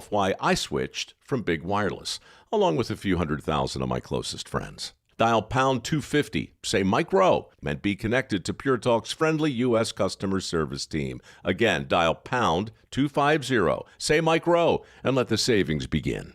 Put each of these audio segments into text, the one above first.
why I switched from Big Wireless, along with a few 100,000 of my closest friends. Dial pound 250, say Mike Rowe, and be connected to Pure Talk's friendly U.S. customer service team. Again, dial pound 250, say Mike Rowe, and let the savings begin.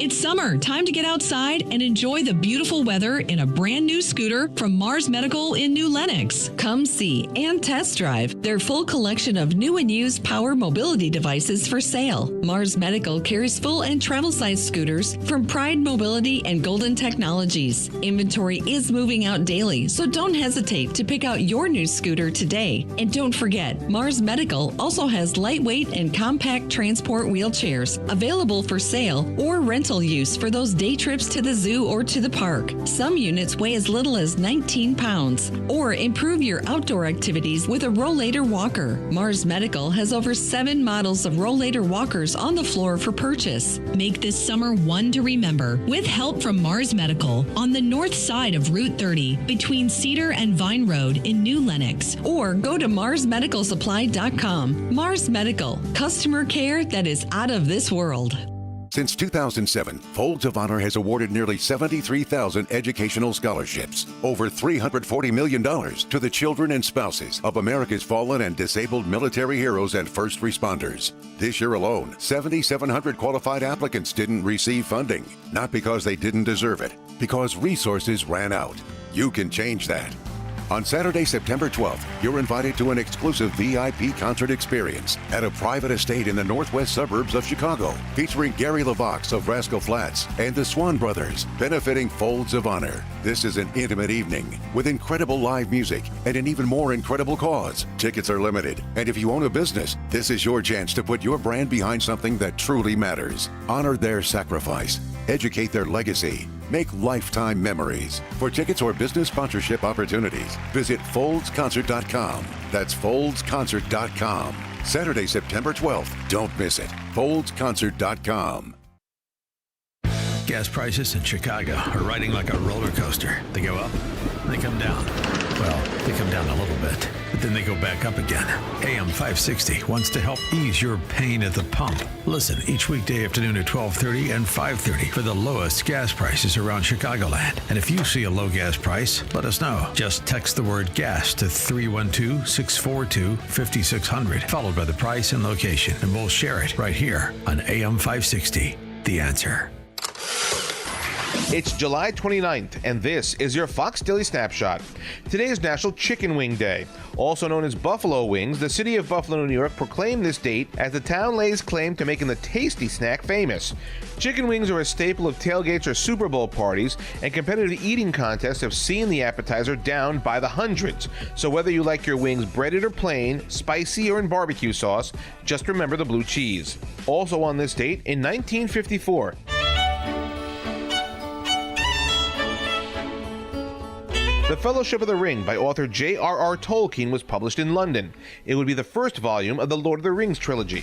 It's summer. Time to get outside and enjoy the beautiful weather in a brand new scooter from Mars Medical in New Lenox. Come see and test drive their full collection of new and used power mobility devices for sale. Mars Medical carries full and travel size scooters from Pride Mobility and Golden Technologies. Inventory is moving out daily, so don't hesitate to pick out your new scooter today. And don't forget, Mars Medical also has lightweight and compact transport wheelchairs available for sale or rental use for those day trips to the zoo or to the park. Some units weigh as little as 19 pounds. Or improve your outdoor activities with a Rollator walker. Mars Medical has over 7 models of Rollator walkers on the floor for purchase. Make this summer one to remember with help from Mars Medical on the north side of Route 30 between Cedar and Vine Road in New Lenox. Or go to marsmedicalsupply.com. Mars Medical, customer care that is out of this world. Since 2007, Folds of Honor has awarded nearly 73,000 educational scholarships, over $340 million to the children and spouses of America's fallen and disabled military heroes and first responders. This year alone, 7,700 qualified applicants didn't receive funding, not because they didn't deserve it, because resources ran out. You can change that. On Saturday, September 12th, you're invited to an exclusive VIP concert experience at a private estate in the northwest suburbs of Chicago, featuring Gary LaVox of Rascal Flatts and the Swan Brothers, benefiting Folds of Honor. This is an intimate evening with incredible live music and an even more incredible cause. Tickets are limited, and if you own a business, this is your chance to put your brand behind something that truly matters. Honor their sacrifice, educate their legacy, make lifetime memories. For tickets or business sponsorship opportunities, visit foldsconcert.com. That's foldsconcert.com. Saturday, September 12th. Don't miss it. foldsconcert.com. Gas prices in Chicago are riding like a roller coaster. They go up, they come down. Well, they come down a little bit, but then they go back up again. AM 560 wants to help ease your pain at the pump. Listen each weekday afternoon at 12:30 and 5:30 for the lowest gas prices around Chicagoland. And if you see a low gas price, let us know. Just text the word gas to 312-642-5600, followed by the price and location, and we'll share it right here on AM 560. The Answer. It's July 29th, and this is your Fox Daily Snapshot. Today is National Chicken Wing Day. Also known as Buffalo Wings, the city of Buffalo, New York proclaimed this date as the town lays claim to making the tasty snack famous. Chicken wings are a staple of tailgates or Super Bowl parties, and competitive eating contests have seen the appetizer down by the hundreds. So whether you like your wings breaded or plain, spicy or in barbecue sauce, just remember the blue cheese. Also on this date, in 1954, The Fellowship of the Ring by author J.R.R. Tolkien was published in London. It would be the first volume of the Lord of the Rings trilogy.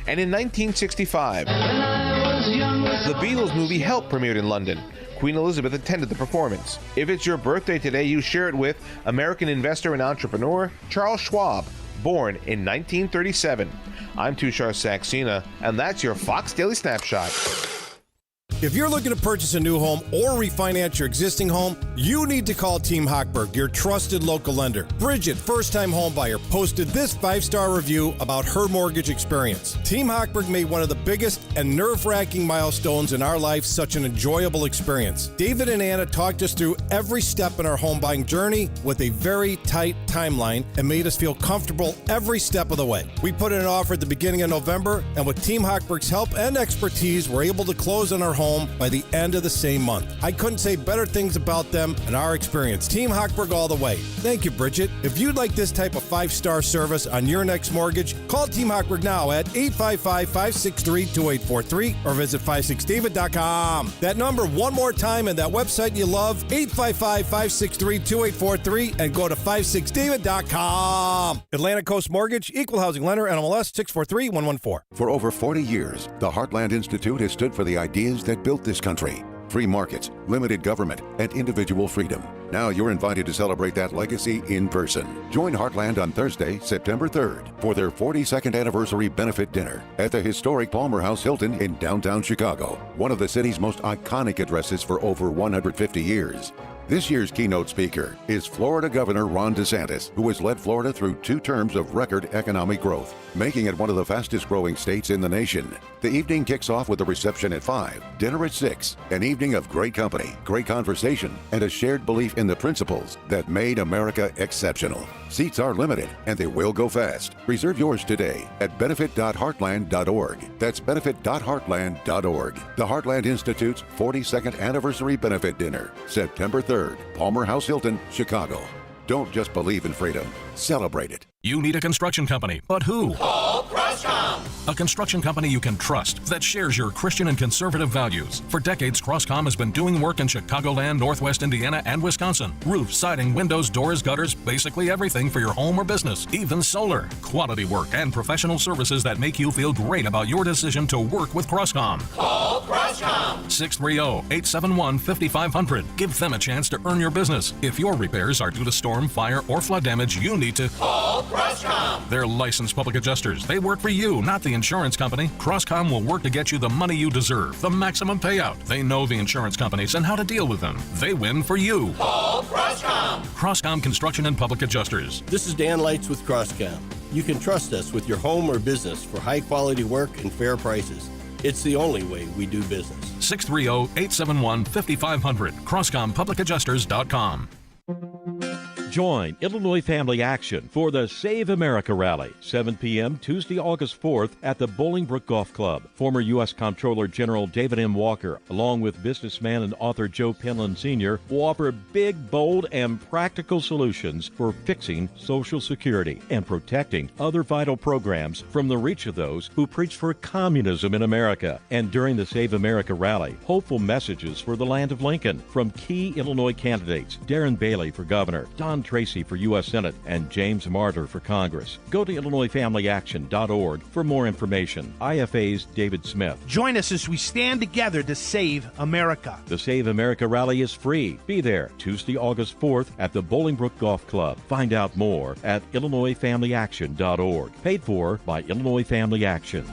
And in 1965, the Beatles movie Help premiered in London. Queen Elizabeth attended the performance. If it's your birthday today, you share it with American investor and entrepreneur Charles Schwab, born in 1937. I'm Tushar Saxena, and that's your Fox Daily Snapshot. If you're looking to purchase a new home or refinance your existing home, you need to call Team Hochberg, your trusted local lender. Bridget, first-time home buyer, posted this 5-star review about her mortgage experience. Team Hochberg made one of the biggest and nerve-wracking milestones in our life such an enjoyable experience. David and Anna talked us through every step in our home buying journey with a very tight timeline and made us feel comfortable every step of the way. We put in an offer at the beginning of November, and with Team Hochberg's help and expertise, we're able to close on our home by the end of the same month. I couldn't say better things about them and our experience. Team Hochberg all the way. Thank you, Bridget. If you'd like this type of 5-star service on your next mortgage, call Team Hochberg now at 855-563-2843 or visit 56david.com. That number one more time and that website you love, 855-563-2843, and go to 56david.com. Atlantic Coast Mortgage, Equal Housing Lender, NMLS 643114. For over 40 years, the Heartland Institute has stood for the ideas that built this country. free markets, limited government, and individual freedom. Now you're invited to celebrate that legacy in person. Join Heartland on Thursday, September 3rd for their 42nd anniversary benefit dinner at the historic Palmer House Hilton in downtown Chicago, one of the city's most iconic addresses for over 150 years. This year's keynote speaker is Florida Governor Ron DeSantis, who has led Florida through 2 terms of record economic growth, making it one of the fastest growing states in the nation. The evening kicks off with a reception at 5, dinner at 6, an evening of great company, great conversation, and a shared belief in the principles that made America exceptional. Seats are limited, and they will go fast. Reserve yours today at benefit.heartland.org. That's benefit.heartland.org. The Heartland Institute's 42nd Anniversary Benefit Dinner, September 3rd, Palmer House Hilton, Chicago. Don't just believe in freedom, celebrate it. You need a construction company, but who? Call Crosscom. A construction company you can trust that shares your Christian and conservative values. For decades, Crosscom has been doing work in Chicagoland, Northwest Indiana, and Wisconsin. Roofs, siding, windows, doors, gutters, basically everything for your home or business, even solar. Quality work and professional services that make you feel great about your decision to work with Crosscom. Call Crosscom. 630-871-5500. Give them a chance to earn your business. If your repairs are due to storm, fire, or flood damage, you need to call Crosscom. They're licensed public adjusters. They work for you, not the insurance company. Crosscom will work to get you the money you deserve, the maximum payout. They know the insurance companies and how to deal with them. They win for you. Call Crosscom. Crosscom Construction and Public Adjusters. This is Dan Lights with Crosscom. You can trust us with your home or business for high quality work and fair prices. It's the only way we do business. 630-871-5500. CrosscomPublicAdjusters.com. Join Illinois Family Action for the Save America Rally, 7 p.m. Tuesday, August 4th at the Bolingbrook Golf Club. Former U.S. Comptroller General David M. Walker, along with businessman and author Joe Penland Sr., will offer big, bold, and practical solutions for fixing Social Security and protecting other vital programs from the reach of those who preach for communism in America. And during the Save America Rally, hopeful messages for the land of Lincoln from key Illinois candidates: Darren Bailey for governor, Don Tracy for U.S. Senate, and James Martyr for Congress. Go to IllinoisFamilyAction.org for more information. IFA's David Smith. Join us as we stand together to save America. The Save America Rally is free. Be there Tuesday, August 4th at the Bolingbrook Golf Club. Find out more at IllinoisFamilyAction.org. Paid for by Illinois Family Action.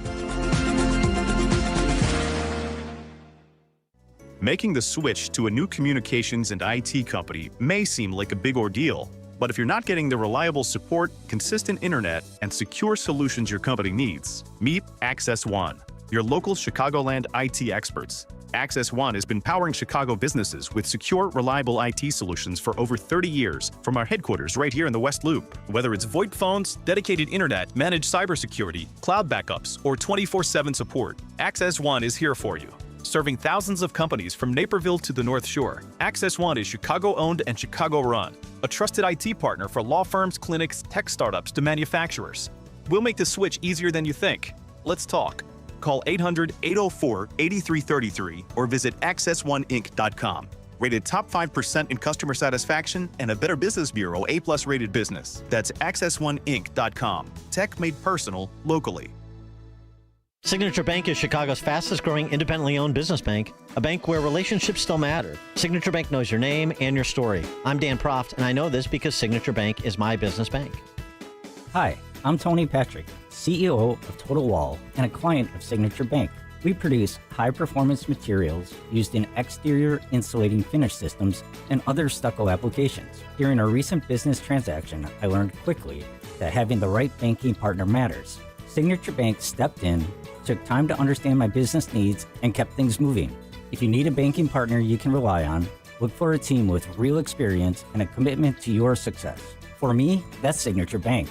Making the switch to a new communications and IT company may seem like a big ordeal, but if you're not getting the reliable support, consistent internet, and secure solutions your company needs, meet Access One, your local Chicagoland IT experts. Access One has been powering Chicago businesses with secure, reliable IT solutions for over 30 years from our headquarters right here in the West Loop. Whether it's VoIP phones, dedicated internet, managed cybersecurity, cloud backups, or 24/7 support, Access One is here for you. Serving thousands of companies from Naperville to the North Shore, Access One is Chicago-owned and Chicago-run, a trusted IT partner for law firms, clinics, tech startups to manufacturers. We'll make the switch easier than you think. Let's talk. Call 800-804-8333 or visit accessoneInc.com. Rated top 5% in customer satisfaction and a Better Business Bureau A+ rated business. That's accessoneInc.com. Tech made personal, locally. Signature Bank is Chicago's fastest growing independently owned business bank, a bank where relationships still matter. Signature Bank knows your name and your story. I'm Dan Proft, and I know this because Signature Bank is my business bank. Hi, I'm Tony Patrick, CEO of Total Wall and a client of Signature Bank. We produce high-performance materials used in exterior insulating finish systems and other stucco applications. During a recent business transaction, I learned quickly that having the right banking partner matters. Signature Bank stepped in, took time to understand my business needs, and kept things moving. If you need a banking partner you can rely on, look for a team with real experience and a commitment to your success. For me, that's Signature Bank.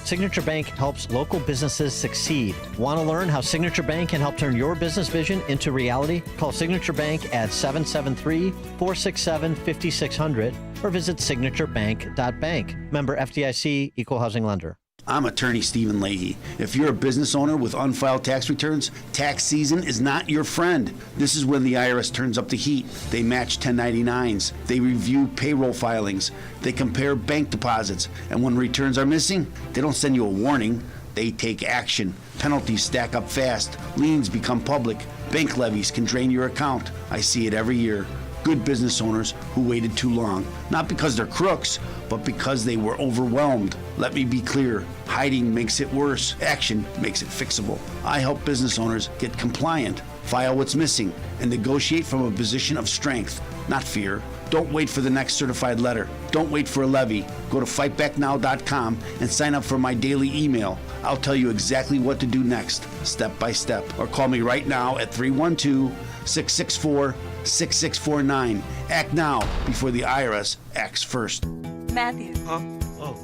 Signature Bank helps local businesses succeed. Want to learn how Signature Bank can help turn your business vision into reality? Call Signature Bank at 773-467-5600 or visit signaturebank.bank. Member FDIC, Equal Housing Lender. I'm attorney Stephen Leahy. If you're a business owner with unfiled tax returns, tax season is not your friend. This is when the IRS turns up the heat. They match 1099s. They review payroll filings. They compare bank deposits. And when returns are missing, they don't send you a warning. They take action. Penalties stack up fast. Liens become public. Bank levies can drain your account. I see it every year. Good business owners who waited too long. Not because they're crooks, but because they were overwhelmed. Let me be clear. Hiding makes it worse. Action makes it fixable. I help business owners get compliant, file what's missing, and negotiate from a position of strength, not fear. Don't wait for the next certified letter. Don't wait for a levy. Go to fightbacknow.com and sign up for my daily email. I'll tell you exactly what to do next, step by step. Or call me right now at 312-664-6649. Act now before the IRS acts first. Matthew. Huh? Oh,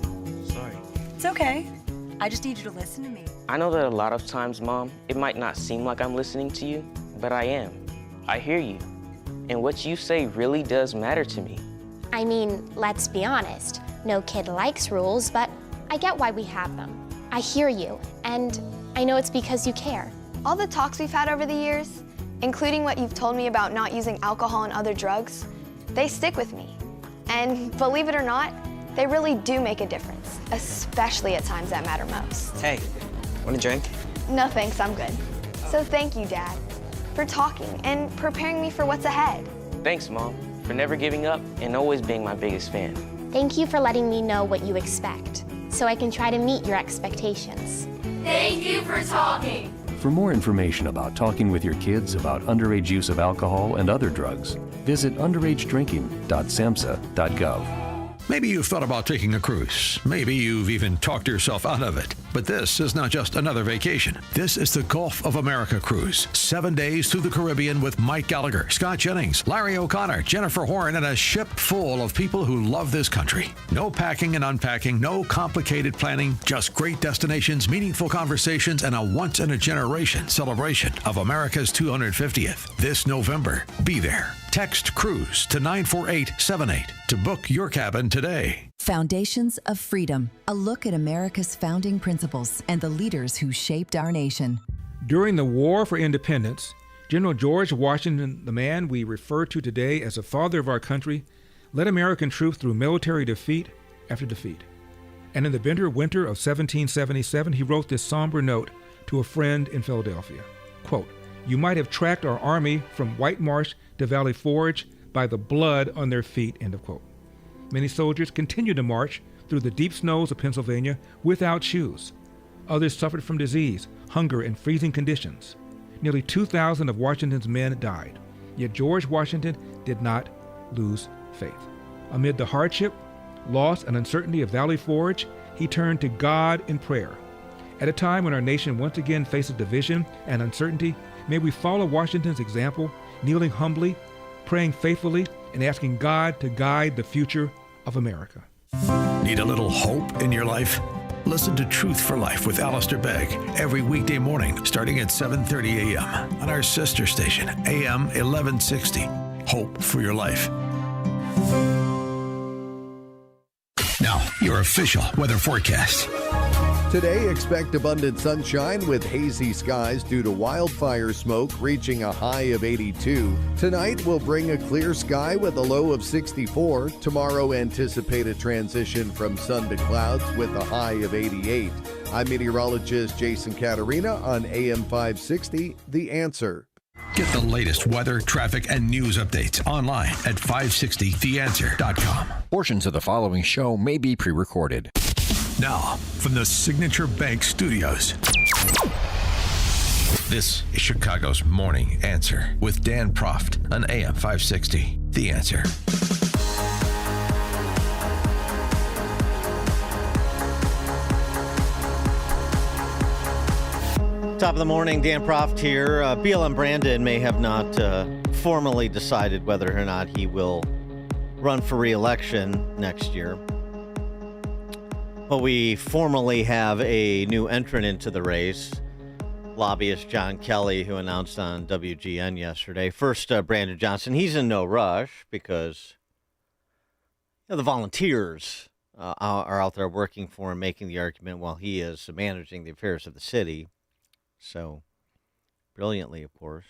sorry. It's okay. I just need you to listen to me. I know that a lot of times, Mom, it might not seem like I'm listening to you, but I am. I hear you. And what you say really does matter to me. I mean, let's be honest. No kid likes rules, but I get why we have them. I hear you, and I know it's because you care. All the talks we've had over the years, including what you've told me about not using alcohol and other drugs, they stick with me. And believe it or not, they really do make a difference, especially at times that matter most. Hey, want a drink? No thanks, I'm good. So thank you, Dad, for talking and preparing me for what's ahead. Thanks, Mom, for never giving up and always being my biggest fan. Thank you for letting me know what you expect, so I can try to meet your expectations. Thank you for talking. For more information about talking with your kids about underage use of alcohol and other drugs, visit underagedrinking.samhsa.gov. Maybe you've thought about taking a cruise. Maybe you've even talked yourself out of it. But this is not just another vacation. This is the Gulf of America cruise. 7 days through the Caribbean with Mike Gallagher, Scott Jennings, Larry O'Connor, Jennifer Horn, and a ship full of people who love this country. No packing and unpacking, no complicated planning, just great destinations, meaningful conversations, and a once-in-a-generation celebration of America's 250th. This November, be there. Text CRUISE to 94878 to book your cabin today. Foundations of Freedom, a look at America's founding principles and the leaders who shaped our nation. During the War for Independence, General George Washington, the man we refer to today as the father of our country, led American troops through military defeat after defeat. And in the bitter winter of 1777, he wrote this somber note to a friend in Philadelphia. Quote, "You might have tracked our army from White Marsh to Valley Forge by the blood on their feet," end of quote. Many soldiers continued to march through the deep snows of Pennsylvania without shoes. Others suffered from disease, hunger, and freezing conditions. Nearly 2,000 of Washington's men died. Yet George Washington did not lose faith. Amid the hardship, loss, and uncertainty of Valley Forge, he turned to God in prayer. At a time when our nation once again faces division and uncertainty, may we follow Washington's example, kneeling humbly, praying faithfully, and asking God to guide the future of America. Need a little hope in your life? Listen to Truth for Life with Alistair Begg every weekday morning starting at 7:30 a.m. on our sister station, AM 1160. Hope for your life. Now, your official weather forecast. Today, expect abundant sunshine with hazy skies due to wildfire smoke reaching a high of 82. Tonight will bring a clear sky with a low of 64. Tomorrow, anticipate a transition from sun to clouds with a high of 88. I'm meteorologist Jason Caterina on AM 560, The Answer. Get the latest weather, traffic, and news updates online at 560theanswer.com. Portions of the following show may be pre-recorded. Now, from the Signature Bank Studios, this is Chicago's Morning Answer with Dan Proft on AM 560. The Answer. Top of the morning, Dan Proft here. BLM Brandon may have not formally decided whether or not he will run for re-election next year. But we formally have a new entrant into the race, lobbyist John Kelly, who announced on WGN yesterday. First, Brandon Johnson. He's in no rush because the volunteers are out there working for him, making the argument while he is managing the affairs of the city. So, brilliantly, of course.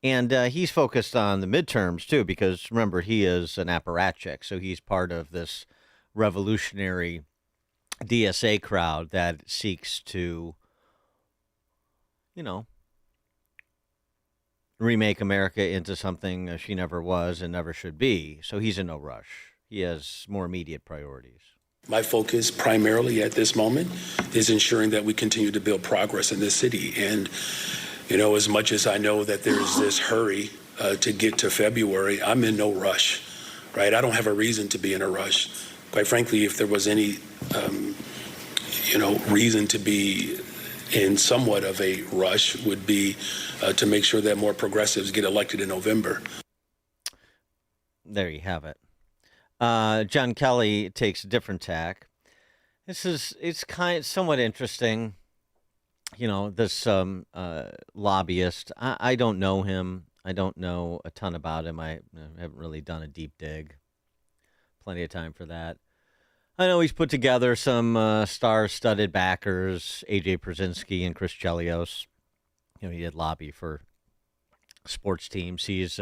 And he's focused on the midterms, too, because, remember, he is an apparatchik, so he's part of this revolutionary DSA crowd that seeks to, remake America into something she never was and never should be. So he's in no rush. He has more immediate priorities. My focus primarily at this moment is ensuring that we continue to build progress in this city. And, as much as I know that there's this hurry to get to February, I'm in no rush, right? I don't have a reason to be in a rush. Quite frankly, if there was any, reason to be in somewhat of a rush would be to make sure that more progressives get elected in November. There you have it. John Kelly takes a different tack. It's somewhat interesting. This lobbyist, I don't know him. I don't know a ton about him. I haven't really done a deep dig. Plenty of time for that. I know he's put together some star-studded backers, A.J. Brzezinski and Chris Chelios. He did lobby for sports teams. He's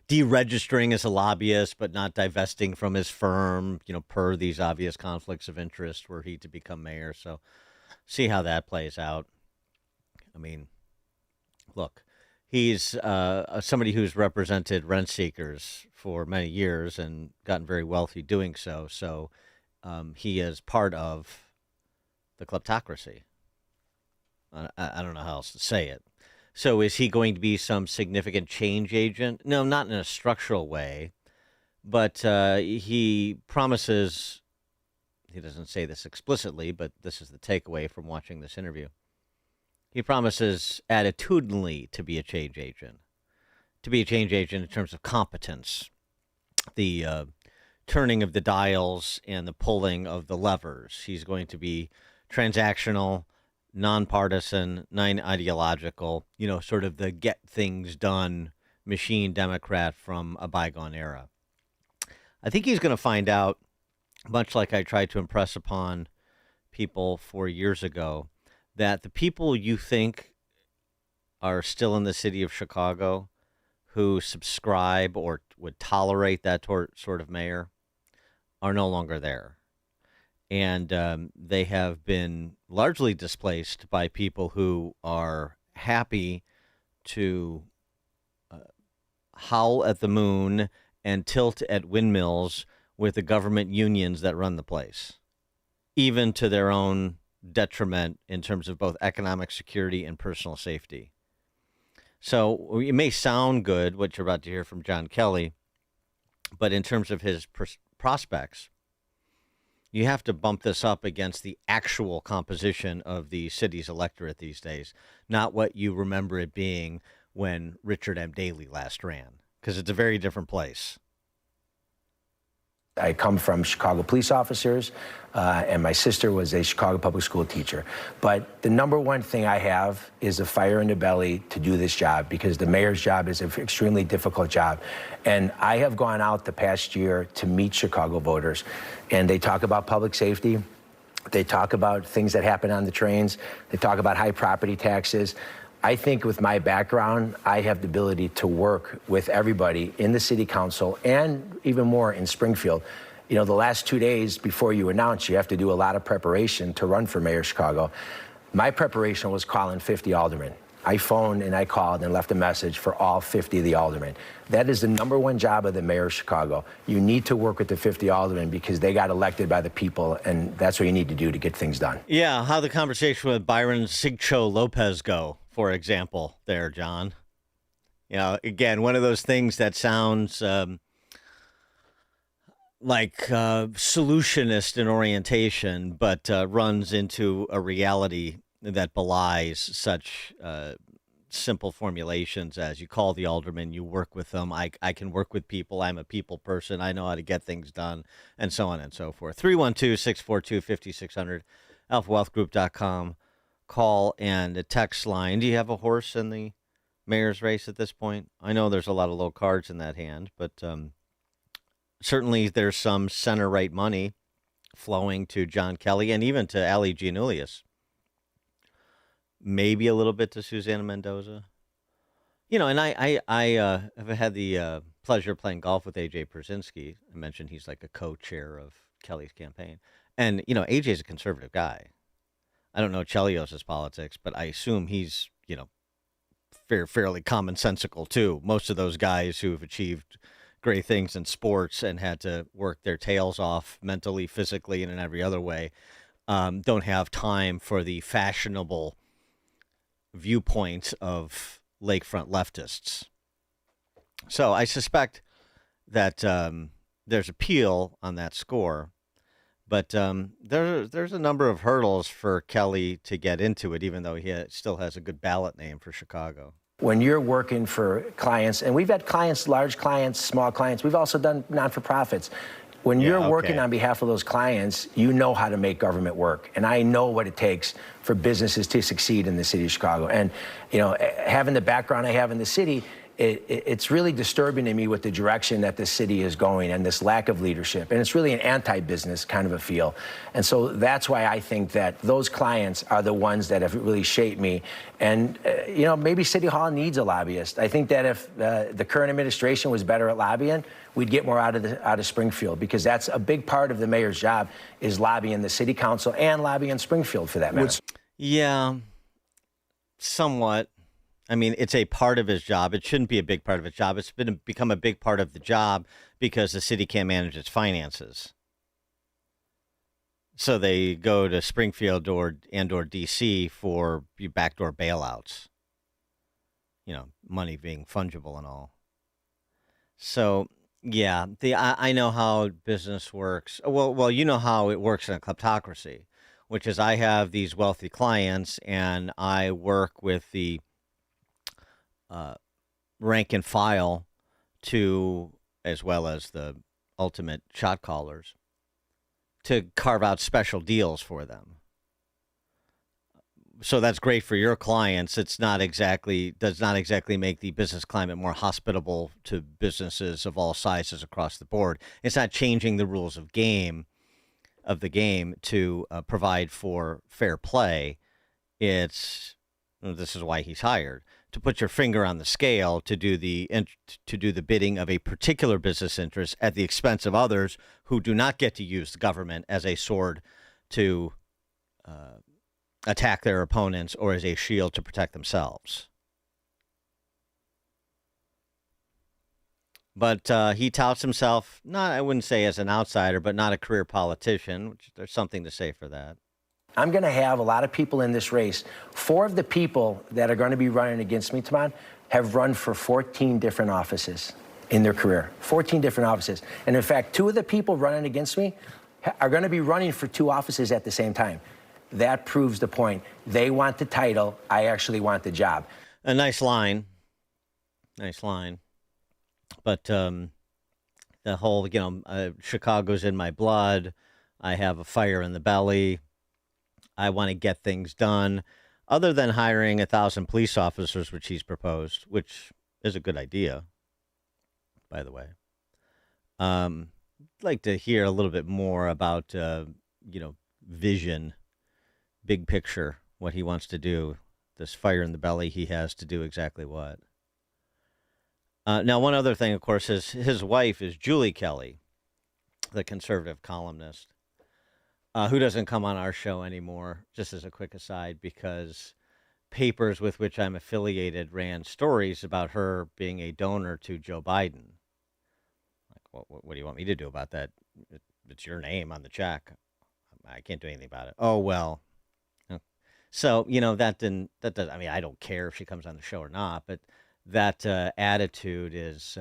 deregistering as a lobbyist, but not divesting from his firm, per these obvious conflicts of interest were he to become mayor. So see how that plays out. I mean, look, he's somebody who's represented rent seekers for many years and gotten very wealthy doing so. So he is part of the kleptocracy. I don't know how else to say it. So is he going to be some significant change agent? No, not in a structural way, but he promises, he doesn't say this explicitly, but this is the takeaway from watching this interview. He promises attitudinally to be a change agent in terms of competence, the turning of the dials and the pulling of the levers. He's going to be transactional, nonpartisan, non-ideological, sort of the get things done machine Democrat from a bygone era. I think he's going to find out, much like I tried to impress upon people 4 years ago, that the people you think are still in the city of Chicago who subscribe or would tolerate that sort of mayor are no longer there. And they have been largely displaced by people who are happy to howl at the moon and tilt at windmills with the government unions that run the place, even to their own detriment in terms of both economic security and personal safety. So it may sound good, what you're about to hear from John Kelly, but in terms of his prospects, you have to bump this up against the actual composition of the city's electorate these days, not what you remember it being when Richard M. Daley last ran, because it's a very different place. I come from Chicago police officers, and my sister was a Chicago public school teacher. But the number one thing I have is a fire in the belly to do this job, because the mayor's job is an extremely difficult job. And I have gone out the past year to meet Chicago voters, and they talk about public safety. They talk about things that happen on the trains. They talk about high property taxes. I think with my background, I have the ability to work with everybody in the city council and even more in Springfield. The last 2 days before you announce, you have to do a lot of preparation to run for mayor of Chicago. My preparation was calling 50 aldermen. I phoned and I called and left a message for all 50 of the aldermen. That is the number one job of the mayor of Chicago. You need to work with the 50 aldermen because they got elected by the people, and that's what you need to do to get things done. Yeah, how'd the conversation with Byron Sigcho Lopez go, for example, there, John? Again, one of those things that sounds like solutionist in orientation, but runs into a reality that belies such simple formulations as you call the alderman, you work with them. I can work with people. I'm a people person. I know how to get things done, and so on and so forth. 312-642-5600, alphawealthgroup.com. Call and a text line. Do you have a horse in the mayor's race at this point? I know there's a lot of low cards in that hand, but certainly there's some center-right money flowing to John Kelly and even to Ali Giannoulias. Maybe a little bit to Susana Mendoza. And I have had the pleasure of playing golf with A.J. Brzezinski. I mentioned he's like a co-chair of Kelly's campaign. And, AJ's a conservative guy. I don't know Chelios' politics, but I assume he's, fairly commonsensical too. Most of those guys who have achieved great things in sports and had to work their tails off mentally, physically, and in every other way, don't have time for the fashionable viewpoints of lakefront leftists. So I suspect that there's appeal on that score, but there's a number of hurdles for Kelly to get into it, even though he still has a good ballot name for Chicago. When you're working for clients, and we've had clients, large clients, small clients, we've also done non-for-profits. When you're working on behalf of those clients, you know how to make government work. And I know what it takes for businesses to succeed in the city of Chicago. And, having the background I have in the city, it's really disturbing to me with the direction that the city is going and this lack of leadership. And it's really an anti-business kind of a feel. And so that's why I think that those clients are the ones that have really shaped me. And, maybe City Hall needs a lobbyist. I think that if the current administration was better at lobbying, we'd get more out of Springfield, because that's a big part of the mayor's job, is lobbying the city council and lobbying Springfield for that matter. Yeah, somewhat. I mean, it's a part of his job. It shouldn't be a big part of his job. It's become a big part of the job because the city can't manage its finances. So they go to Springfield or DC for backdoor bailouts. Money being fungible and all. So, yeah, I know how business works. Well, you know how it works in a kleptocracy, which is I have these wealthy clients and I work with the rank and file as well as the ultimate shot callers, to carve out special deals for them. So that's great for your clients. Does not exactly make the business climate more hospitable to businesses of all sizes across the board. It's not changing the rules of the game to provide for fair play. This is why he's hired, to put your finger on the scale, to do the bidding of a particular business interest at the expense of others who do not get to use the government as a sword to attack their opponents or as a shield to protect themselves. But he touts himself, I wouldn't say as an outsider, but not a career politician, which there's something to say for that. I'm going to have a lot of people in this race. 4 of the people that are going to be running against me, Taman, have run for 14 different offices in their career. 14 different offices. And in fact, 2 of the people running against me are going to be running for 2 offices at the same time. That proves the point. They want the title. I actually want the job. A nice line. Nice line. But the whole, Chicago's in my blood. I have a fire in the belly. I want to get things done, other than hiring 1,000 police officers, which he's proposed, which is a good idea, by the way. I'd like to hear a little bit more about, vision, big picture, what he wants to do. This fire in the belly, he has to do exactly what. Now, one other thing, of course, is his wife is Julie Kelly, the conservative columnist. Who doesn't come on our show anymore, just as a quick aside, because papers with which I'm affiliated ran stories about her being a donor to Joe Biden. Like, what do you want me to do about that? It's your name on the check. I can't do anything about it. Oh, well. So, that does, I don't care if she comes on the show or not, but that attitude is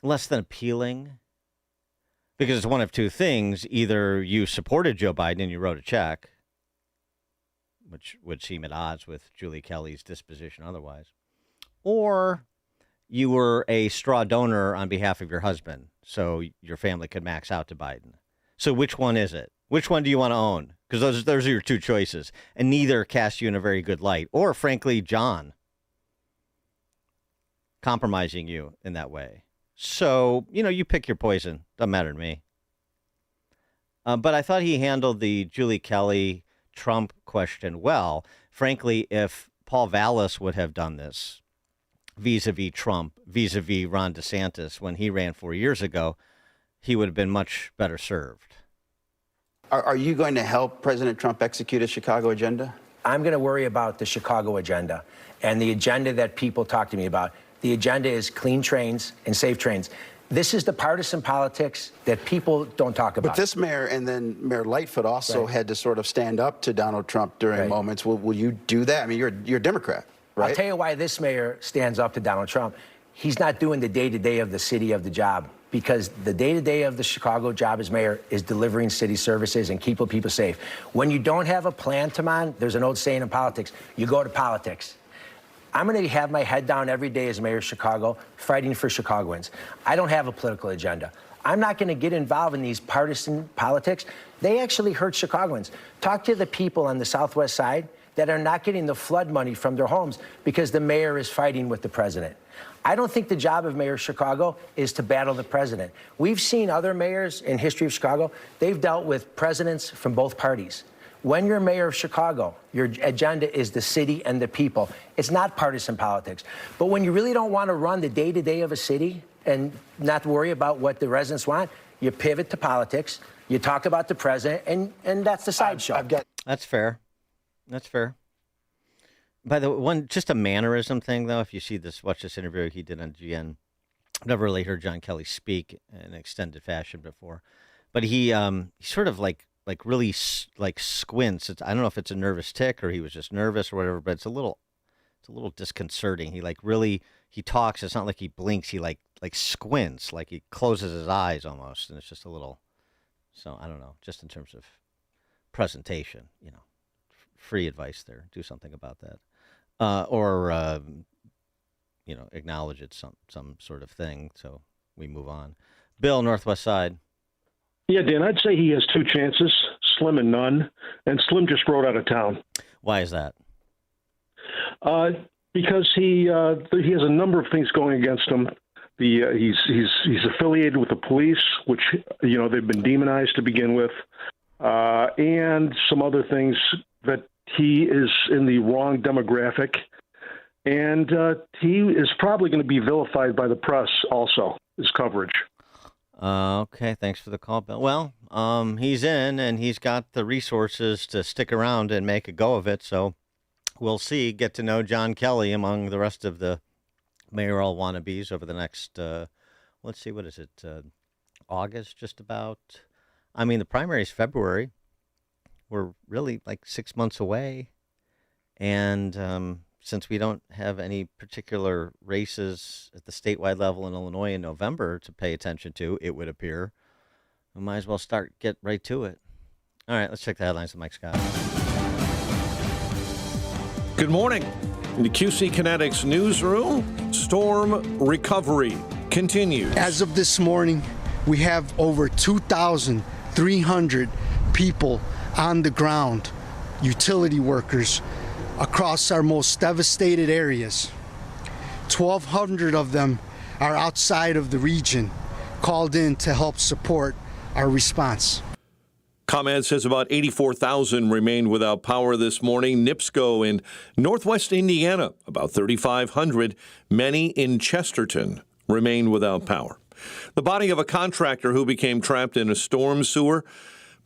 less than appealing. Because it's one of 2 things. Either you supported Joe Biden and you wrote a check, which would seem at odds with Julie Kelly's disposition otherwise, or you were a straw donor on behalf of your husband, so your family could max out to Biden. So which one is it? Which one do you want to own? Because those are your 2 choices, and neither cast you in a very good light, or frankly, John compromising you in that way. So, you pick your poison. Doesn't matter to me. But I thought he handled the Julie Kelly Trump question well. Frankly, if Paul Vallas would have done this vis-a-vis Trump, vis-a-vis Ron DeSantis when he ran 4 years ago, he would have been much better served. Are you going to help President Trump execute his Chicago agenda? I'm going to worry about the Chicago agenda and the agenda that people talk to me about. The agenda is clean trains and safe trains. This is the partisan politics that people don't talk about. But this mayor and then Mayor Lightfoot also had to sort of stand up to Donald Trump during moments. Will you do that? I mean, you're a Democrat, right? I'll tell you why this mayor stands up to Donald Trump. He's not doing the day-to-day of the city of the job, because the day-to-day of the Chicago job as mayor is delivering city services and keeping people safe. When you don't have a plan, Taman, there's an old saying in politics, you go to politics. I'm going to have my head down every day as mayor of Chicago, fighting for Chicagoans. I don't have a political agenda. I'm not going to get involved in these partisan politics. They actually hurt Chicagoans. Talk to the people on the Southwest side that are not getting the flood money from their homes because the mayor is fighting with the president. I don't think the job of mayor of Chicago is to battle the president. We've seen other mayors in history of Chicago, they've dealt with presidents from both parties. When you're mayor of Chicago, your agenda is the city and the people. It's not partisan politics. But when you really don't want to run the day-to-day of a city and not worry about what the residents want, you pivot to politics, you talk about the president, and that's the sideshow. That's fair. That's fair. By the way, just a mannerism thing, though, if you see this, watch this interview he did on GN. I've never really heard John Kelly speak in extended fashion before. But he sort of like really squints. I don't know if it's a nervous tick or he was just nervous or whatever, but it's a little disconcerting. He talks. It's not like he blinks. He like squints, like he closes his eyes almost, and it's just a little. So I don't know. Just in terms of presentation, free advice there. Do something about that, or acknowledge it's some sort of thing. So we move on. Bill, Northwest Side. Yeah, Dan, I'd say he has two chances, Slim and none, and Slim just rode out of town. Why is that? Because he has a number of things going against him. He's affiliated with the police, which they've been demonized to begin with, and some other things that he is in the wrong demographic, and he is probably going to be vilified by the press also, his coverage. Okay, thanks for the call, Bill. Well, he's in, and he's got the resources to stick around and make a go of it, so we'll see. Get to know John Kelly among the rest of the mayoral wannabes over the next, let's see, what is it, August, just about? I mean, the primary's February. We're really like 6 months away, and since we don't have any particular races at the statewide level in Illinois in November to pay attention to, it would appear, we might as well get right to it. All right, let's check the headlines with Mike Scott. Good morning. In the QC Kinetics newsroom, storm recovery continues. As of this morning, we have over 2,300 people on the ground, utility workers, across our most devastated areas. 1,200 of them are outside of the region, called in to help support our response. ComEd says about 84,000 remained without power this morning. NIPSCO in northwest Indiana, about 3,500. Many in Chesterton remain without power. The body of a contractor who became trapped in a storm sewer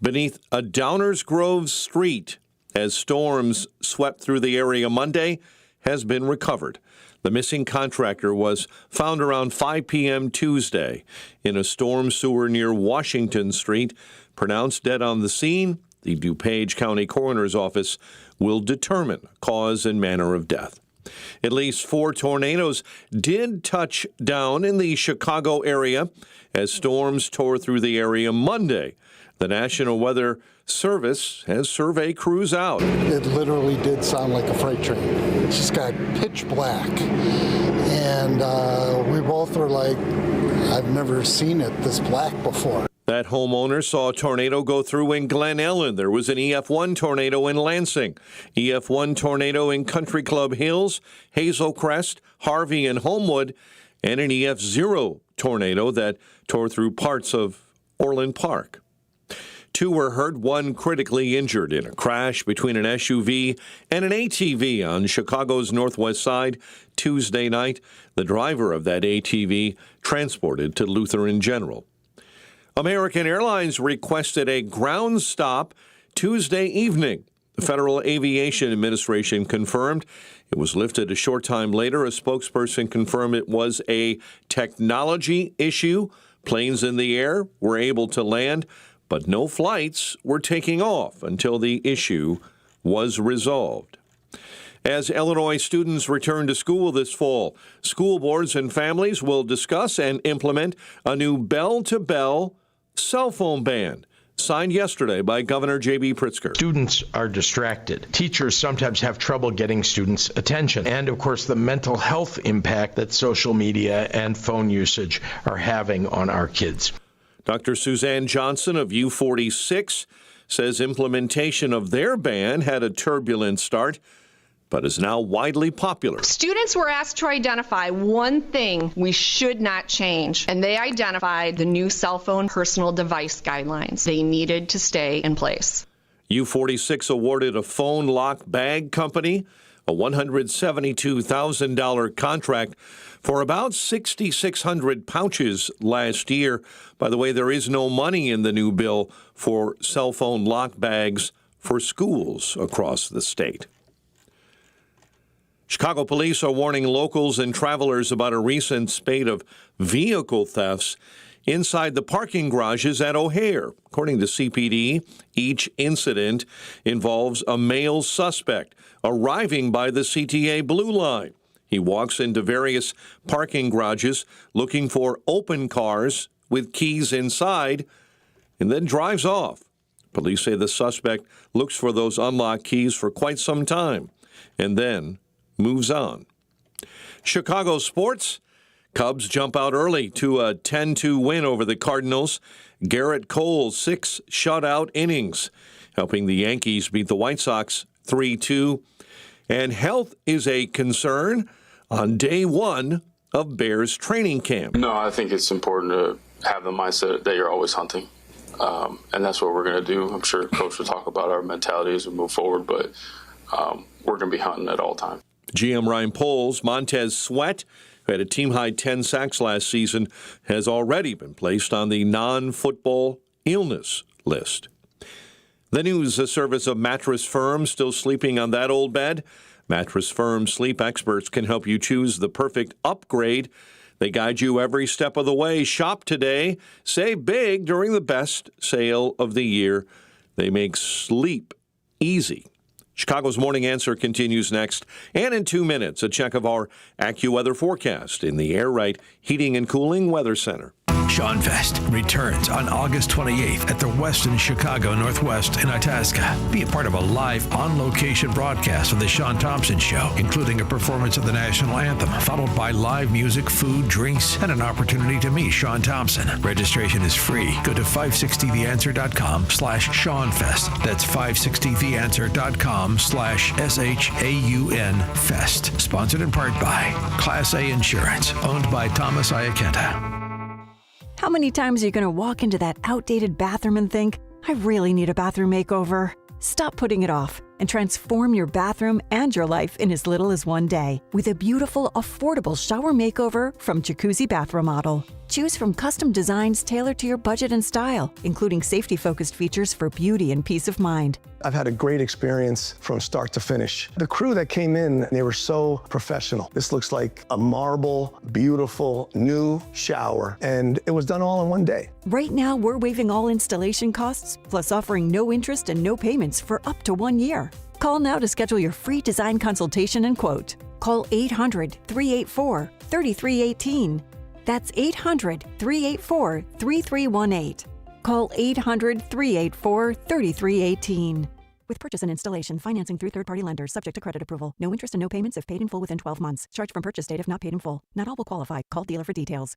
beneath a Downers Grove street as storms swept through the area Monday has been recovered. The missing contractor was found around 5 p.m. Tuesday in a storm sewer near Washington Street. Pronounced dead on the scene, the DuPage County Coroner's Office will determine cause and manner of death. At least 4 tornadoes did touch down in the Chicago area as storms tore through the area Monday. The National Weather Service has survey crews out. It literally did sound like a freight train. It just got pitch black. And we both were like, I've never seen it this black before. That homeowner saw a tornado go through in Glen Ellen. There was an EF1 tornado in Lansing, EF1 tornado in Country Club Hills, Hazel Crest, Harvey, and Homewood, and an EF0 tornado that tore through parts of Orland Park. 2 were hurt, 1 critically injured in a crash between an SUV and an ATV on Chicago's northwest side Tuesday night. The driver of that ATV transported to Lutheran General. American Airlines requested a ground stop Tuesday evening. The Federal Aviation Administration confirmed it was lifted a short time later. A spokesperson confirmed it was a technology issue. Planes in the air were able to land, but no flights were taking off until the issue was resolved. As Illinois students return to school this fall, school boards and families will discuss and implement a new bell-to-bell cell phone ban, signed yesterday by Governor J.B. Pritzker. Students are distracted. Teachers sometimes have trouble getting students' attention. And, of course, the mental health impact that social media and phone usage are having on our kids. Dr. Suzanne Johnson of U46 says implementation of their ban had a turbulent start, but is now widely popular. Students were asked to identify one thing we should not change, and they identified the new cell phone personal device guidelines. They needed to stay in place. U46 awarded a phone lock bag company a $172,000 contract for about 6,600 pouches last year. By the way, there is no money in the new bill for cell phone lock bags for schools across the state. Chicago police are warning locals and travelers about a recent spate of vehicle thefts inside the parking garages at O'Hare. According to CPD, each incident involves a male suspect arriving by the CTA Blue Line. He walks into various parking garages looking for open cars with keys inside and then drives off. Police say the suspect looks for those unlocked keys for quite some time and then moves on. Chicago sports. Cubs jump out early to a 10-2 win over the Cardinals. Garrett Cole's 6 shutout innings, helping the Yankees beat the White Sox 3-2. And health is a concern on day one of Bears training camp. No, I think it's important to have the mindset that you're always hunting. And that's what we're going to do. I'm sure Coach will talk about our mentality as we move forward, but we're going to be hunting at all times. GM Ryan Poles, Montez Sweat, who had a team-high 10 sacks last season, has already been placed on the non-football illness list. The news, a service of Mattress Firm. Still sleeping on that old bed? Mattress Firm sleep experts can help you choose the perfect upgrade. They guide you every step of the way. Shop today. Save big during the best sale of the year. They make sleep easy. Chicago's Morning Answer continues next. And in 2 minutes, a check of our AccuWeather forecast in the Air Right Heating and Cooling Weather Center. Sean Fest returns on August 28th at the Westin Chicago Northwest in Itasca. Be a part of a live, on-location broadcast of The Sean Thompson Show, including a performance of the national anthem, followed by live music, food, drinks, and an opportunity to meet Sean Thompson. Registration is free. Go to 560theanswer.com/SeanFest. That's 560theanswer.com/SHAUN Fest. Sponsored in part by Class A Insurance, owned by Thomas Iacenta. How many times are you going to walk into that outdated bathroom and think, I really need a bathroom makeover? Stop putting it off and transform your bathroom and your life in as little as one day with a beautiful, affordable shower makeover from Jacuzzi Bath Remodel. Choose from custom designs tailored to your budget and style, including safety-focused features for beauty and peace of mind. I've had a great experience from start to finish. The crew that came in, they were so professional. This looks like a marble, beautiful, new shower, and it was done all in one day. Right now, we're waiving all installation costs, plus offering no interest and no payments for up to 1 year. Call now to schedule your free design consultation and quote. Call 800-384-3318. That's 800-384-3318. Call 800-384-3318. With purchase and installation, financing through third-party lenders, subject to credit approval. No interest and no payments if paid in full within 12 months. Charge from purchase date if not paid in full. Not all will qualify. Call dealer for details.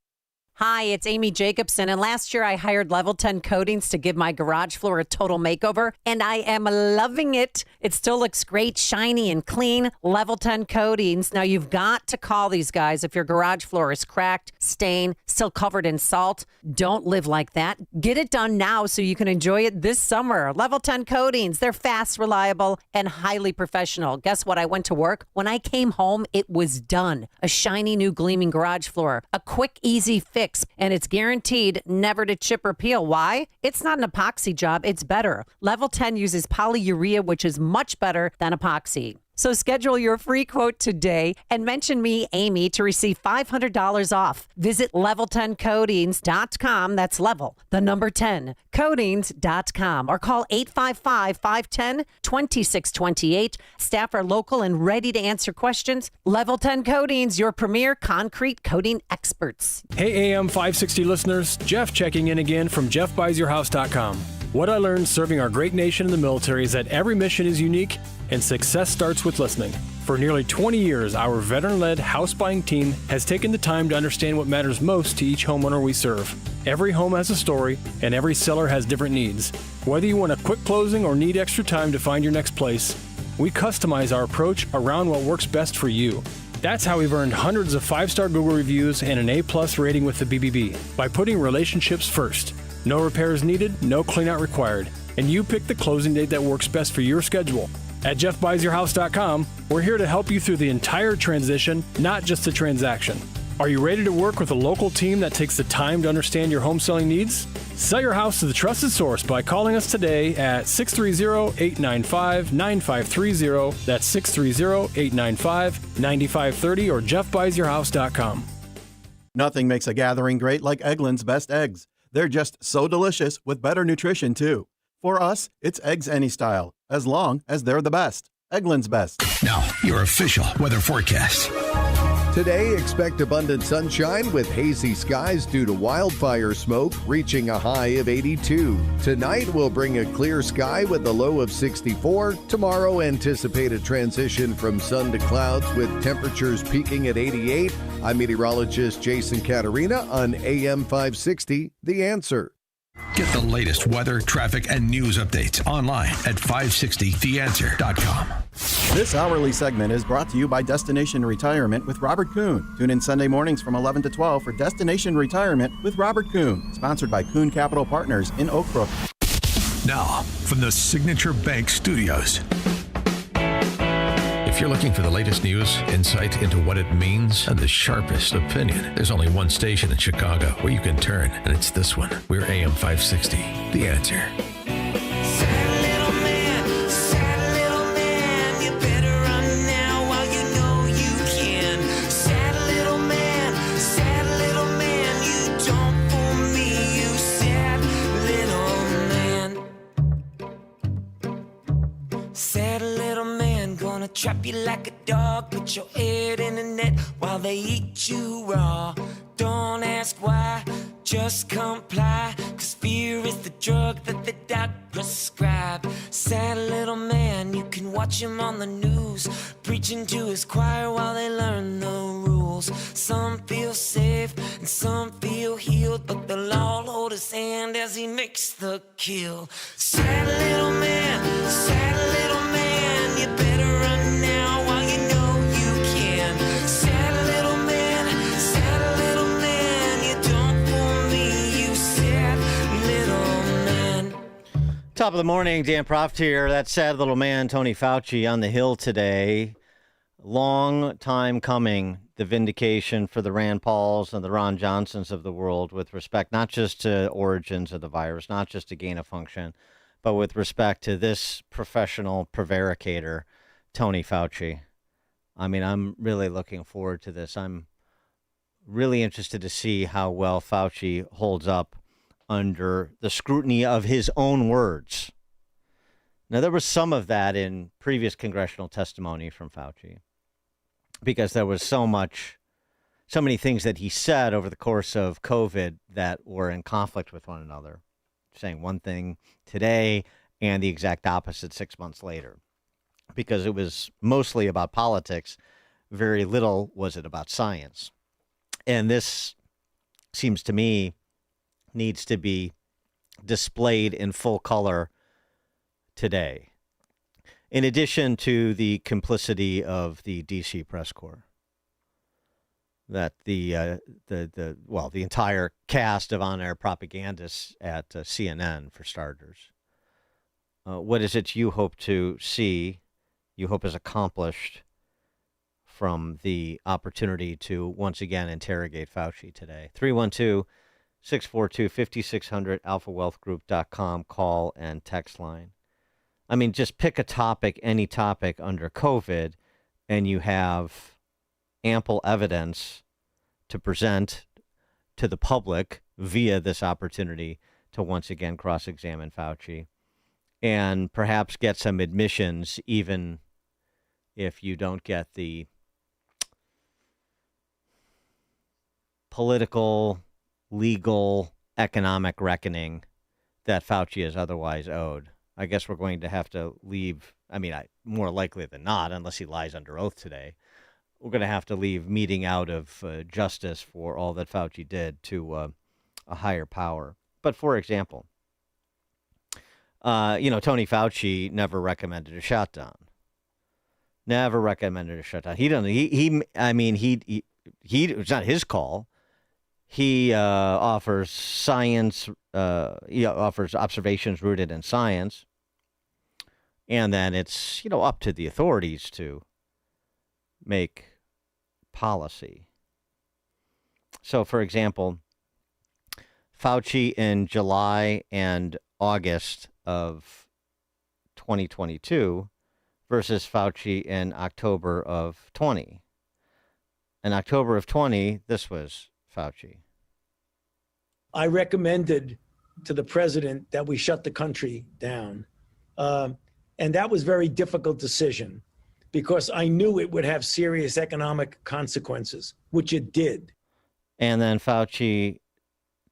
Hi, it's Amy Jacobson, and last year I hired Level 10 Coatings to give my garage floor a total makeover, and I am loving it. It still looks great, shiny and clean. Level 10 Coatings. Now, you've got to call these guys if your garage floor is cracked, stained, still covered in salt. Don't live like that. Get it done now so you can enjoy it this summer. Level 10 Coatings. They're fast, reliable, and highly professional. Guess what? I went to work. When I came home, it was done. A shiny new gleaming garage floor. A quick, easy fix. fix, and it's guaranteed never to chip or peel. Why? It's not an epoxy job. It's better. Level 10 uses polyurea, which is much better than epoxy. So schedule your free quote today and mention me, Amy, to receive $500 off. Visit level10coatings.com. That's level, the number 10, coatings.com, or call 855-510-2628. Staff are local and ready to answer questions. Level 10 Coatings, your premier concrete coating experts. Hey, AM 560 listeners, Jeff checking in again from JeffBuysYourHouse.com. What I learned serving our great nation in the military is that every mission is unique and success starts with listening. For nearly 20 years, our veteran-led house buying team has taken the time to understand what matters most to each homeowner we serve. Every home has a story, and every seller has different needs. Whether you want a quick closing or need extra time to find your next place, we customize our approach around what works best for you. That's how we've earned hundreds of 5-star Google reviews and an A+ rating with the BBB, by putting relationships first. No repairs needed, no cleanout required, and you pick the closing date that works best for your schedule. At JeffBuysYourHouse.com, we're here to help you through the entire transition, not just the transaction. Are you ready to work with a local team that takes the time to understand your home selling needs? Sell your house to the trusted source by calling us today at 630-895-9530. That's 630-895-9530 or JeffBuysYourHouse.com. Nothing makes a gathering great like Eggland's Best Eggs. They're just so delicious with better nutrition, too. For us, it's eggs any style, as long as they're the best. Eggland's Best. Now, your official weather forecast. Today, expect abundant sunshine with hazy skies due to wildfire smoke reaching a high of 82. Tonight will bring a clear sky with a low of 64. Tomorrow, anticipate a transition from sun to clouds with temperatures peaking at 88. I'm meteorologist Jason Caterina on AM 560, The Answer. Get the latest weather, traffic, and news updates online at 560theanswer.com. This hourly segment is brought to you by Destination Retirement with Robert Kuhn. Tune in Sunday mornings from 11 to 12 for Destination Retirement with Robert Kuhn, sponsored by Kuhn Capital Partners in Oak Brook. Now, from the Signature Bank Studios. If you're looking for the latest news, insight into what it means, and the sharpest opinion, there's only one station in Chicago where you can turn, and it's this one. We're AM 560, The Answer. Trap you like a dog, put your head in the net while they eat you raw. Don't ask why, just comply, 'cause fear is the drug that the doc prescribed. Sad little man, you can watch him on the news, preaching to his choir while they learn the rules. Some feel safe and some feel healed, but they'll all hold his hand as he makes the kill. Sad little man, you better run now while you know you can. Sad little man, you don't fool me, you sad little man. Top of the morning, Dan Proft here. That sad little man, Tony Fauci, on the Hill today. Long time coming, the vindication for the Rand Pauls and the Ron Johnsons of the world with respect not just to origins of the virus, not just to gain of function, but with respect to this professional prevaricator, Tony Fauci. I mean, I'm really looking forward to this. I'm really interested to see how well Fauci holds up under the scrutiny of his own words. Now, there was some of that in previous congressional testimony from Fauci, because there was so many things that he said over the course of COVID that were in conflict with one another, saying one thing today and the exact opposite 6 months later, because it was mostly about politics. Very little was it about science. And this seems to me needs to be displayed in full color today. In addition to the complicity of the DC press corps, that the entire cast of on-air propagandists at CNN, for starters. What is it you hope to see, you hope is accomplished from the opportunity to once again interrogate Fauci today. 312-642-5600, alphawealthgroup.com, call and text line. I mean, just pick a topic, any topic under COVID, and you have ample evidence to present to the public via this opportunity to once again cross-examine Fauci and perhaps get some admissions, even if you don't get the political, legal, economic reckoning that Fauci is otherwise owed. I guess we're going to have to leave, more likely than not, unless he lies under oath today, we're going to have to leave meting out of justice for all that Fauci did to a higher power. But for example, Tony Fauci never recommended a shutdown. Never recommended a shutdown. He doesn't. It's not his call. He offers science. He offers observations rooted in science, and then it's up to the authorities to make policy. So, for example, Fauci in July and August of 2022 versus Fauci in October of 20. In October of 20, this was Fauci. I recommended to the president that we shut the country down. And that was a very difficult decision because I knew it would have serious economic consequences, which it did. And then Fauci,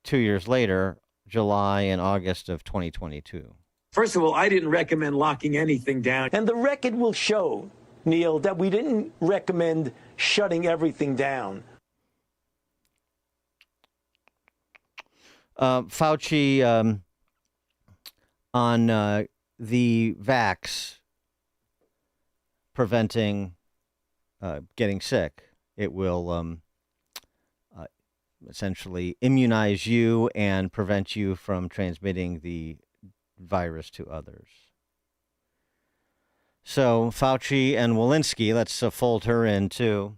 2 years later, July and August of 2022. First of all, I didn't recommend locking anything down. And the record will show, Neil, that we didn't recommend shutting everything down. Fauci, on the vax preventing getting sick, it will essentially immunize you and prevent you from transmitting the virus to others. So Fauci and Walensky, let's fold her in too.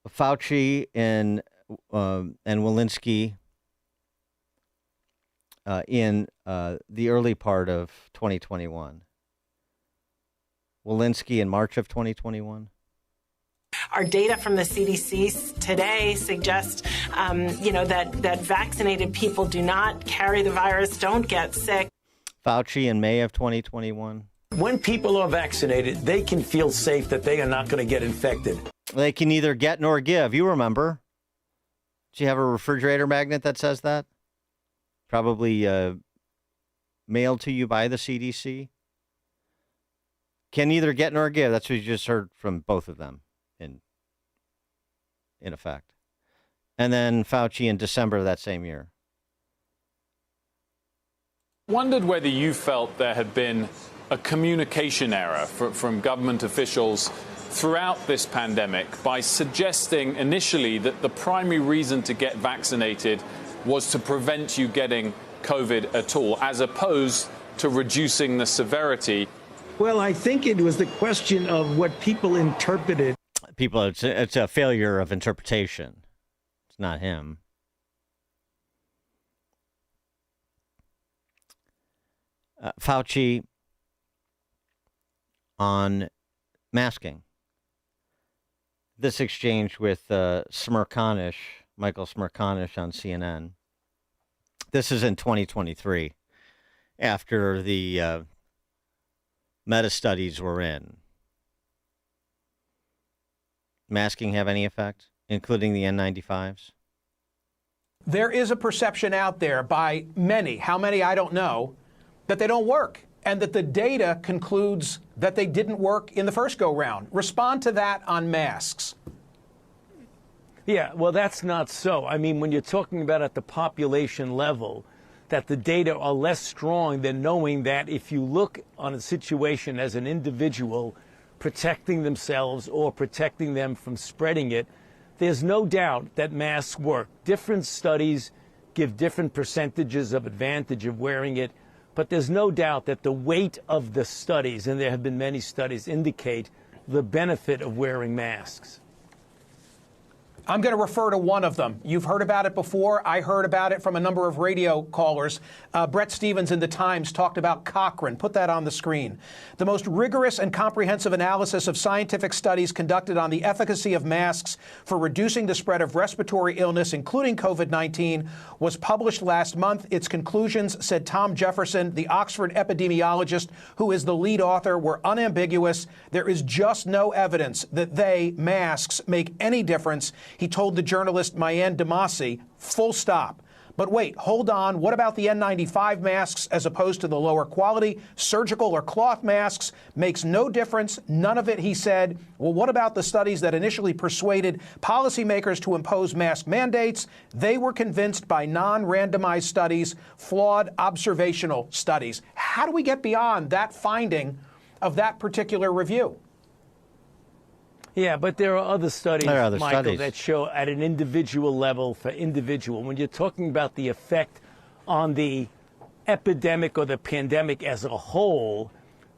Fauci and Walensky in the early part of 2021. Walensky in March of 2021. Our data from the CDC today suggests, that vaccinated people do not carry the virus, don't get sick. Fauci in May of 2021. When people are vaccinated, they can feel safe that they are not going to get infected. They can neither get nor give. You remember. Do you have a refrigerator magnet that says that? Probably mailed to you by the CDC. Can neither get nor give. That's what you just heard from both of them, in effect. And then Fauci in December of that same year. Wondered whether you felt there had been a communication error from government officials throughout this pandemic by suggesting initially that the primary reason to get vaccinated was to prevent you getting COVID at all, as opposed to reducing the severity. Well, I think it was the question of what people interpreted. It's a failure of interpretation. It's not him. Fauci on masking. This exchange with Smerconish, Michael Smerconish on CNN. This is in 2023, after the meta studies were in. Masking have any effect, including the N95s? There is a perception out there by many, how many I don't know, that they don't work and that the data concludes that they didn't work in the first go-round. Respond to that on masks. Yeah, well, that's not so. I mean, when you're talking about at the population level, that the data are less strong than knowing that if you look on a situation as an individual protecting themselves or protecting them from spreading it, there's no doubt that masks work. Different studies give different percentages of advantage of wearing it. But there's no doubt that the weight of the studies, and there have been many studies, indicate the benefit of wearing masks. I'm going to refer to one of them. You've heard about it before. I heard about it from a number of radio callers. Brett Stevens in The Times talked about Cochrane. Put that on the screen. The most rigorous and comprehensive analysis of scientific studies conducted on the efficacy of masks for reducing the spread of respiratory illness, including COVID-19, was published last month. Its conclusions, said Tom Jefferson, the Oxford epidemiologist who is the lead author, were unambiguous. There is just no evidence that masks, make any difference. He told the journalist Mayan Damasi, full stop. But wait, hold on. What about the N95 masks as opposed to the lower quality surgical or cloth masks? Makes no difference. None of it, he said. Well, what about the studies that initially persuaded policymakers to impose mask mandates? They were convinced by non-randomized studies, flawed observational studies. How do we get beyond that finding of that particular review? Yeah, but there are other studies, Michael, that show at an individual level for individual. When you're talking about the effect on the epidemic or the pandemic as a whole,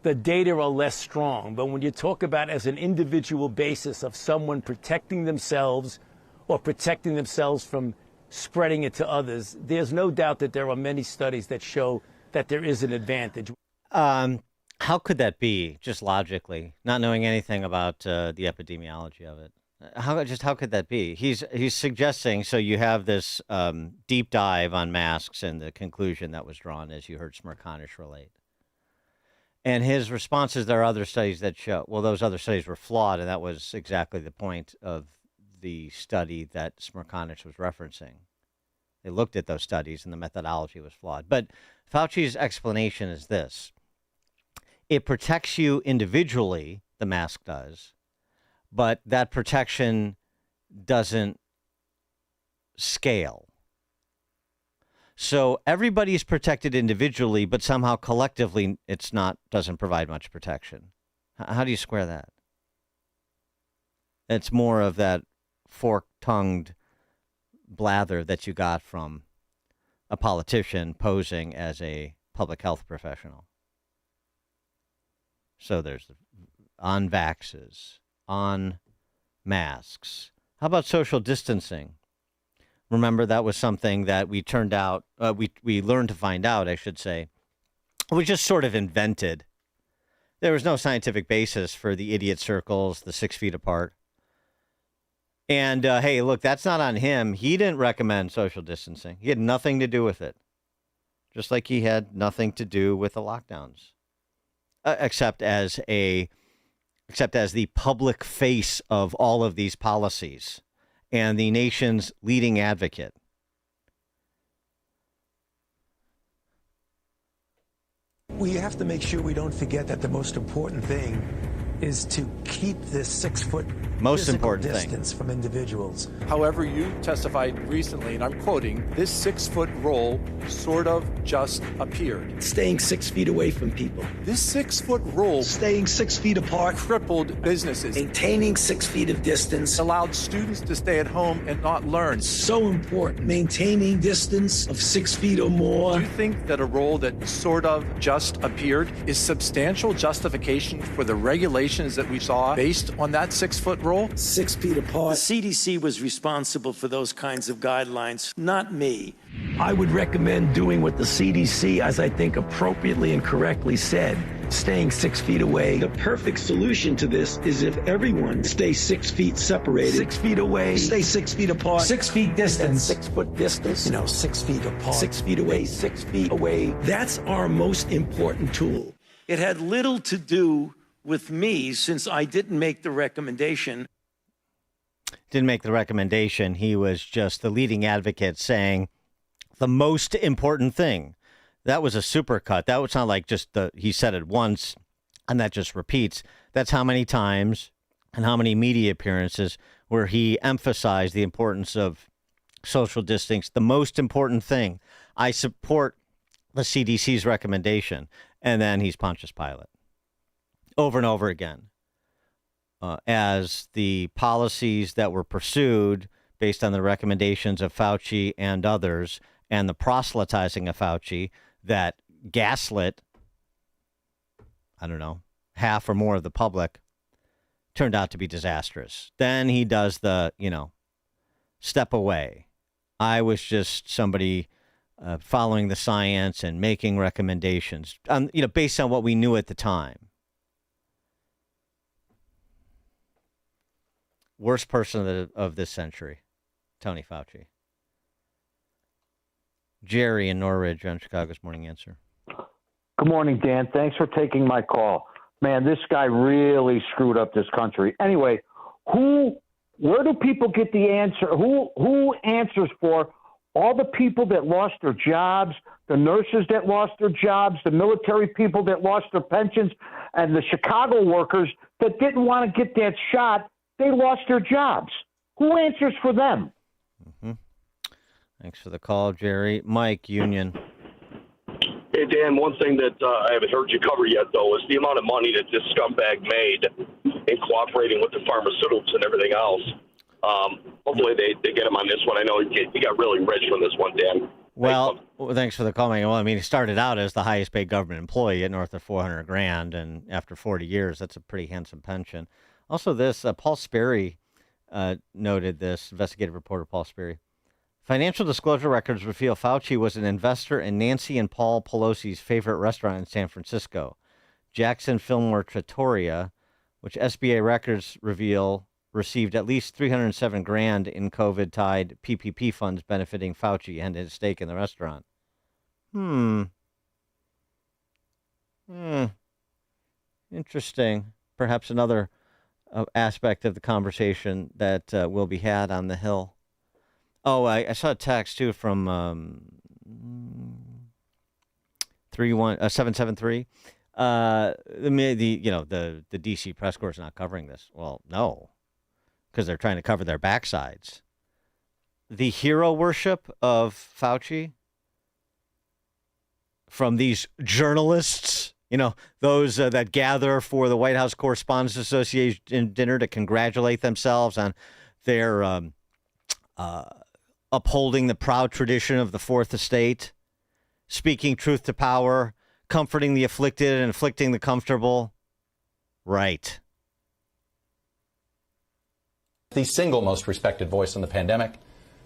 the data are less strong. But when you talk about as an individual basis of someone protecting themselves or protecting themselves from spreading it to others, there's no doubt that there are many studies that show that there is an advantage. How could that be, just logically, not knowing anything about the epidemiology of it? How could that be? He's suggesting, so you have this deep dive on masks and the conclusion that was drawn, as you heard Smerconish relate. And his response is there are other studies that show, well, those other studies were flawed, and that was exactly the point of the study that Smerconish was referencing. They looked at those studies, and the methodology was flawed. But Fauci's explanation is this. It protects you individually, the mask does, but that protection doesn't scale. So everybody's protected individually, but somehow collectively doesn't provide much protection. How do you square that? It's more of that fork-tongued blather that you got from a politician posing as a public health professional. So there's on vaxes, on masks. How about social distancing? Remember, that was something that we learned to find out, I should say. It was just sort of invented. There was no scientific basis for the idiot circles, the 6 feet apart. And, hey, look, that's not on him. He didn't recommend social distancing. He had nothing to do with it. Just like he had nothing to do with the lockdowns. Except as the public face of all of these policies and the nation's leading advocate. We have to make sure we don't forget that the most important thing is to keep this 6 foot distance from individuals. However, you testified recently, and I'm quoting, this 6 foot rule sort of just appeared. Staying 6 feet away from people. This 6 foot rule, staying 6 feet apart, crippled businesses. Maintaining 6 feet of distance, allowed students to stay at home and not learn. It's so important. Maintaining distance of 6 feet or more. Do you think that a rule that sort of just appeared is substantial justification for the regulations that we saw based on that 6 foot rule? 6 feet apart. The CDC was responsible for those kinds of guidelines, not me. I would recommend doing what the CDC, as I think appropriately and correctly said, staying 6 feet away. The perfect solution to this is if everyone stays 6 feet separated. 6 feet away. Stay 6 feet apart. 6 feet distance. 6 foot distance. 6 feet apart. 6 feet away. 6 feet away. That's our most important tool. It had little to do with me, since I didn't make the recommendation. He was just the leading advocate saying the most important thing. That was a supercut. That was not like just he said it once and that just repeats. That's how many times and how many media appearances where he emphasized the importance of social distancing. The most important thing. I support the CDC's recommendation. And then he's Pontius Pilate. Over and over again, as the policies that were pursued based on the recommendations of Fauci and others, and the proselytizing of Fauci that gaslit, I don't know, half or more of the public, turned out to be disastrous. Then he does the, step away. I was just somebody following the science and making recommendations, based on what we knew at the time. Worst person of this century, Tony Fauci. Jerry in Norridge on Chicago's Morning Answer. Good morning, Dan. Thanks for taking my call. Man, this guy really screwed up this country. Anyway, where do people get the answer? Who answers for all the people that lost their jobs, the nurses that lost their jobs, the military people that lost their pensions, and the Chicago workers that didn't want to get that shot? They lost their jobs. Who answers for them? Mm-hmm. Thanks for the call, Jerry. Mike, Union. Hey, Dan, one thing that I haven't heard you cover yet, though, is the amount of money that this scumbag made in cooperating with the pharmaceuticals and everything else. Hopefully they get him on this one. I know he got really rich from this one, Dan. Well, thanks for the call, Mike. Well, I mean, he started out as the highest paid government employee at north of $400,000, and after 40 years, that's a pretty handsome pension. Also, this Paul Sperry noted this, investigative reporter Paul Sperry. Financial disclosure records reveal Fauci was an investor in Nancy and Paul Pelosi's favorite restaurant in San Francisco, Jackson Fillmore Trattoria, which SBA records reveal received at least $307,000 in COVID-tied PPP funds benefiting Fauci and his stake in the restaurant. Interesting. Perhaps another aspect of the conversation that will be had on the Hill. Oh, I saw a text too from 773. The DC press corps is not covering this. Well, no, because they're trying to cover their backsides. The hero worship of Fauci from these journalists, those that gather for the White House Correspondents Association dinner to congratulate themselves on their upholding the proud tradition of the Fourth Estate, speaking truth to power, comforting the afflicted and afflicting the comfortable. Right. The single most respected voice in the pandemic,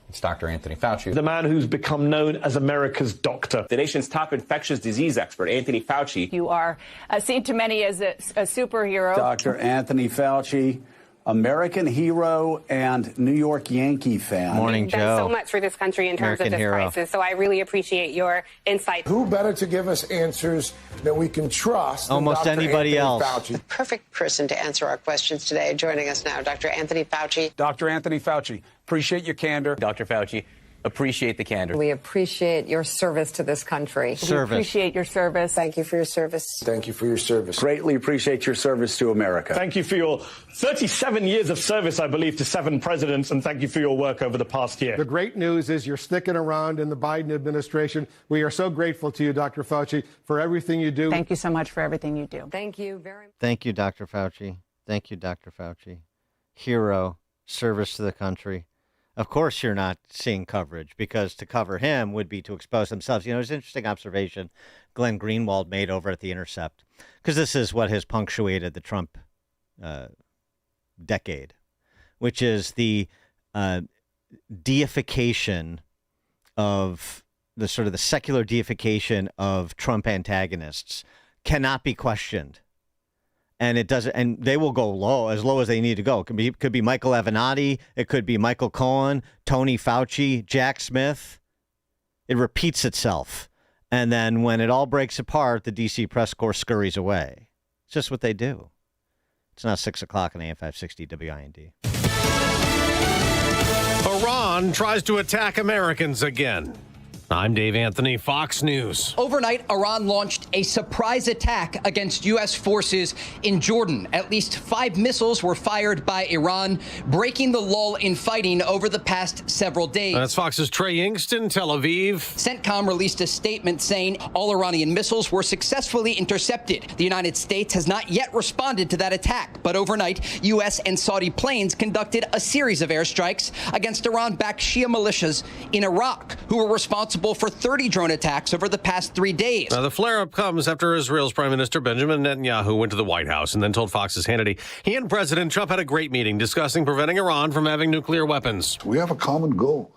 it's Dr. Anthony Fauci. The man who's become known as America's doctor. The nation's top infectious disease expert, Anthony Fauci. You are seen to many as a superhero. Dr. Anthony Fauci, American hero and New York Yankee fan. Morning, Joe. You've done so much for this country in terms American of this hero. crisis, so I really appreciate your insight. Who better to give us answers that we can trust than almost Dr. anybody Anthony else. Fauci. The perfect person to answer our questions today. Joining us now, Dr. Anthony Fauci. Dr. Anthony Fauci, appreciate your candor. Dr. Fauci, appreciate the candor. We appreciate your service to this country. Service. We appreciate your service. Thank you for your service. Thank you for your service. Greatly appreciate your service to America. Thank you for your 37 years of service, I believe, to 7 presidents, and thank you for your work over the past year. The great news is you're sticking around in the Biden administration. We are so grateful to you, Dr. Fauci, for everything you do. Thank you so much for everything you do. Thank you very much. Thank you, Dr. Fauci. Thank you, Dr. Fauci. Hero, service to the country. Of course you're not seeing coverage, because to cover him would be to expose themselves. It's an interesting observation Glenn Greenwald made over at The Intercept, because this is what has punctuated the Trump decade, which is the deification of the sort of the secular deification of Trump antagonists cannot be questioned. And it doesn't, and they will go low as they need to go. It could be Michael Avenatti, it could be Michael Cohen, Tony Fauci, Jack Smith. It repeats itself. And then when it all breaks apart, the DC press corps scurries away. It's just what they do. It's now 6 o'clock on AM 560 WIND. Iran tries to attack Americans again. I'm Dave Anthony, Fox News. Overnight, Iran launched a surprise attack against U.S. forces in Jordan. At least 5 missiles were fired by Iran, breaking the lull in fighting over the past several days. That's Fox's Trey Ingston, Tel Aviv. CENTCOM released a statement saying all Iranian missiles were successfully intercepted. The United States has not yet responded to that attack, but overnight, U.S. and Saudi planes conducted a series of airstrikes against Iran-backed Shia militias in Iraq, who were responsible responsible for 30 drone attacks over the past 3 days. Now, the flare-up comes after Israel's Prime Minister Benjamin Netanyahu went to the White House and then told Fox's Hannity he and President Trump had a great meeting discussing preventing Iran from having nuclear weapons. We have a common goal.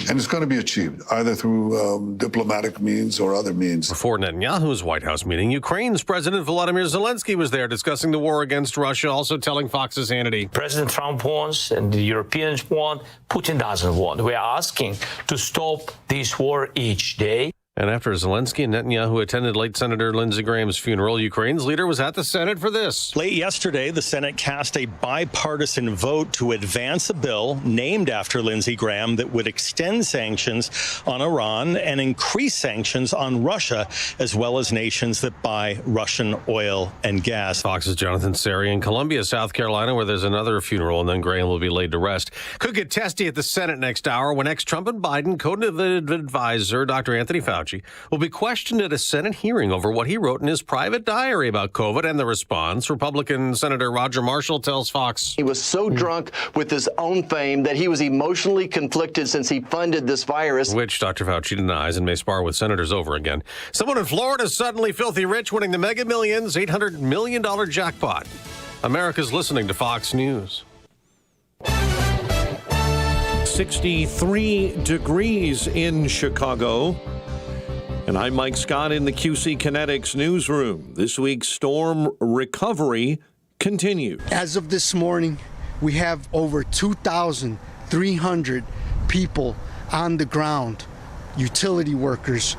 And it's going to be achieved, either through diplomatic means or other means. Before Netanyahu's White House meeting, Ukraine's President Volodymyr Zelensky was there discussing the war against Russia, also telling Fox's Hannity. President Trump wants and the Europeans want, Putin doesn't want. We are asking to stop this war each day. And after Zelensky and Netanyahu attended late Senator Lindsey Graham's funeral, Ukraine's leader was at the Senate for this. Late yesterday, the Senate cast a bipartisan vote to advance a bill named after Lindsey Graham that would extend sanctions on Iran and increase sanctions on Russia, as well as nations that buy Russian oil and gas. Fox's Jonathan Seri in Columbia, South Carolina, where there's another funeral, and then Graham will be laid to rest. Could get testy at the Senate next hour when ex-Trump and Biden co-innovative advisor Dr. Anthony Fauci will be questioned at a Senate hearing over what he wrote in his private diary about COVID and the response. Republican Senator Roger Marshall tells Fox. He was so drunk with his own fame that he was emotionally conflicted since he funded this virus. Which Dr. Fauci denies and may spar with senators over again. Someone in Florida is suddenly filthy rich, winning the Mega Millions $800 million jackpot. America's listening to Fox News. 63 degrees in Chicago. And I'm Mike Scott in the QC Kinetics newsroom. This week's storm recovery continues. As of this morning, we have over 2,300 people on the ground, utility workers,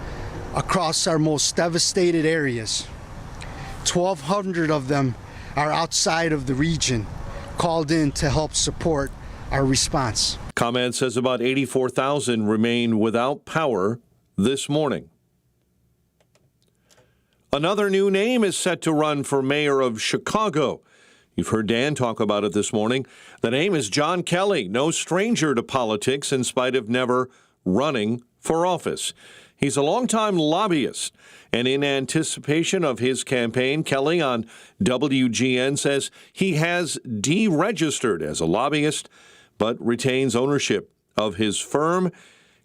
across our most devastated areas. 1,200 of them are outside of the region, called in to help support our response. ComEd says about 84,000 remain without power this morning. Another new name is set to run for mayor of Chicago. You've heard Dan talk about it this morning. The name is John Kelly, no stranger to politics in spite of never running for office. He's a longtime lobbyist, and in anticipation of his campaign, Kelly on WGN says he has deregistered as a lobbyist, but retains ownership of his firm.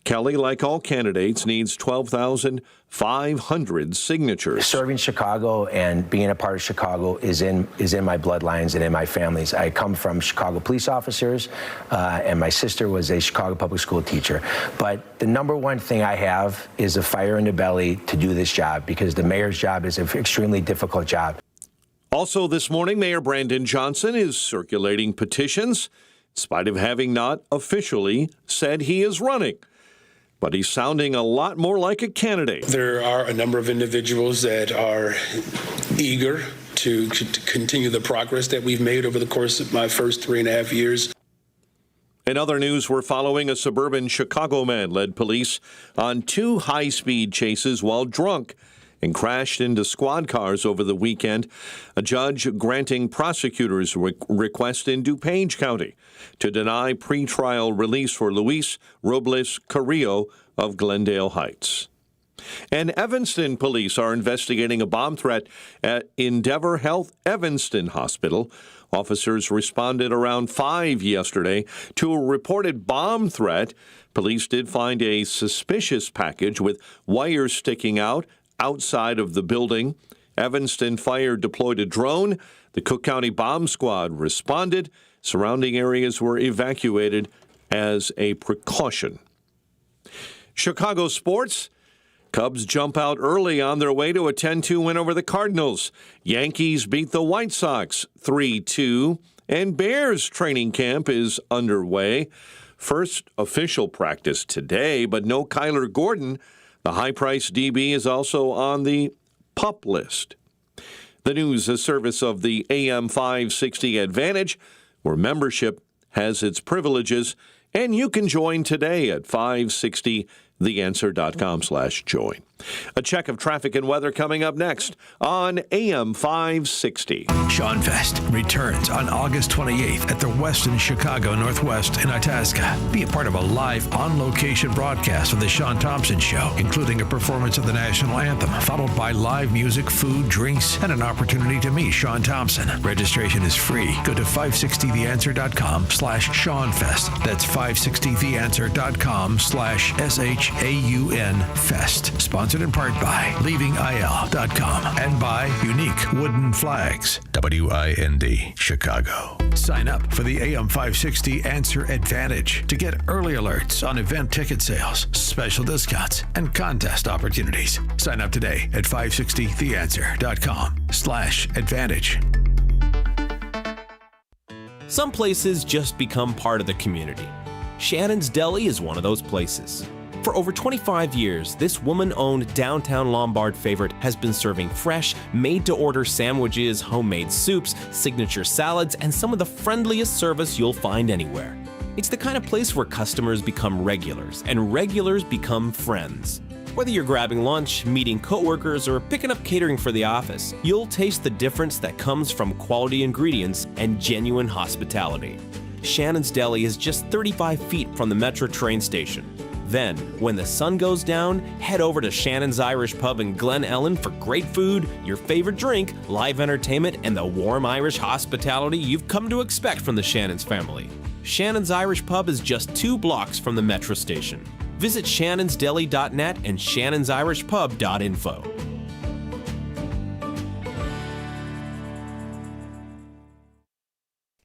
Kelly, like all candidates, needs 12,500 signatures. Serving Chicago and being a part of Chicago is in my bloodlines and in my families. I come from Chicago police officers, and my sister was a Chicago public school teacher. But the number one thing I have is a fire in the belly to do this job, because the mayor's job is an extremely difficult job. Also this morning, Mayor Brandon Johnson is circulating petitions, in spite of having not officially said he is running. But he's sounding a lot more like a candidate. There are a number of individuals that are eager to continue the progress that we've made over the course of my first 3.5 years. In other news, we're following a suburban Chicago man led police on 2 high-speed chases while drunk and crashed into squad cars over the weekend. A judge granting prosecutors' request in DuPage County to deny pretrial release for Luis Robles Carrillo of Glendale Heights. And Evanston police are investigating a bomb threat at Endeavor Health Evanston Hospital. Officers responded around 5 yesterday to a reported bomb threat. Police did find a suspicious package with wires sticking out outside of the building. Evanston Fire deployed a drone. The Cook County Bomb Squad responded. Surrounding areas were evacuated as a precaution. Chicago sports. Cubs jump out early on their way to a 10-2 win over the Cardinals. Yankees beat the White Sox 3-2. And Bears training camp is underway. First official practice today, but no Kyler Gordon. The high-priced DB is also on the PUP list. The news, a service of the AM 560 Advantage, where membership has its privileges, and you can join today at 560theanswer.com/join. A check of traffic and weather coming up next on AM 560. Sean Fest returns on August 28th at the Westin Chicago Northwest in Itasca. Be a part of a live on-location broadcast of The Sean Thompson Show, including a performance of the national anthem, followed by live music, food, drinks, and an opportunity to meet Sean Thompson. Registration is free. Go to 560theanswer.com/SeanFest. That's 560theanswer.com/SHANFest. AUN Fest. Sponsored in part by LeavingIL.com and by Unique Wooden Flags. WIND, Chicago. Sign up for the AM 560 Answer Advantage to get early alerts on event ticket sales, special discounts, and contest opportunities. Sign up today at 560theanswer.com/advantage. Some places just become part of the community. Shannon's Deli is one of those places. For over 25 years, this woman-owned downtown Lombard favorite has been serving fresh, made-to-order sandwiches, homemade soups, signature salads, and some of the friendliest service you'll find anywhere. It's the kind of place where customers become regulars, and regulars become friends. Whether you're grabbing lunch, meeting coworkers, or picking up catering for the office, you'll taste the difference that comes from quality ingredients and genuine hospitality. Shannon's Deli is just 35 feet from the Metro train station. Then, when the sun goes down, head over to Shannon's Irish Pub in Glen Ellen for great food, your favorite drink, live entertainment, and the warm Irish hospitality you've come to expect from the Shannon's family. Shannon's Irish Pub is just 2 blocks from the Metro station. Visit shannonsdeli.net and shannonsirishpub.info.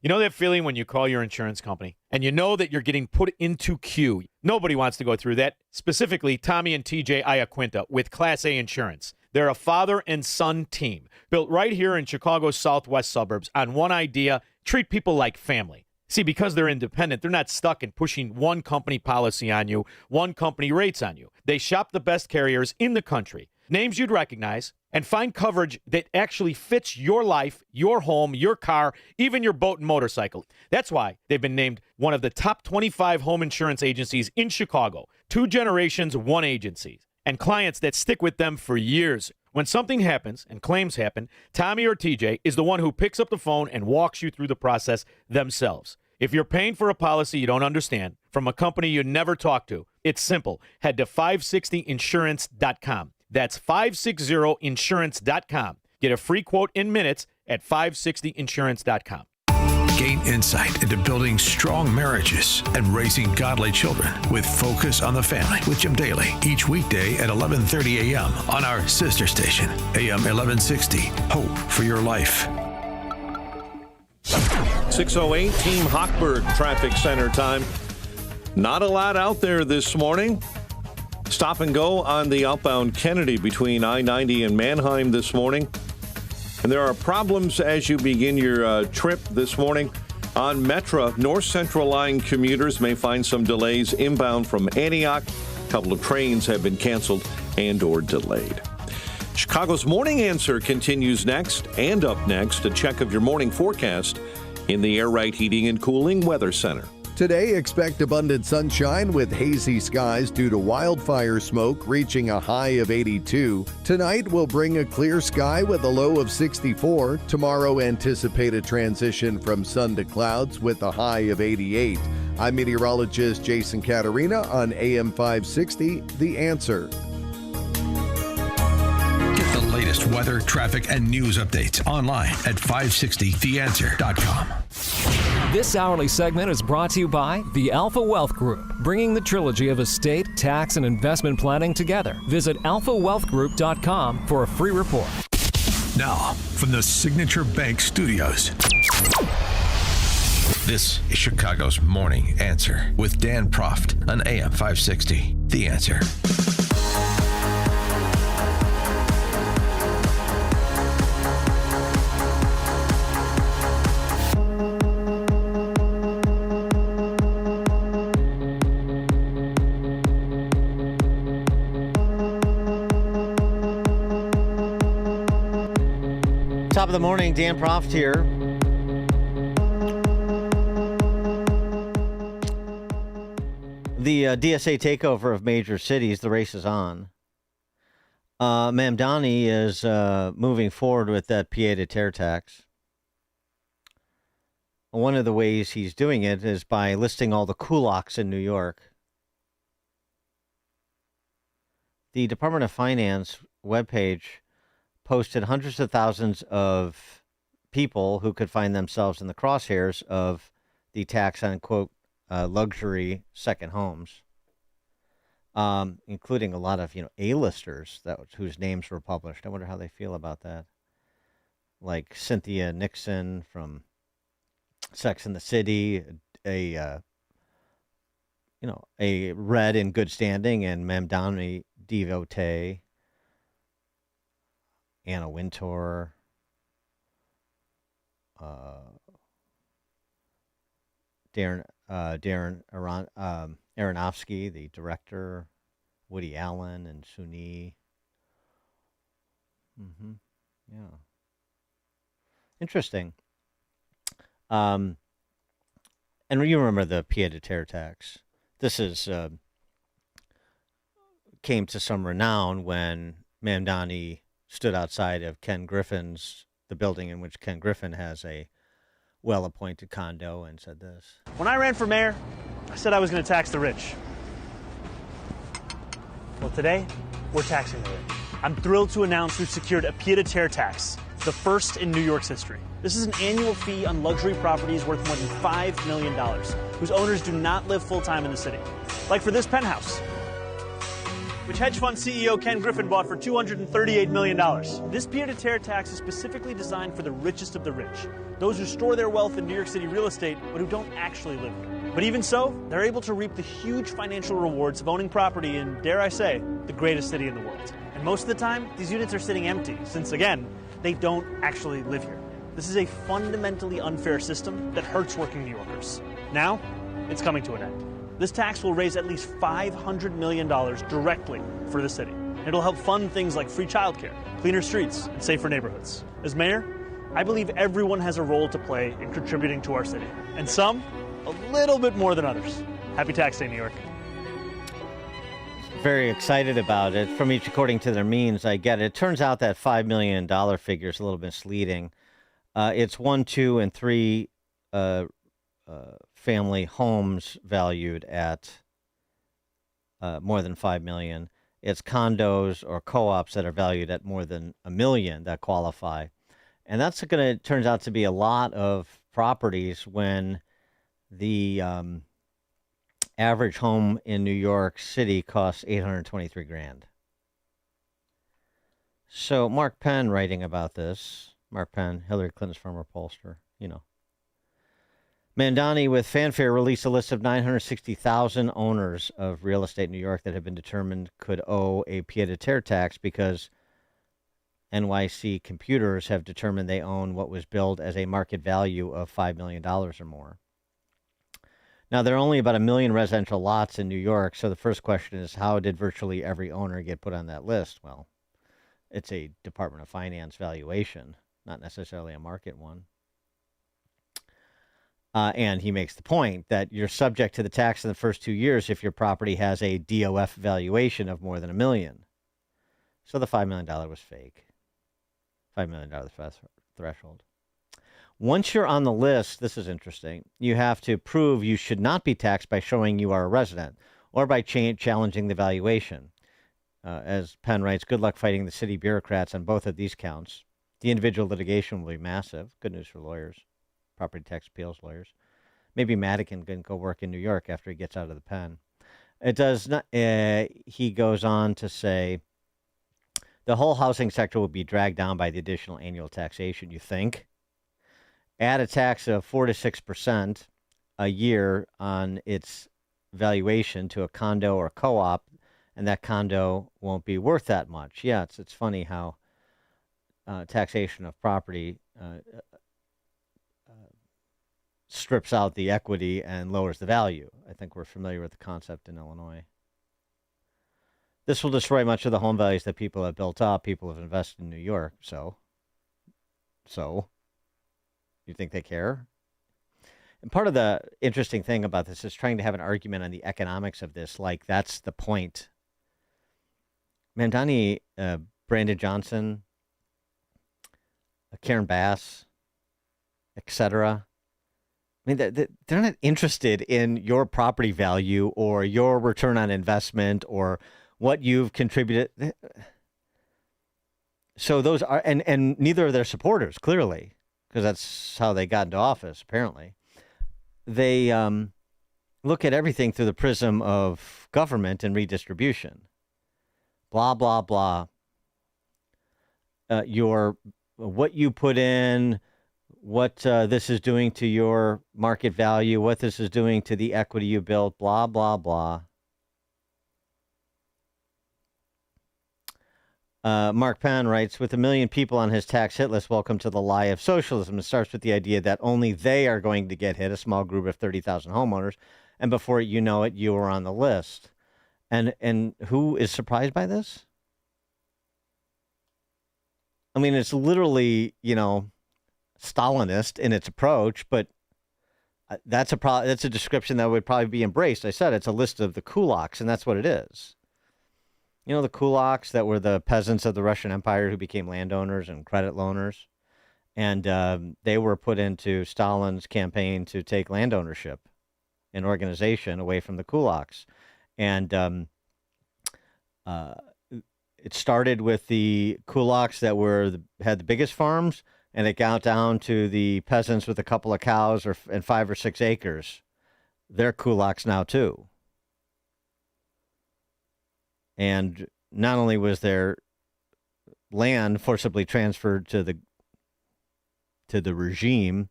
You know that feeling when you call your insurance company and you know that you're getting put into queue? Nobody wants to go through that, specifically Tommy and TJ Iaquinta with Class A Insurance. They're a father and son team built right here in Chicago's southwest suburbs on one idea: treat people like family. See, because they're independent, they're not stuck in pushing one company policy on you, one company rates on you. They shop the best carriers in the country, names you'd recognize, and find coverage that actually fits your life, your home, your car, even your boat and motorcycle. That's why they've been named one of the top 25 home insurance agencies in Chicago. 2 generations, 1 agency, and clients that stick with them for years. When something happens and claims happen, Tommy or TJ is the one who picks up the phone and walks you through the process themselves. If you're paying for a policy you don't understand from a company you never talk to, it's simple. Head to 560insurance.com. That's 560insurance.com. Get a free quote in minutes at 560insurance.com. Gain insight into building strong marriages and raising godly children with Focus on the Family with Jim Daly each weekday at 11:30 a.m. on our sister station, AM 1160. Hope for your life. 6:08, Team Hochberg Traffic Center time. Not a lot out there this morning. Stop and go on the outbound Kennedy between I-90 and Mannheim this morning. And there are problems as you begin your trip this morning. On Metra, North Central Line commuters may find some delays inbound from Antioch. A couple of trains have been canceled and or delayed. Chicago's Morning Answer continues next, and up next, a check of your morning forecast in the Air Right Heating and Cooling Weather Center. Today, expect abundant sunshine with hazy skies due to wildfire smoke reaching a high of 82. Tonight will bring a clear sky with a low of 64. Tomorrow, anticipate a transition from sun to clouds with a high of 88. I'm meteorologist Jason Caterina on AM 560, The Answer. Get the latest weather, traffic, and news updates online at 560theanswer.com. This hourly segment is brought to you by the Alpha Wealth Group, bringing the trilogy of estate, tax, and investment planning together. Visit alphawealthgroup.com for a free report. Now, from the Signature Bank Studios, this is Chicago's Morning Answer with Dan Proft on AM 560. The Answer. Top of the morning, Dan Proft here. The DSA takeover of major cities, the race is on. Mamdani is moving forward with that pied-à-terre tax. One of the ways he's doing it is by listing all the kulaks in New York. The Department of Finance webpage posted hundreds of thousands of people who could find themselves in the crosshairs of the tax on, quote, luxury second homes. including a lot of A-listers whose names were published. I wonder how they feel about that. Like Cynthia Nixon from Sex and the City, a red in good standing, and Mamdani devotee, Anna Wintour, Darren Aronofsky, the director, Woody Allen, and Suni. Yeah. Interesting. And you remember the pied-à-terre tax. This came to some renown when Mamdani stood outside of the building in which Ken Griffin has a well-appointed condo, and said this. When I ran for mayor, I said I was going to tax the rich. Well, today, we're taxing the rich. I'm thrilled to announce we've secured a pied-à-terre tax, the first in New York's history. This is an annual fee on luxury properties worth more than $5 million, whose owners do not live full-time in the city. Like for this penthouse, which hedge fund CEO Ken Griffin bought for $238 million. This pied-à-terre tax is specifically designed for the richest of the rich, those who store their wealth in New York City real estate, but who don't actually live here. But even so, they're able to reap the huge financial rewards of owning property in, dare I say, the greatest city in the world. And most of the time, these units are sitting empty, since again, they don't actually live here. This is a fundamentally unfair system that hurts working New Yorkers. Now, it's coming to an end. This tax will raise at least $500 million directly for the city. It'll help fund things like free childcare, cleaner streets, and safer neighborhoods. As mayor, I believe everyone has a role to play in contributing to our city, and some a little bit more than others. Happy Tax Day, New York. Very excited about it. From each according to their means, I get it. It turns out that $5 million figure is a little misleading. It's 1, 2, and 3 family homes valued at more than $5 million. It's condos or co-ops that are valued at more than $1 million that qualify. And that's turns out to be a lot of properties when the average home in New York City costs $823,000. So Mark Penn writing about this. Mark Penn, Hillary Clinton's former pollster, Mamdani, with fanfare, released a list of 960,000 owners of real estate in New York that have been determined could owe a pied-à-terre tax because NYC computers have determined they own what was billed as a market value of $5 million or more. Now, there are only about 1 million residential lots in New York, so the first question is, how did virtually every owner get put on that list? Well, it's a Department of Finance valuation, not necessarily a market one. And he makes the point that you're subject to the tax in the first 2 years if your property has a DOF valuation of more than $1 million. So the $5 million was fake. $5 million threshold. Once you're on the list, this is interesting, you have to prove you should not be taxed by showing you are a resident or by challenging the valuation. As Penn writes, good luck fighting the city bureaucrats on both of these counts. The individual litigation will be massive. Good news for lawyers, property tax appeals lawyers. Maybe Madigan can go work in New York after he gets out of the pen. It does not. He goes on to say, the whole housing sector will be dragged down by the additional annual taxation. You think? Add a tax of 4 to 6% a year on its valuation to a condo or co-op, and that condo won't be worth that much. Yeah, it's funny how taxation of property strips out the equity and lowers the value. I think we're familiar with the concept in Illinois. This will destroy much of the home values that people have built up. People have invested in New York. So, you think they care? And part of the interesting thing about this is trying to have an argument on the economics of this, like that's the point. Mamdani, Brandon Johnson, Karen Bass, etc. I mean, they're not interested in your property value or your return on investment or what you've contributed. So those are, and neither are their supporters, clearly, because that's how they got into office, apparently. They look at everything through the prism of government and redistribution. Blah, blah, blah. What you put in, what this is doing to your market value, what this is doing to the equity you built, blah, blah, blah. Mark Penn writes, with 1 million people on his tax hit list, welcome to the lie of socialism. It starts with the idea that only they are going to get hit, a small group of 30,000 homeowners, and before you know it, you are on the list. And who is surprised by this? I mean, it's literally, Stalinist in its approach, but that's a description that would probably be embraced. I said it's a list of the kulaks, and that's what it is. You know, the kulaks that were the peasants of the Russian Empire who became landowners and credit loaners, and they were put into Stalin's campaign to take land ownership and organization away from the kulaks. And it started with the kulaks that had the biggest farms, and it got down to the peasants with a couple of cows and 5 or 6 acres. They're kulaks now too. And not only was their land forcibly transferred to the regime,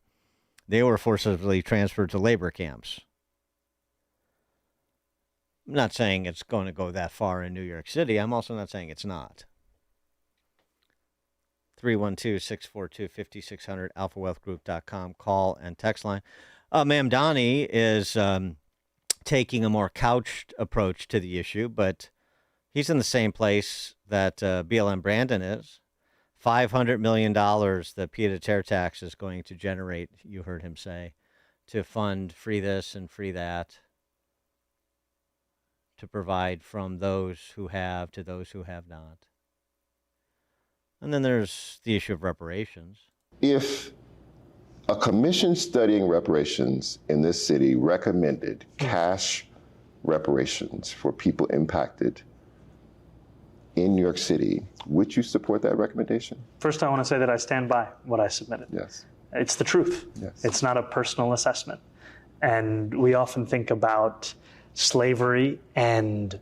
they were forcibly transferred to labor camps. I'm not saying it's going to go that far in New York City. I'm also not saying it's not. 312-642-5600, alphawealthgroup.com, call and text line. Mamdani is taking a more couched approach to the issue, but he's in the same place that BLM Brandon is. $500 million the pied-à-terre tax is going to generate, you heard him say, to fund free this and free that, to provide from those who have to those who have not. And then there's the issue of reparations. If a commission studying reparations in this city recommended cash reparations for people impacted in New York City, would you support that recommendation? First, I want to say that I stand by what I submitted. Yes. It's the truth. Yes. It's not a personal assessment. And we often think about slavery and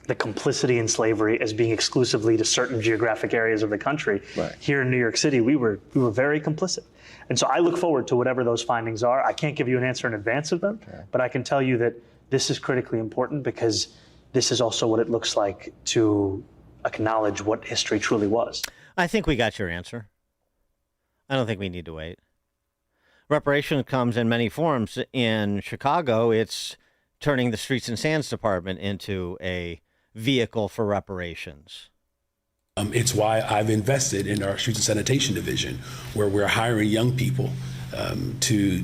the complicity in slavery as being exclusively to certain geographic areas of the country. Right. Here in New York City, we were very complicit. And so I look forward to whatever those findings are. I can't give you an answer in advance of them, but I can tell you that this is critically important because this is also what it looks like to acknowledge what history truly was. I think we got your answer. I don't think we need to wait. Reparation comes in many forms. In Chicago, it's turning the Streets and Sands Department into a vehicle for reparations. It's why I've invested in our Streets and Sanitation Division, where we're hiring young people to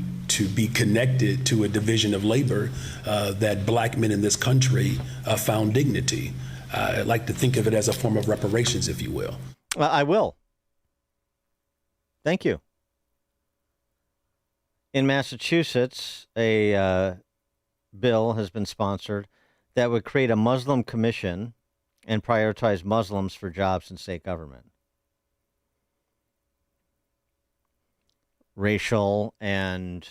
be connected to a division of labor that black men in this country found dignity. I like to think of it as a form of reparations, if you will. I will. Thank you. In Massachusetts, a bill has been sponsored that would create a Muslim commission and prioritize Muslims for jobs in state government. Racial and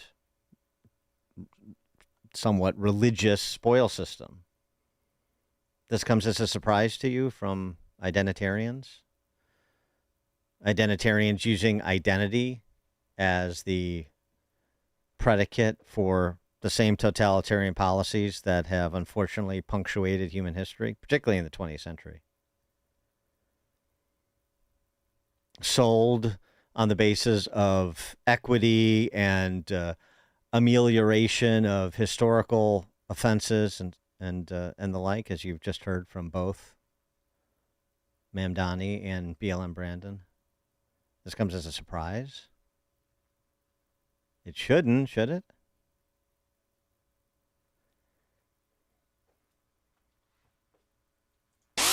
somewhat religious spoil system. This comes as a surprise to you from identitarians? Identitarians using identity as the predicate for the same totalitarian policies that have unfortunately punctuated human history, particularly in the 20th century. Sold on the basis of equity and amelioration of historical offenses and the like, as you've just heard from both Mamdani and BLM Brandon. This comes as a surprise. It shouldn't, should it?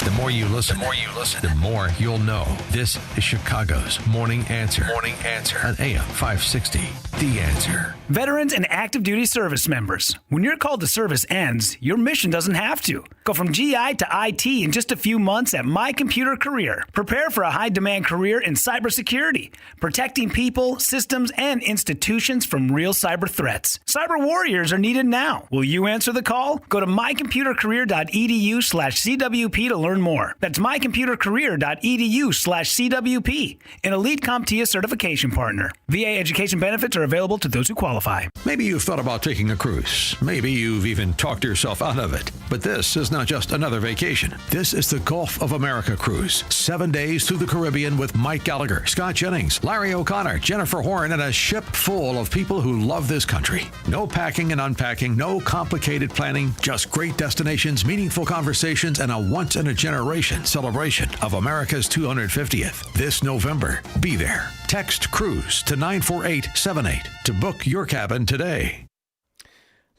The more you listen, the more you'll know. This is Chicago's Morning Answer. Morning Answer on AM 560. The Answer. Veterans and active duty service members, when your call to service ends, your mission doesn't have to. Go from GI to IT in just a few months at My Computer Career. Prepare for a high-demand career in cybersecurity, protecting people, systems, and institutions from real cyber threats. Cyber warriors are needed now. Will you answer the call? Go to mycomputercareer.edu/CWP to learn more. That's mycomputercareer.edu/CWP, an Elite CompTIA certification partner. VA education benefits are available to those who qualify. Maybe you've thought about taking a cruise. Maybe you've even talked yourself out of it. But this is not just another vacation. This is the Gulf of America cruise. 7 days through the Caribbean with Mike Gallagher, Scott Jennings, Larry O'Connor, Jennifer Horn, and a ship full of people who love this country. No packing and unpacking, no complicated planning, just great destinations, meaningful conversations, and a once-in-a-generation celebration of America's 250th. This November, be there. Text CRUISE to 94878 to book your cabin today.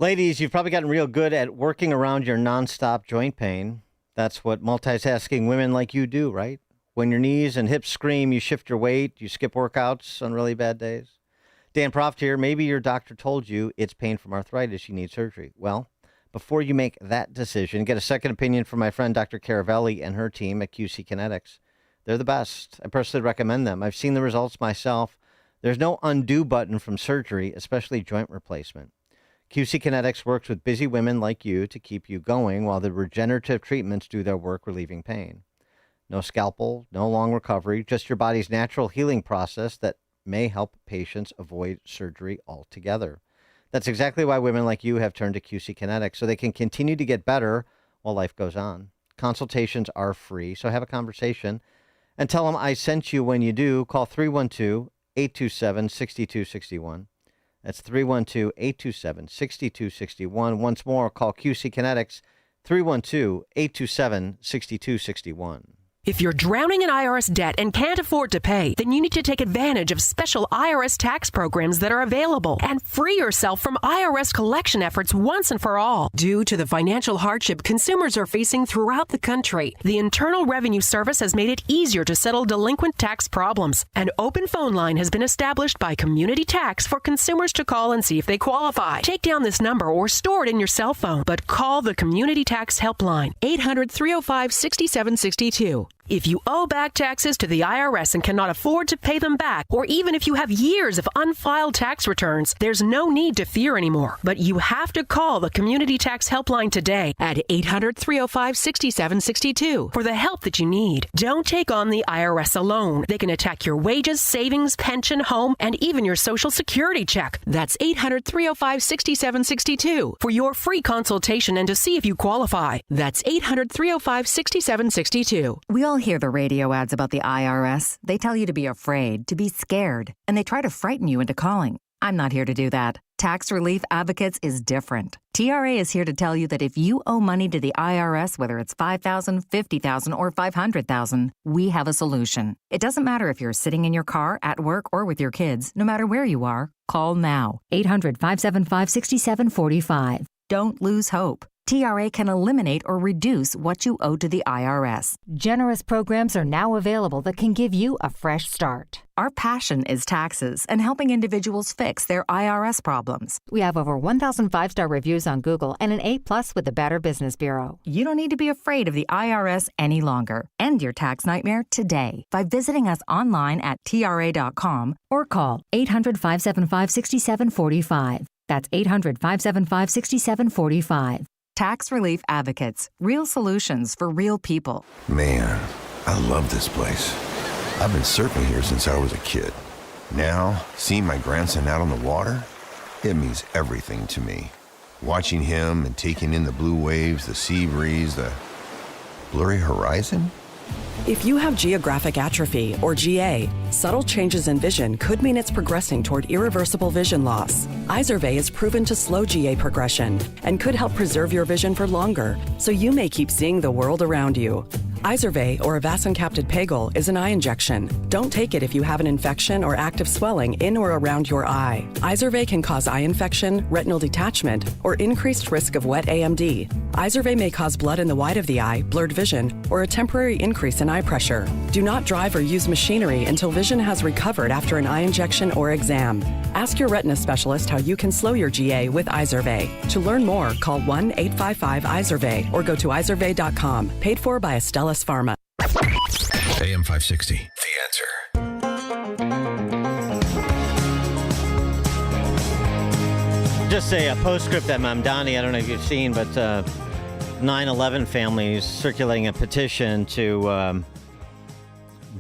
Ladies, you've probably gotten real good at working around your nonstop joint pain. That's what multitasking women like you do, right? When your knees and hips scream, you shift your weight, you skip workouts on really bad days. Dan Proft here. Maybe your doctor told you it's pain from arthritis, you need surgery. Well, before you make that decision, get a second opinion from my friend Dr. Caravelli and her team at QC Kinetics. They're the best. I personally recommend them. I've seen the results myself. There's no undo button from surgery, especially joint replacement. QC Kinetics works with busy women like you to keep you going while the regenerative treatments do their work relieving pain. No scalpel, no long recovery, just your body's natural healing process that may help patients avoid surgery altogether. That's exactly why women like you have turned to QC Kinetics, so they can continue to get better while life goes on. Consultations are free, so have a conversation and tell them I sent you. When you do, call 312-827-6261. That's 312-827-6261. Once more, call QC Kinetics, 312-827-6261. If you're drowning in IRS debt and can't afford to pay, then you need to take advantage of special IRS tax programs that are available and free yourself from IRS collection efforts once and for all. Due to the financial hardship consumers are facing throughout the country, the Internal Revenue Service has made it easier to settle delinquent tax problems. An open phone line has been established by Community Tax for consumers to call and see if they qualify. Take down this number or store it in your cell phone, but call the Community Tax Helpline, 800-305-6762. If you owe back taxes to the IRS and cannot afford to pay them back, or even if you have years of unfiled tax returns, there's no need to fear anymore. But you have to call the Community Tax Helpline today at 800-305-6762 for the help that you need. Don't take on the IRS alone. They can attack your wages, savings, pension, home, and even your Social Security check. That's 800-305-6762 for your free consultation and to see if you qualify. That's 800-305-6762. We all hear the radio ads about the IRS. They tell you to be afraid, to be scared, and they try to frighten you into calling. I'm not here to do that. Tax Relief Advocates is different. TRA is here to tell you that if you owe money to the IRS, whether it's $5,000, $50,000, or $500,000, we have a solution. It doesn't matter if you're sitting in your car, at work, or with your kids. No matter where you are, call now. 800-575-6745. Don't lose hope. TRA can eliminate or reduce what you owe to the IRS. Generous programs are now available that can give you a fresh start. Our passion is taxes and helping individuals fix their IRS problems. We have over 1,000 5-star reviews on Google and an A+ with the Better Business Bureau. You don't need to be afraid of the IRS any longer. End your tax nightmare today by visiting us online at TRA.com or call 800-575-6745. That's 800-575-6745. Tax Relief Advocates. Real solutions for real people. Man, I love this place. I've been surfing here since I was a kid. Now, seeing my grandson out on the water, it means everything to me. Watching him and taking in the blue waves, the sea breeze, the blurry horizon. If you have geographic atrophy, or GA, subtle changes in vision could mean it's progressing toward irreversible vision loss. Izervay is proven to slow GA progression and could help preserve your vision for longer, so you may keep seeing the world around you. Izervay, or avacincaptad pegol, is an eye injection. Don't take it if you have an infection or active swelling in or around your eye. Izervay can cause eye infection, retinal detachment, or increased risk of wet AMD. Izervay may cause blood in the white of the eye, blurred vision, or a temporary increase in eye pressure. Do not drive or use machinery until vision has recovered after an eye injection or exam. Ask your retina specialist how you can slow your GA with Izervay. To learn more, call 1-855-IZERVAY or go to izervay.com. Paid for by Astellas Pharma. AM 560, The Answer. Just a postscript at Mamdani. I don't know if you've seen, but 9/11 families circulating a petition to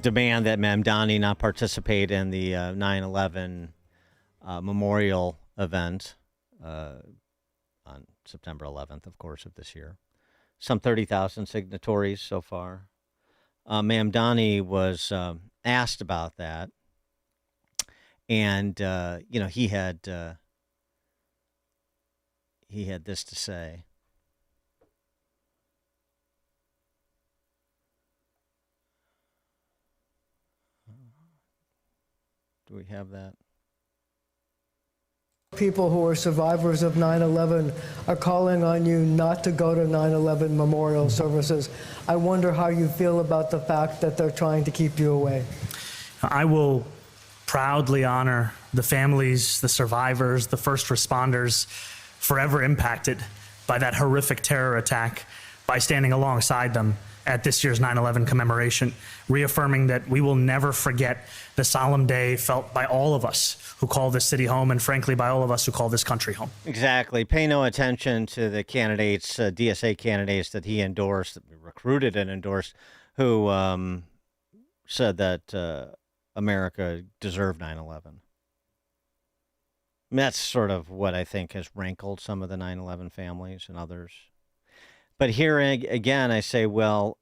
demand that Mamdani not participate in the 9/11 memorial event on September 11th, of course, of this year. Some 30,000 signatories so far. Mamdani was asked about that, and he had this to say. Do we have that? People who are survivors of 9/11 are calling on you not to go to 9/11 memorial services. I wonder how you feel about the fact that they're trying to keep you away. I will proudly honor the families, the survivors, the first responders forever impacted by that horrific terror attack by standing alongside them at this year's 9/11 commemoration, reaffirming that we will never forget the solemn day felt by all of us who call this city home, and frankly, by all of us who call this country home. Exactly. Pay no attention to the candidates, DSA candidates that he endorsed, recruited and endorsed, who said that America deserved 9/11. That's sort of what I think has rankled some of the 9/11 families and others. But here again, I say, well,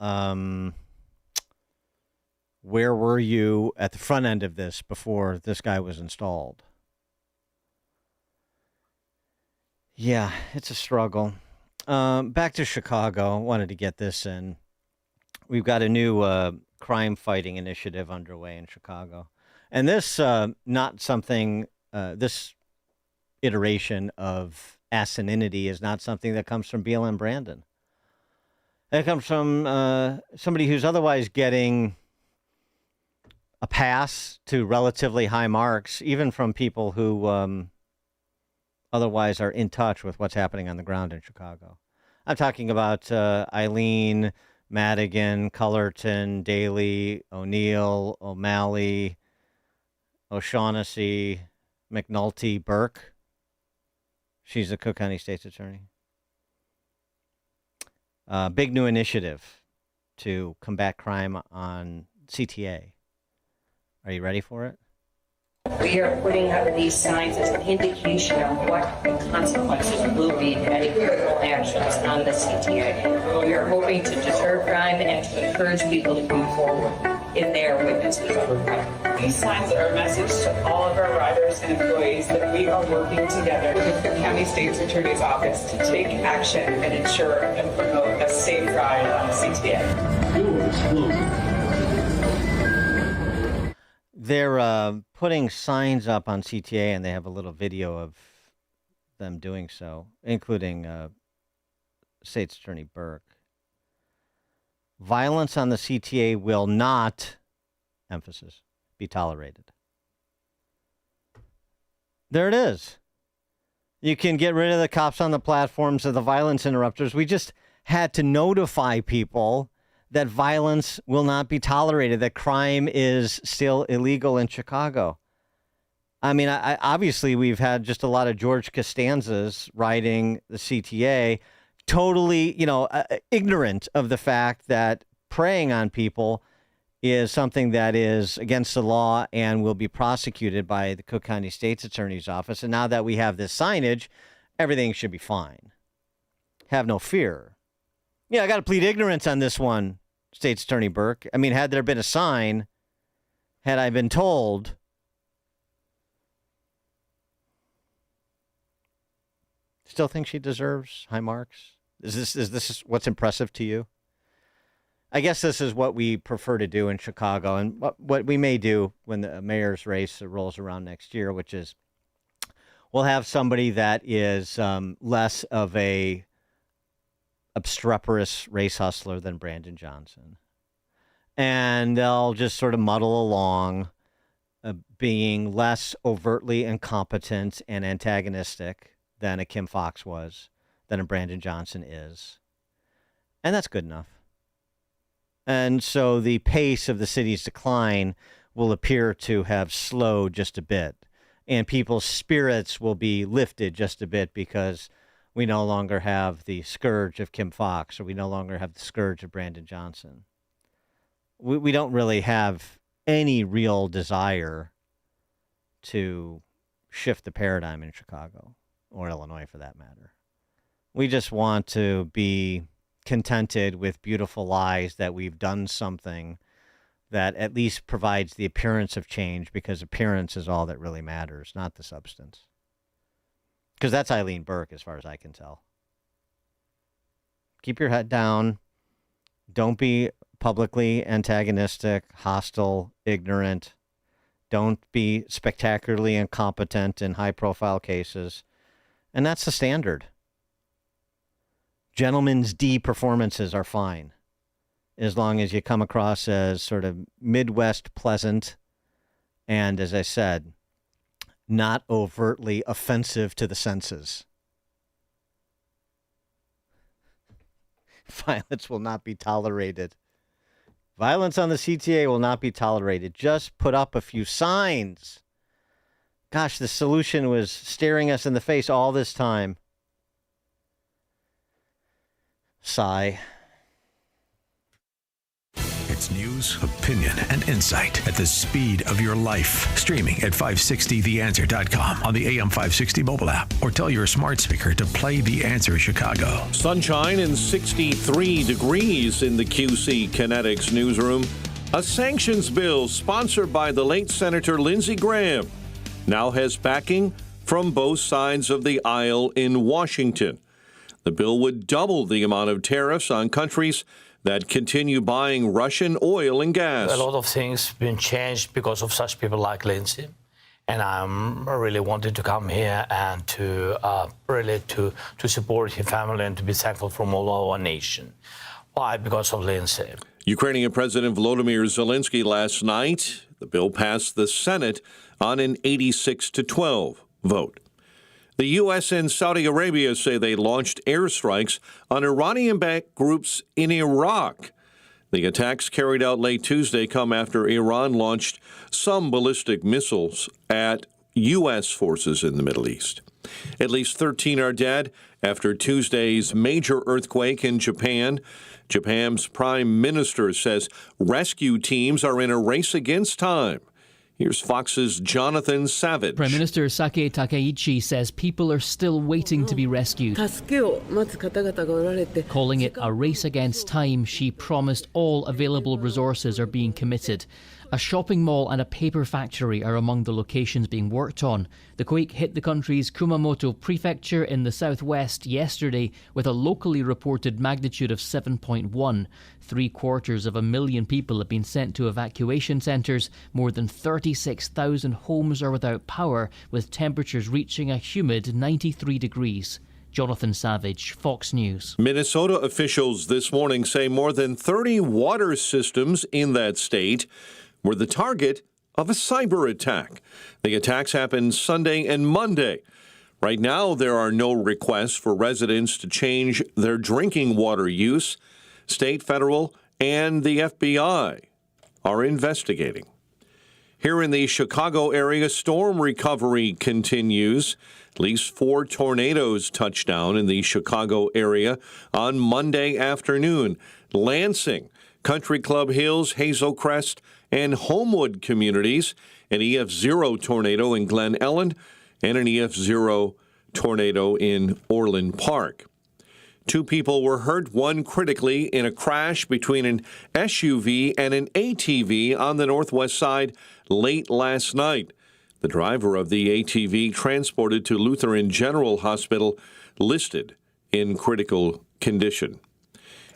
where were you at the front end of this before this guy was installed? Yeah, it's a struggle. Back to Chicago. I wanted to get this in. We've got a new crime fighting initiative underway in Chicago. And this, not something, this iteration of asininity is not something that comes from BLM Brandon. It comes from somebody who's otherwise getting a pass to relatively high marks, even from people who otherwise are in touch with what's happening on the ground in Chicago. I'm talking about Eileen, Madigan, Cullerton, Daly, O'Neill, O'Malley, O'Shaughnessy, McNulty, Burke. She's the Cook County State's Attorney. Big new initiative to combat crime on CTA. Are you ready for it? We are putting up these signs as an indication of what the consequences will be of any criminal actions on the CTA. We are hoping to deter crime and to encourage people to move forward in their witnesses of crime. These signs are a message to all of our riders and employees that we are working together with the County State's Attorney's Office to take action and ensure and promote a safe ride on the CTA. They're putting signs up on CTA, and they have a little video of them doing so, including State's Attorney Burke. Violence on the CTA will not, emphasis, be tolerated. There it is. You can get rid of the cops on the platforms of the violence interrupters. We just had to notify people that violence will not be tolerated, that crime is still illegal in Chicago. I mean, obviously we've had just a lot of George Costanzas riding the CTA, totally, ignorant of the fact that preying on people is something that is against the law and will be prosecuted by the Cook County State's Attorney's Office. And now that we have this signage, everything should be fine. Have no fear. Yeah, I got to plead ignorance on this one, State's Attorney Burke. I mean, had there been a sign, had I been told, still think she deserves high marks? Is this what's impressive to you? I guess this is what we prefer to do in Chicago, and what we may do when the mayor's race rolls around next year, which is we'll have somebody that is less of a obstreperous race hustler than Brandon Johnson. And they'll just sort of muddle along, being less overtly incompetent and antagonistic than a Kim Foxx was, than a Brandon Johnson is. And that's good enough. And so the pace of the city's decline will appear to have slowed just a bit. And people's spirits will be lifted just a bit because we no longer have the scourge of Kim Foxx, or we no longer have the scourge of Brandon Johnson. We don't really have any real desire to shift the paradigm in Chicago, or Illinois for that matter. We just want to be contented with beautiful lies that we've done something that at least provides the appearance of change, because appearance is all that really matters, not the substance. Because that's Eileen Burke, as far as I can tell. Keep your head down. Don't be publicly antagonistic, hostile, ignorant. Don't be spectacularly incompetent in high-profile cases. And that's the standard. Gentlemen's D performances are fine, as long as you come across as sort of Midwest pleasant and, as I said, not overtly offensive to the senses. Violence will not be tolerated. Violence on the CTA will not be tolerated. Just put up a few signs. Gosh, the solution was staring us in the face all this time. Sigh. It's news, opinion, and insight at the speed of your life. Streaming at 560theanswer.com on the AM 560 mobile app, or tell your smart speaker to play The Answer Chicago. Sunshine and 63 degrees in the QC Kinetics newsroom. A sanctions bill sponsored by the late Senator Lindsey Graham now has backing from both sides of the aisle in Washington. The bill would double the amount of tariffs on countries that continue buying Russian oil and gas. A lot of things been changed because of such people like Lindsey. And I'm really wanting to come here and to support his family and to be thankful from all our nation. Why? Because of Lindsey. Ukrainian President Volodymyr Zelensky last night, the bill passed the Senate on an 86-12 vote. The U.S. and Saudi Arabia say they launched airstrikes on Iranian-backed groups in Iraq. The attacks carried out late Tuesday come after Iran launched some ballistic missiles at U.S. forces in the Middle East. At least 13 are dead after Tuesday's major earthquake in Japan. Japan's prime minister says rescue teams are in a race against time. Here's Fox's Jonathan Savage. Prime Minister Sake Takaichi says people are still waiting to be rescued. Calling it a race against time, she promised all available resources are being committed. A shopping mall and a paper factory are among the locations being worked on. The quake hit the country's Kumamoto prefecture in the southwest yesterday with a locally reported magnitude of 7.1. 750,000 people have been sent to evacuation centres. More than 36,000 homes are without power, with temperatures reaching a humid 93 degrees. Jonathan Savage, Fox News. Minnesota officials this morning say more than 30 water systems in that state were the target of a cyber attack. The attacks happened Sunday and Monday. Right now, there are no requests for residents to change their drinking water use. State, federal, and the FBI are investigating. Here in the Chicago area, storm recovery continues. At least 4 tornadoes touched down in the Chicago area on Monday afternoon. Lansing, Country Club Hills, Hazel Crest, and Homewood communities, an EF0 tornado in Glen Ellen, and an EF0 tornado in Orland Park. 2 people were hurt, one critically, in a crash between an SUV and an ATV on the northwest side late last night. The driver of the ATV transported to Lutheran General Hospital, listed in critical condition.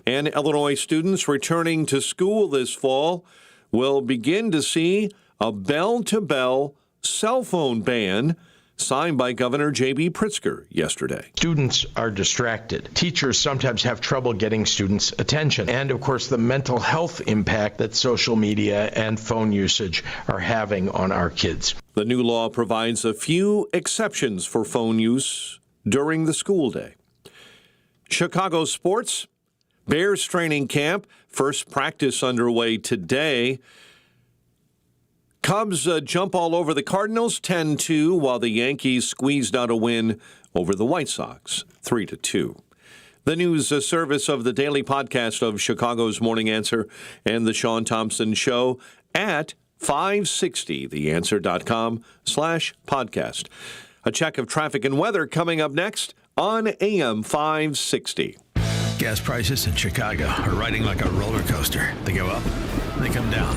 And Illinois students returning to school this fall will begin to see a bell-to-bell cell phone ban signed by Governor J.B. Pritzker yesterday. Students are distracted. Teachers sometimes have trouble getting students' attention. And, of course, the mental health impact that social media and phone usage are having on our kids. The new law provides a few exceptions for phone use during the school day. Chicago sports, Bears training camp, first practice underway today. Cubs jump all over the Cardinals 10-2, while the Yankees squeezed out a win over the White Sox 3-2. The news service of the daily podcast of Chicago's Morning Answer and the Sean Thompson Show at 560theanswer.com/podcast. A check of traffic and weather coming up next on AM 560. Gas prices in Chicago are riding like a roller coaster. They go up, they come down.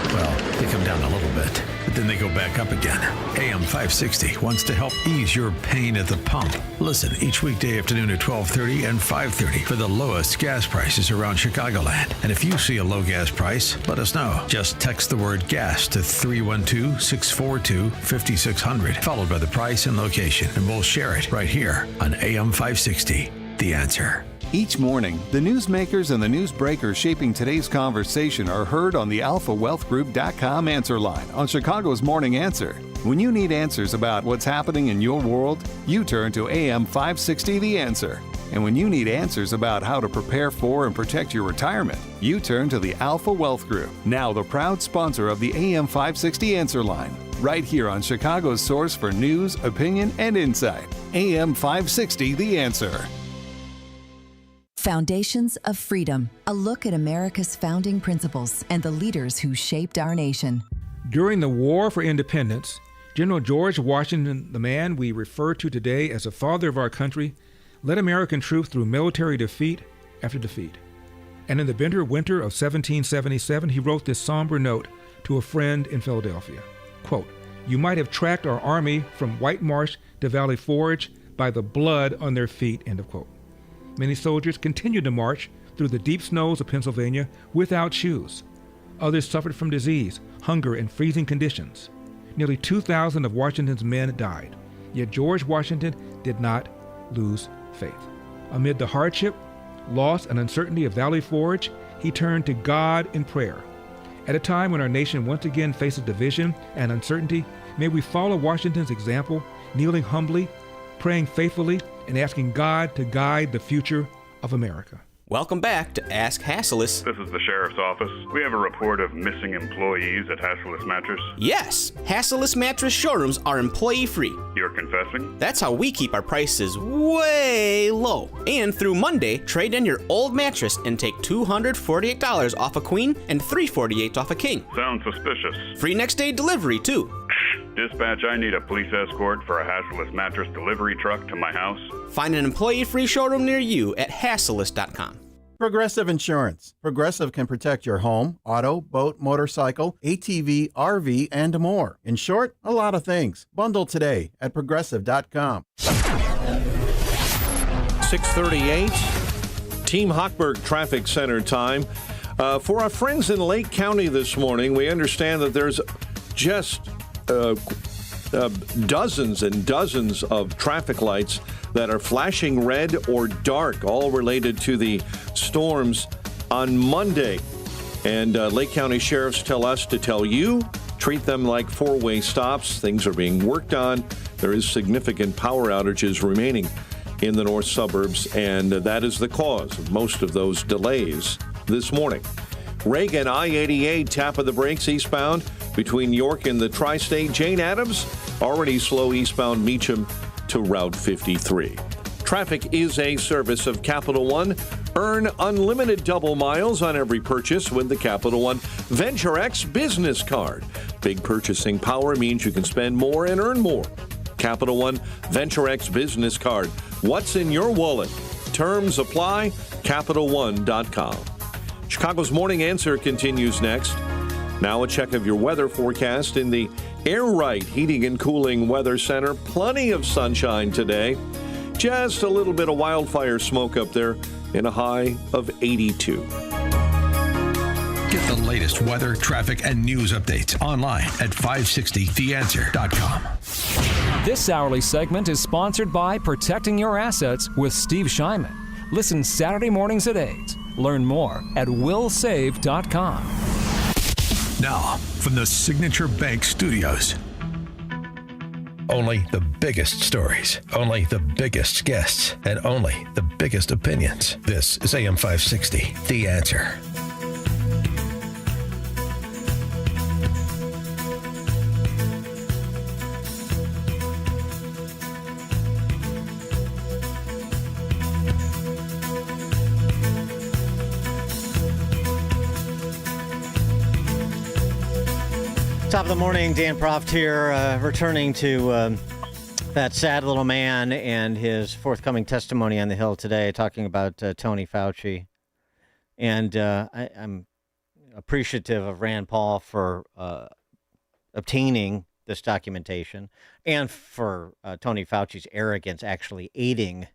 Well, they come down a little bit, but then they go back up again. AM 560 wants to help ease your pain at the pump. Listen each weekday afternoon at 12:30 and 5:30 for the lowest gas prices around Chicagoland. And if you see a low gas price, let us know. Just text the word gas to 312-642-5600, followed by the price and location, and we'll share it right here on AM 560, The Answer. Each morning, the newsmakers and the news breakers shaping today's conversation are heard on the AlphaWealthGroup.com answer line on Chicago's Morning Answer. When you need answers about what's happening in your world, you turn to AM 560 The Answer. And when you need answers about how to prepare for and protect your retirement, you turn to the Alpha Wealth Group, now the proud sponsor of the AM 560 Answer line, right here on Chicago's source for news, opinion, and insight. AM 560 The Answer. Foundations of Freedom, a look at America's founding principles and the leaders who shaped our nation. During the War for Independence, General George Washington, the man we refer to today as the father of our country, led American troops through military defeat after defeat. And in the bitter winter of 1777, he wrote this somber note to a friend in Philadelphia. Quote, "You might have tracked our army from White Marsh to Valley Forge by the blood on their feet," end of quote. Many soldiers continued to march through the deep snows of Pennsylvania without shoes. Others suffered from disease, hunger, and freezing conditions. Nearly 2,000 of Washington's men died. Yet George Washington did not lose faith. Amid the hardship, loss, and uncertainty of Valley Forge, he turned to God in prayer. At a time when our nation once again faces division and uncertainty, may we follow Washington's example, kneeling humbly, praying faithfully, and asking God to guide the future of America. Welcome back to Ask Hasselius. This is the Sheriff's Office. We have a report of missing employees at Hasselius Mattress. Yes, Hasselius Mattress showrooms are employee-free. You're confessing? That's how we keep our prices way low. And through Monday, trade in your old mattress and take $248 off a queen and $348 off a king. Sounds suspicious. Free next-day delivery, too. Dispatch, I need a police escort for a Hasselius Mattress delivery truck to my house. Find an employee-free showroom near you at Hasselius.com. Progressive Insurance. Progressive can protect your home, auto, boat, motorcycle, ATV, RV, and more. In short, a lot of things. Bundle today at Progressive.com. 6:38, Team Hochberg Traffic Center time. For our friends in Lake County this morning, we understand that there's just dozens and dozens of traffic lights that are flashing red or dark, all related to the storms on Monday. And Lake County sheriffs tell us to tell you, treat them like four-way stops. Things are being worked on. There is significant power outages remaining in the north suburbs, and that is the cause of most of those delays this morning. Reagan, I-88, tap of the brakes eastbound between York and the Tri-State. Jane Addams, already slow eastbound Meacham to Route 53. Traffic is a service of Capital One. Earn unlimited double miles on every purchase with the Capital One Venture X business card. Big purchasing power means you can spend more and earn more. Capital One Venture X business card. What's in your wallet? Terms apply. CapitalOne.com. Chicago's Morning Answer continues next. Now a check of your weather forecast in the Air Right Heating and Cooling Weather Center. Plenty of sunshine today. Just a little bit of wildfire smoke up there in a high of 82. Get the latest weather, traffic, and news updates online at 560theanswer.com. This hourly segment is sponsored by Protecting Your Assets with Steve Shyman. Listen Saturday mornings at 8. Learn more at willsave.com. Now, from the Signature Bank Studios. Only the biggest stories, only the biggest guests, and only the biggest opinions. This is AM 560, The Answer. Top of the morning, Dan Proft here, returning to that sad little man and his forthcoming testimony on the Hill today, talking about Tony Fauci. And I'm appreciative of Rand Paul for obtaining this documentation and for Tony Fauci's arrogance actually aiding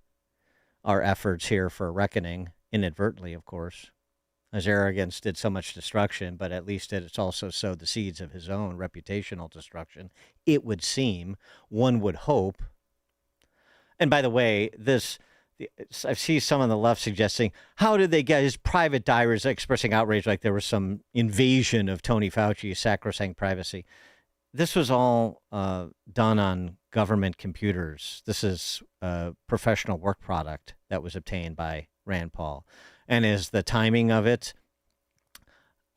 our efforts here for a reckoning, inadvertently, of course. His arrogance did so much destruction, but at least it's also sowed the seeds of his own reputational destruction. It would seem, one would hope. And by the way, I see some on the left suggesting, how did they get his private diaries expressing outrage like there was some invasion of Tony Fauci's sacrosanct privacy? This was all done on government computers. This is a professional work product that was obtained by Rand Paul. And is the timing of it,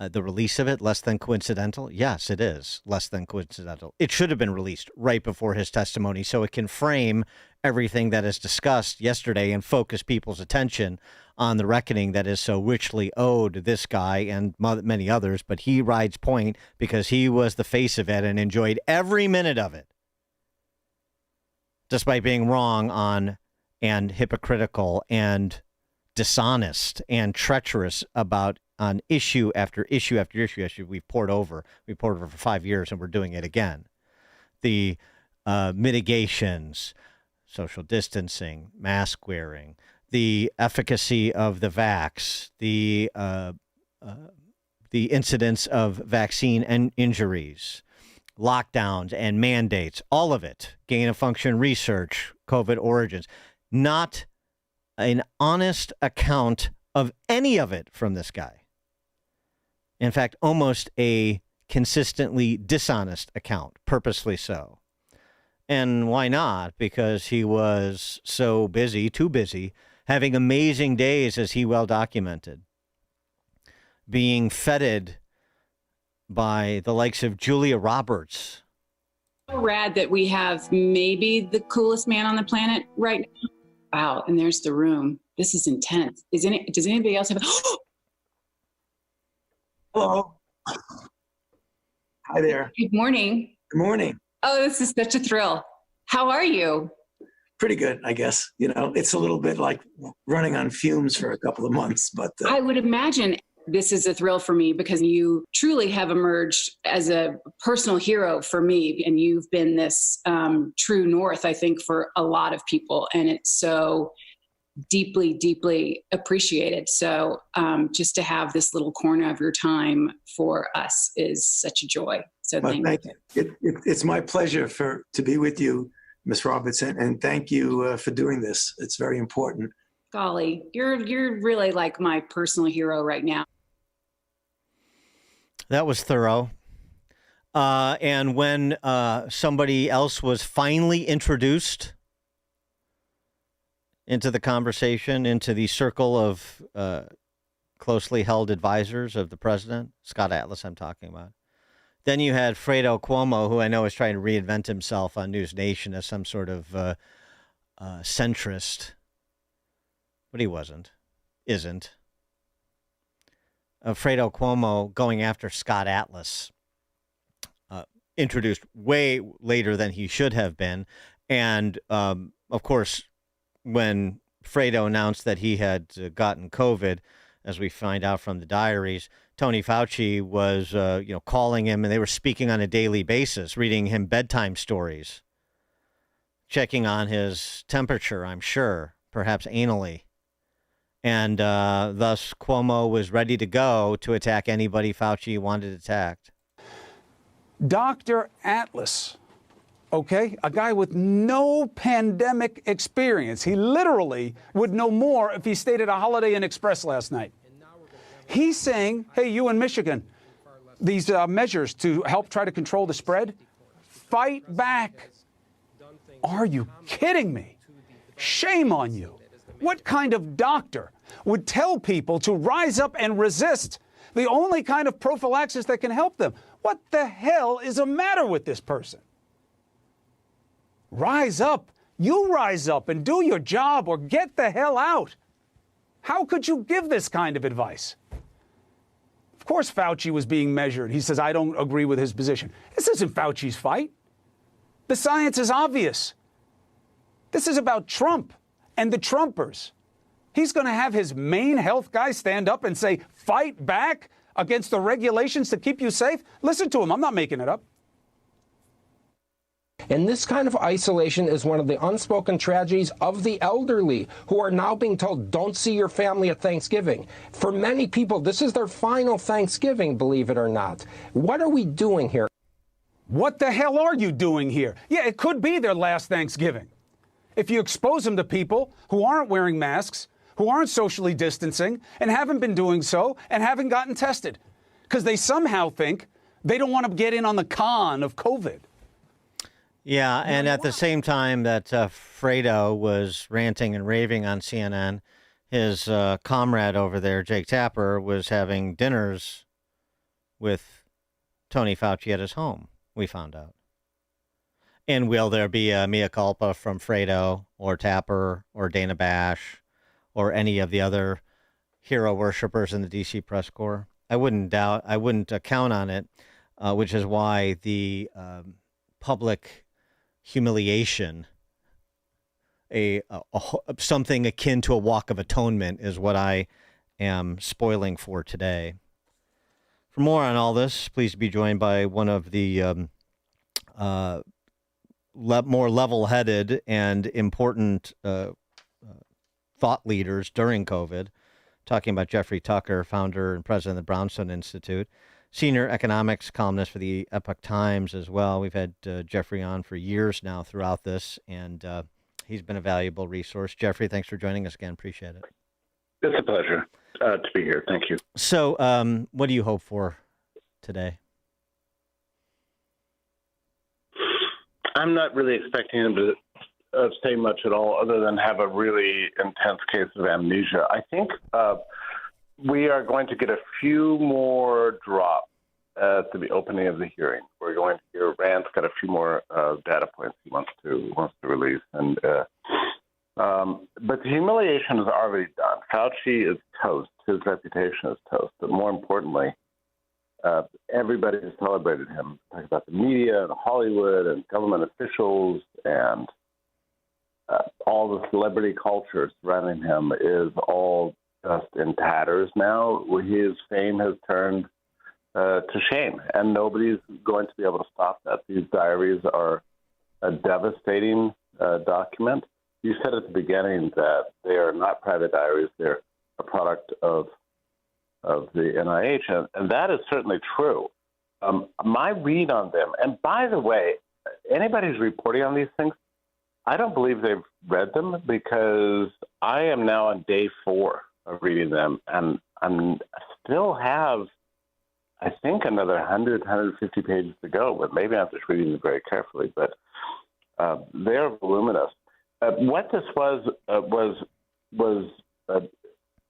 the release of it, less than coincidental? Yes, it is less than coincidental. It should have been released right before his testimony so it can frame everything that is discussed yesterday and focus people's attention on the reckoning that is so richly owed this guy and many others. But he rides point because he was the face of it and enjoyed every minute of it, despite being wrong on and hypocritical and dishonest and treacherous about on issue after issue after issue we've poured over for 5 years, and we're doing it again. The mitigations, social distancing, mask wearing, the efficacy of the vax, the incidence of vaccine and injuries, lockdowns and mandates, all of it, gain of function research, COVID origins, not an honest account of any of it from this guy. In fact, almost a consistently dishonest account, purposely so. And why not? Because he was so busy, too busy, having amazing days, as he well documented, being feted by the likes of Julia Roberts. So rad that we have maybe the coolest man on the planet right now. Wow, and there's the room. This is intense. Does anybody else have Hello. Hi there. Good morning. Good morning. Oh, this is such a thrill. How are you? Pretty good, I guess. You know, it's a little bit like running on fumes for a couple of months, but I would imagine this is a thrill for me because you truly have emerged as a personal hero for me. And you've been this true north, I think, for a lot of people. And it's so deeply, deeply appreciated. So just to have this little corner of your time for us is such a joy. So thank you. It's my pleasure to be with you, Ms. Robertson, and thank you for doing this. It's very important. Golly, you're really like my personal hero right now. That was thorough. And when somebody else was finally introduced into the conversation, into the circle of closely held advisors of the president, Scott Atlas I'm talking about, then you had Fredo Cuomo, who I know is trying to reinvent himself on News Nation as some sort of centrist. But he isn't. Fredo Cuomo going after Scott Atlas, introduced way later than he should have been. And, of course, when Fredo announced that he had gotten COVID, as we find out from the diaries, Tony Fauci was, calling him, and they were speaking on a daily basis, reading him bedtime stories, checking on his temperature, I'm sure, perhaps anally. And thus, Cuomo was ready to go to attack anybody Fauci wanted attacked. Dr. Atlas okay? A guy with no pandemic experience. He literally would know more if he stayed at a Holiday Inn Express last night. He's saying, hey, you in Michigan, these measures to help try to control the spread, fight back. Are you kidding me? Shame on you. What kind of doctor would tell people to rise up and resist the only kind of prophylaxis that can help them? What the hell is the matter with this person? Rise up. You rise up and do your job or get the hell out. How could you give this kind of advice? Of course, Fauci was being measured. He says, I don't agree with his position. This isn't Fauci's fight. The science is obvious. This is about Trump and the Trumpers. He's going to have his main health guy stand up and say, fight back against the regulations to keep you safe. Listen to him. I'm not making it up. And this kind of isolation is one of the unspoken tragedies of the elderly, who are now being told, don't see your family at Thanksgiving. For many people, this is their final Thanksgiving, believe it or not. What are we doing here? What the hell are you doing here? Yeah, it could be their last Thanksgiving. If you expose them to people who aren't wearing masks, who aren't socially distancing, and haven't been doing so, and haven't gotten tested, because they somehow think they don't want to get in on the con of COVID. Yeah, and at the same time that Fredo was ranting and raving on CNN, his comrade over there, Jake Tapper, was having dinners with Tony Fauci at his home, we found out. And will there be a mea culpa from Fredo or Tapper or Dana Bash or any of the other hero worshipers in the D.C. press corps? I wouldn't count on it, which is why the public humiliation, something akin to a walk of atonement, is what I am spoiling for today. For more on all this, please be joined by one of the more level-headed and important thought leaders during COVID, talking about Jeffrey Tucker, founder and president of the Brownstone Institute, senior economics columnist for the Epoch Times as well. We've had Jeffrey on for years now throughout this, and he's been a valuable resource. Jeffrey, thanks for joining us again. Appreciate it. It's a pleasure to be here. Thank you. So what do you hope for today? I'm not really expecting him to say much at all other than have a really intense case of amnesia. I think we are going to get a few more drops at the opening of the hearing. We're going to hear Rand's got a few more data points he wants to release, and but the humiliation is already done. Fauci is toast. His reputation is toast. But more importantly, everybody has celebrated him. Talk about the media and Hollywood and government officials and all the celebrity culture surrounding him is all just in tatters now. His fame has turned to shame, and nobody's going to be able to stop that. These diaries are a devastating document. You said at the beginning that they are not private diaries. They're a product of the NIH, and that is certainly true. My read on them, and by the way, anybody who's reporting on these things, I don't believe they've read them, because I am now on day 4 of reading them, and I still have, I think, another 100, 150 pages to go, but maybe I'm just reading them very carefully, but they're voluminous. What this was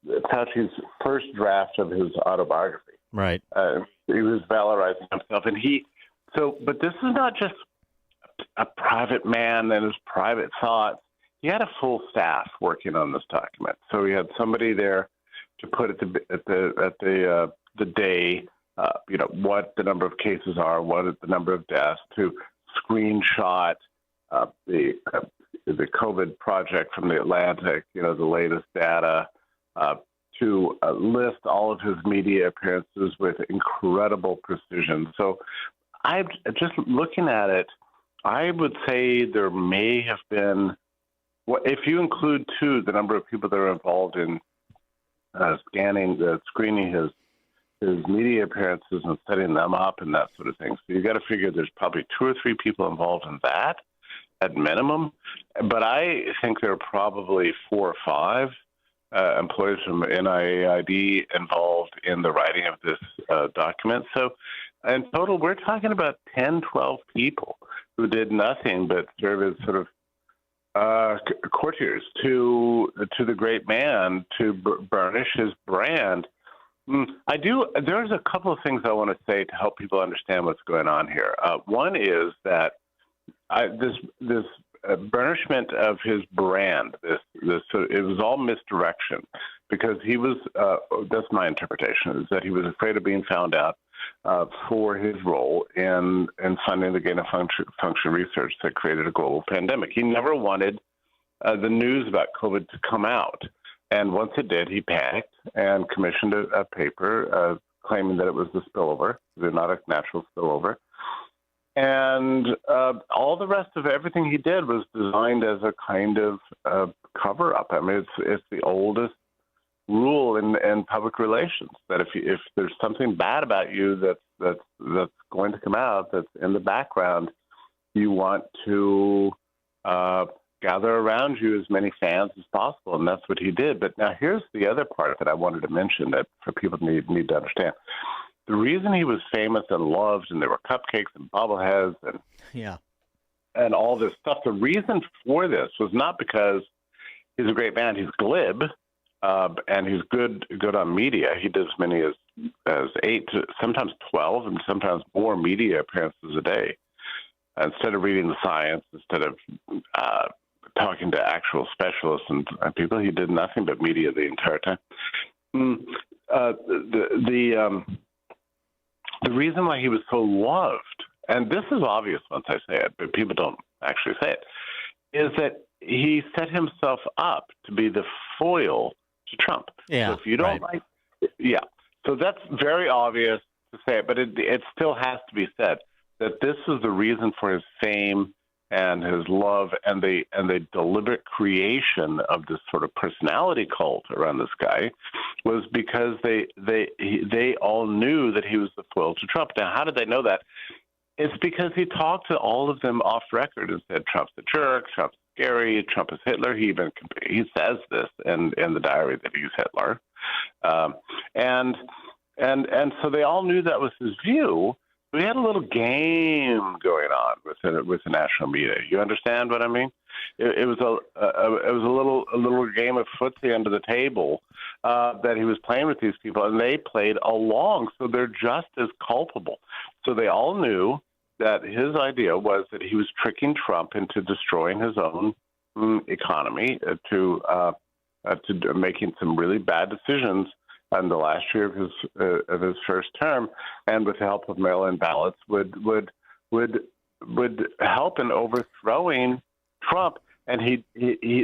Fauci's first draft of his autobiography. Right. He was valorizing himself, but this is not just a private man and his private thoughts. He had a full staff working on this document. So he had somebody there to put at the day, what the number of cases are, what is the number of deaths, to screenshot the COVID project from the Atlantic, the latest data, to list all of his media appearances with incredible precision. So I'm just looking at it. I would say there may have been, if you include the number of people that are involved in screening media appearances and setting them up and that sort of thing. So you got to figure there's probably 2 or 3 people involved in that at minimum. But I think there are probably 4 or 5 employees from NIAID involved in the writing of this document. So in total, we're talking about 10, 12 people who did nothing but serve as sort of courtiers to the great man to burnish his brand. There's a couple of things I want to say to help people understand what's going on here. One is that this burnishment of his brand, it was all misdirection, because he was. That's my interpretation, is that he was afraid of being found out for his role in funding the gain of function research that created a global pandemic. He never wanted the news about COVID to come out. And once it did, he panicked and commissioned a paper claiming that it was the spillover. They're not a natural spillover. And all the rest of everything he did was designed as a kind of cover-up. I mean, it's the oldest rule in public relations, that if there's something bad about you that's going to come out, that's in the background, you want to gather around you as many fans as possible, and that's what he did. But now here's the other part that I wanted to mention that for people need to understand. The reason he was famous and loved, and there were cupcakes and bobbleheads and all this stuff, the reason for this was not because he's a great man. He's glib, and he's good on media. He does as many as 8 to sometimes 12 and sometimes more media appearances a day. Instead of reading the science, instead of talking to actual specialists and people, he did nothing but media the entire time. The reason why he was so loved, and this is obvious once I say it, but people don't actually say it, is that he set himself up to be the foil to Trump. Yeah, so if you don't so that's very obvious to say it, but it still has to be said that this was the reason for his fame and his love and the deliberate creation of this sort of personality cult around this guy was because they all knew that he was the foil to Trump. Now, how did they know that? It's because he talked to all of them off record and said, Trump's a jerk, Trump's scary, Trump is Hitler. He says this in the diary that he's Hitler. And so they all knew that was his view. We had a little game going on with the national media. You understand what I mean? It was a little game of footsie under the table that he was playing with these people, and they played along. So they're just as culpable. So they all knew that his idea was that he was tricking Trump into destroying his own economy, to making some really bad decisions in the last year of his first term, and with the help of mail-in ballots, would help in overthrowing Trump. And he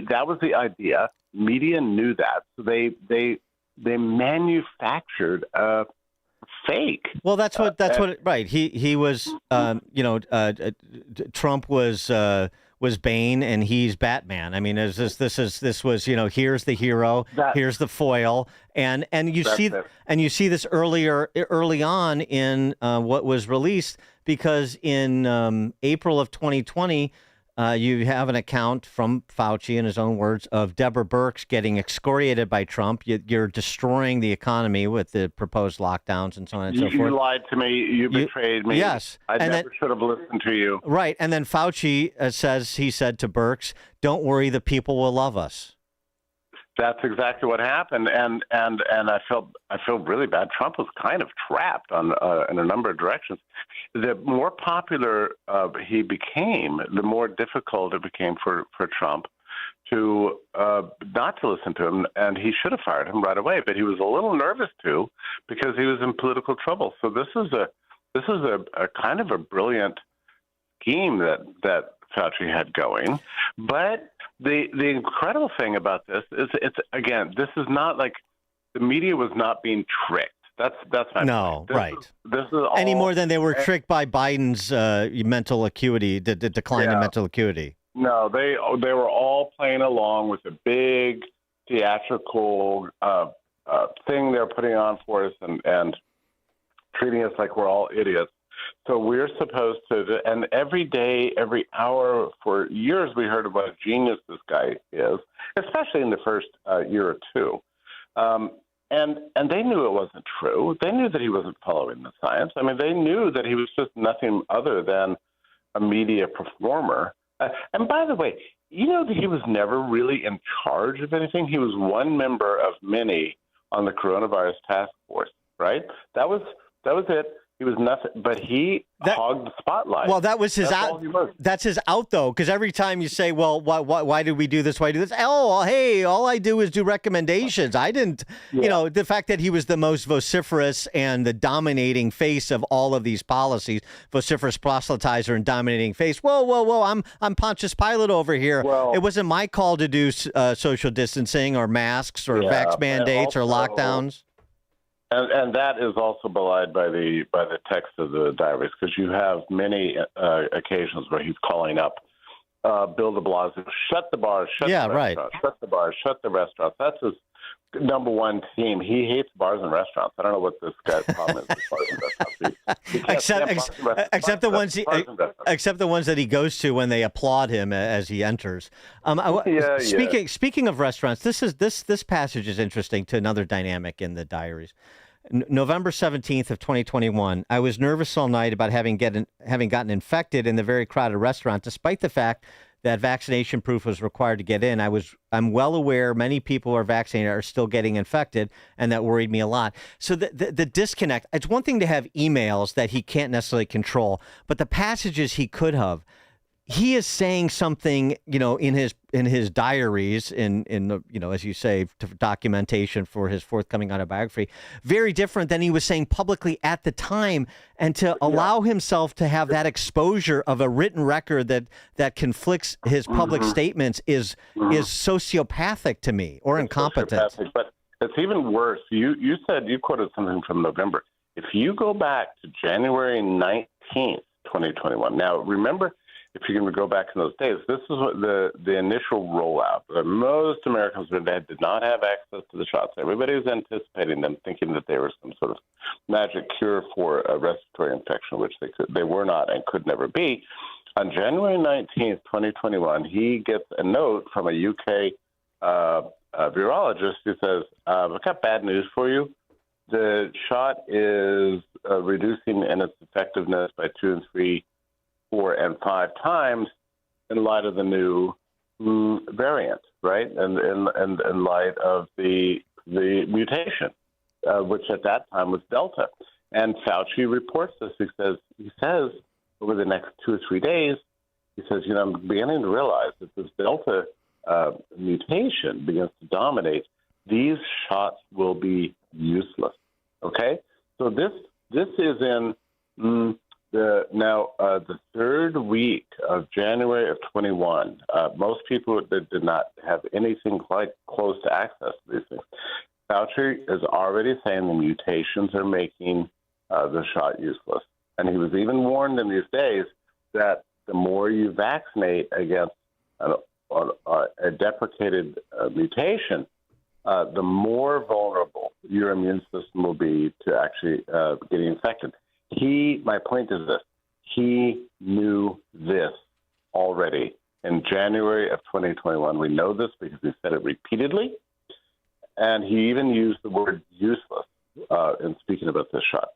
that was the idea. Media knew that, so they manufactured a fake. Well, that's what right. He was Trump was Bane and he's Batman. I mean, this was here's the hero, here's the foil, and you see this early on in what was released, because in April of 2020. You have an account from Fauci, in his own words, of Deborah Birx getting excoriated by Trump. You're destroying the economy with the proposed lockdowns and so on and so forth. You lied to me. You betrayed me. Yes. I never should have listened to you. Right. And then Fauci said to Birx, "Don't worry, the people will love us." That's exactly what happened, and I feel really bad. Trump was kind of trapped in a number of directions. The more popular he became, the more difficult it became for Trump to not to listen to him, and he should have fired him right away. But he was a little nervous too, because he was in political trouble. So this is a kind of a brilliant scheme that Fauci had going, but. The incredible thing about this is this is not like the media was not being tricked. That's my point. This is all, any more than they were tricked by Biden's mental acuity, the decline in mental acuity. No, they were all playing along with a big theatrical thing they're putting on for us, and treating us like we're all idiots. So we're supposed to, and every day, every hour, for years, we heard about a genius this guy is, especially in the first year or two. And they knew it wasn't true. They knew that he wasn't following the science. I mean, they knew that he was just nothing other than a media performer. And by the way, you know that he was never really in charge of anything. He was one member of many on the coronavirus task force, right? That was it. He was nothing, but he hogged the spotlight. Well, that was his out. That's his out, though, because every time you say, "Well, why did we do this? Why do this?" Oh, hey, all I do is do recommendations. I didn't, you know, the fact that he was the most vociferous and the dominating face of all of these policies, vociferous proselytizer and dominating face. Whoa! I'm Pontius Pilate over here. Well, it wasn't my call to do social distancing or masks or vax mandates or lockdowns. And that is also belied by the text of the diaries, because you have many occasions where he's calling up Bill de Blasio, shut the bars, shut the restaurants, shut the bars, shut the restaurants. That's his number one theme. He hates bars and restaurants. I don't know what this guy's problem is with bars and restaurants. Except the ones that he goes to when they applaud him as he enters. Speaking of restaurants, this passage is interesting to another dynamic in the diaries. November 17th of 2021, I was nervous all night about having gotten infected in the very crowded restaurant, despite the fact that vaccination proof was required to get in. I'm well aware many people who are vaccinated are still getting infected, and that worried me a lot. So the disconnect, it's one thing to have emails that he can't necessarily control, but the passages he could have, he is saying something, you know, in his diaries, in the, you know, as you say, documentation for his forthcoming autobiography, very different than he was saying publicly at the time. And to allow himself to have that exposure of a written record that conflicts his public statements is sociopathic to me, or incompetent. But it's even worse. You quoted something from November. If you go back to January 19th, 2021. Now, remember, if you can go back in those days, this is what the initial rollout. Most Americans did not have access to the shots. Everybody was anticipating them, thinking that they were some sort of magic cure for a respiratory infection, which they were not and could never be. On January 19th, 2021, he gets a note from a UK virologist who says, I've got bad news for you. The shot is reducing in its effectiveness by 2 and 3, 4 and 5 times in light of the new variant, right? And in light of the mutation, which at that time was Delta. And Fauci reports this. He says over the next 2 or 3 days, he says, you know, I'm beginning to realize that this Delta mutation begins to dominate. These shots will be useless. Okay, so this is in the third week of January of 21. Most people that did not have anything quite close to access to these things. Fauci is already saying the mutations are making the shot useless, and he was even warned in these days that the more you vaccinate against a deprecated mutation, the more vulnerable your immune system will be to actually getting infected. My point is this, he knew this already in January of 2021. We know this because he said it repeatedly, and he even used the word useless in speaking about this shot.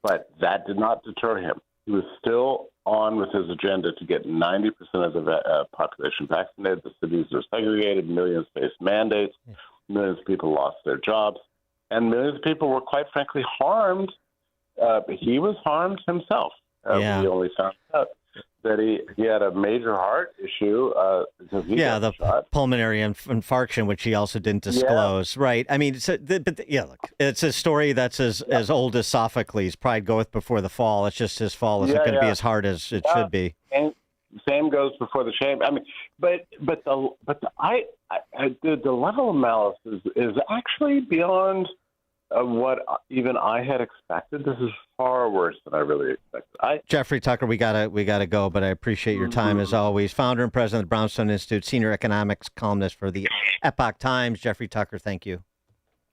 But that did not deter him. He was still on with his agenda to get 90% of the population vaccinated. The cities are segregated, millions faced mandates, millions of people lost their jobs, and millions of people were, quite frankly, harmed. He was harmed himself. We only found out that he had a major heart issue. Because he got the shot. Pulmonary infarction, which he also didn't disclose. Yeah. Right. I mean, look, it's a story that's as old as Sophocles. Pride goeth before the fall. It's just his fall isn't going to be as hard as it should be. And same goes before the shame. I mean, but the level of malice is actually beyond what even I had expected. This is far worse than I really expected. Jeffrey Tucker, we gotta go, but I appreciate your time as always. Founder and president of the Brownstone Institute, senior economics columnist for the Epoch Times. Jeffrey Tucker, thank you.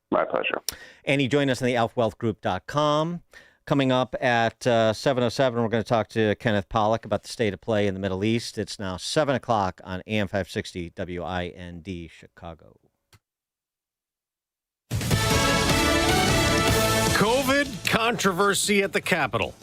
My pleasure. And he joined us on the alphawealthgroup.com. Coming up at 7:07, we're going to talk to Kenneth Pollack about the state of play in the Middle East. It's now 7 o'clock on AM 560 WIND Chicago. COVID controversy at the Capitol.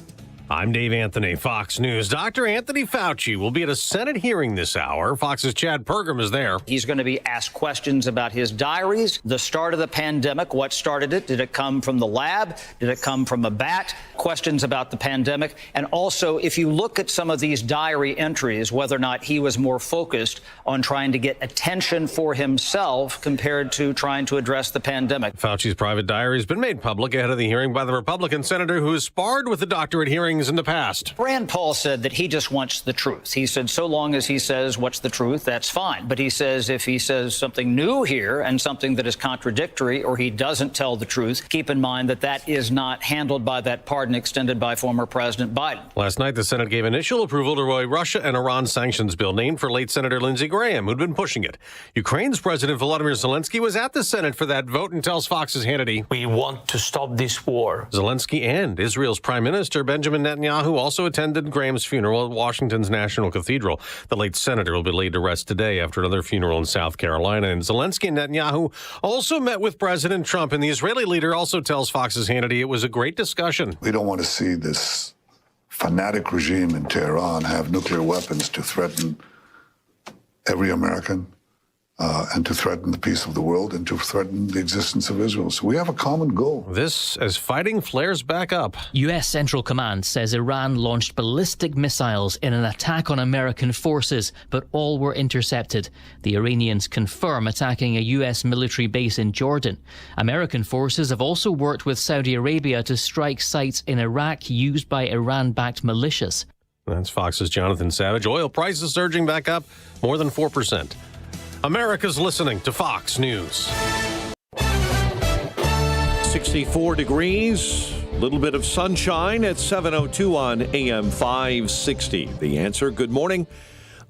I'm Dave Anthony, Fox News. Dr. Anthony Fauci will be at a Senate hearing this hour. Fox's Chad Pergram is there. He's going to be asked questions about his diaries, the start of the pandemic, what started it, did it come from the lab, did it come from a bat, questions about the pandemic, and also if you look at some of these diary entries, whether or not he was more focused on trying to get attention for himself compared to trying to address the pandemic. Fauci's private diary has been made public ahead of the hearing by the Republican senator who has sparred with the doctor at hearings in the past. Rand Paul said that he just wants the truth. He said so long as he says what's the truth, that's fine. But he says if he says something new here and something that is contradictory or he doesn't tell the truth, keep in mind that that is not handled by that pardon extended by former President Biden. Last night, the Senate gave initial approval to a Russia and Iran sanctions bill named for late Senator Lindsey Graham, who'd been pushing it. Ukraine's President Volodymyr Zelensky was at the Senate for that vote and tells Fox's Hannity, "We want to stop this war." Zelensky and Israel's Prime Minister Benjamin Netanyahu also attended Graham's funeral at Washington's National Cathedral. The late senator will be laid to rest today after another funeral in South Carolina. And Zelensky and Netanyahu also met with President Trump. And the Israeli leader also tells Fox's Hannity it was a great discussion. We don't want to see this fanatic regime in Tehran have nuclear weapons to threaten every American. And to threaten the peace of the world and to threaten the existence of Israel. So we have a common goal. This as fighting flares back up. U.S. Central Command says Iran launched ballistic missiles in an attack on American forces, but all were intercepted. The Iranians confirm attacking a U.S. military base in Jordan. American forces have also worked with Saudi Arabia to strike sites in Iraq used by Iran-backed militias. That's Fox's Jonathan Savage. Oil prices surging back up more than 4%. America's listening to Fox News. 64 degrees, a little bit of sunshine at 7:02 on AM 560. The Answer. Good morning.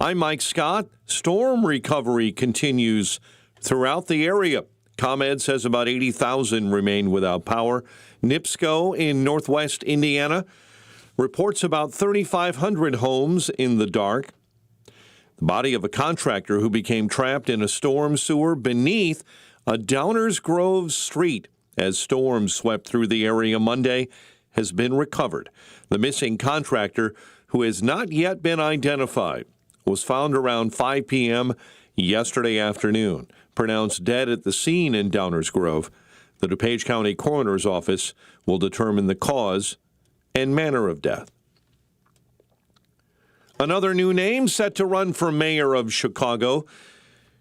I'm Mike Scott. Storm recovery continues throughout the area. ComEd says about 80,000 remain without power. NIPSCO in northwest Indiana reports about 3,500 homes in the dark. The body of a contractor who became trapped in a storm sewer beneath a Downers Grove street as storms swept through the area Monday has been recovered. The missing contractor, who has not yet been identified, was found around 5 p.m. yesterday afternoon, pronounced dead at the scene in Downers Grove. The DuPage County Coroner's Office will determine the cause and manner of death. Another new name set to run for mayor of Chicago.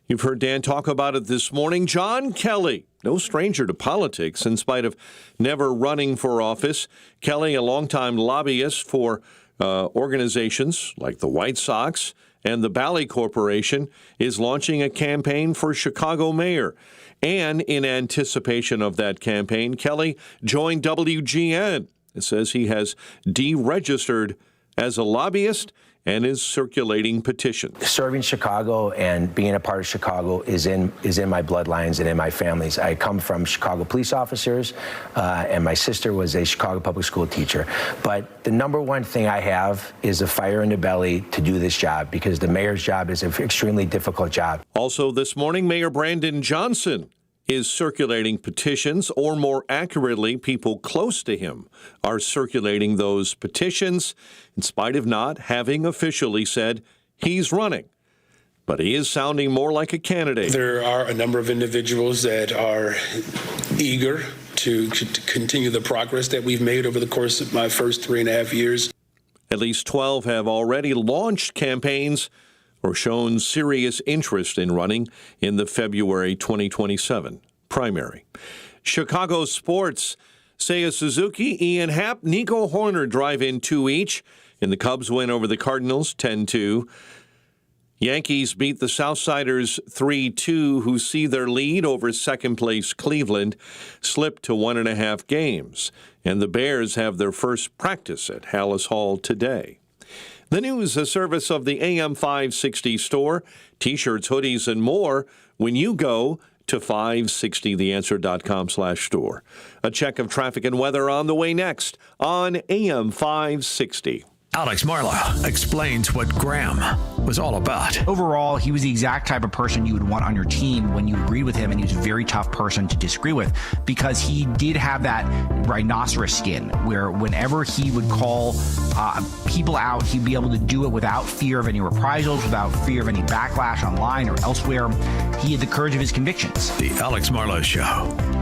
You've heard Dan talk about it this morning. John Kelly, no stranger to politics in spite of never running for office. Kelly, a longtime lobbyist for organizations like the White Sox and the Bally Corporation, is launching a campaign for Chicago mayor. And in anticipation of that campaign, Kelly joined WGN. It says he has deregistered as a lobbyist and is circulating petitions. Serving Chicago and being a part of Chicago is in my bloodlines and in my families. I come from Chicago police officers, and my sister was a Chicago public school teacher. But the number one thing I have is a fire in the belly to do this job, because the mayor's job is an extremely difficult job. Also this morning, Mayor Brandon Johnson is circulating petitions, or more accurately, people close to him are circulating those petitions, in spite of not having officially said he's running. But he is sounding more like a candidate. There are a number of individuals that are eager to continue the progress that we've made over the course of my first 3.5 years. At least 12 have already launched campaigns or shown serious interest in running in the February 2027 primary. Chicago sports. Seiya Suzuki, Ian Happ, Nico Horner drive in 2 each in the Cubs win over the Cardinals 10-2. Yankees beat the Southsiders 3-2, who see their lead over second-place Cleveland slip to 1.5 games. And the Bears have their first practice at Hallis Hall today. The news, a service of the AM 560 store. T-shirts, hoodies, and more when you go to to 560theanswer.com/store. A check of traffic and weather on the way next on AM 560. Alex Marlow explains what Graham was all about. Overall, he was the exact type of person you would want on your team when you agreed with him, and he was a very tough person to disagree with because he did have that rhinoceros skin where whenever he would call people out, he'd be able to do it without fear of any reprisals, without fear of any backlash online or elsewhere. He had the courage of his convictions. The Alex Marlow Show,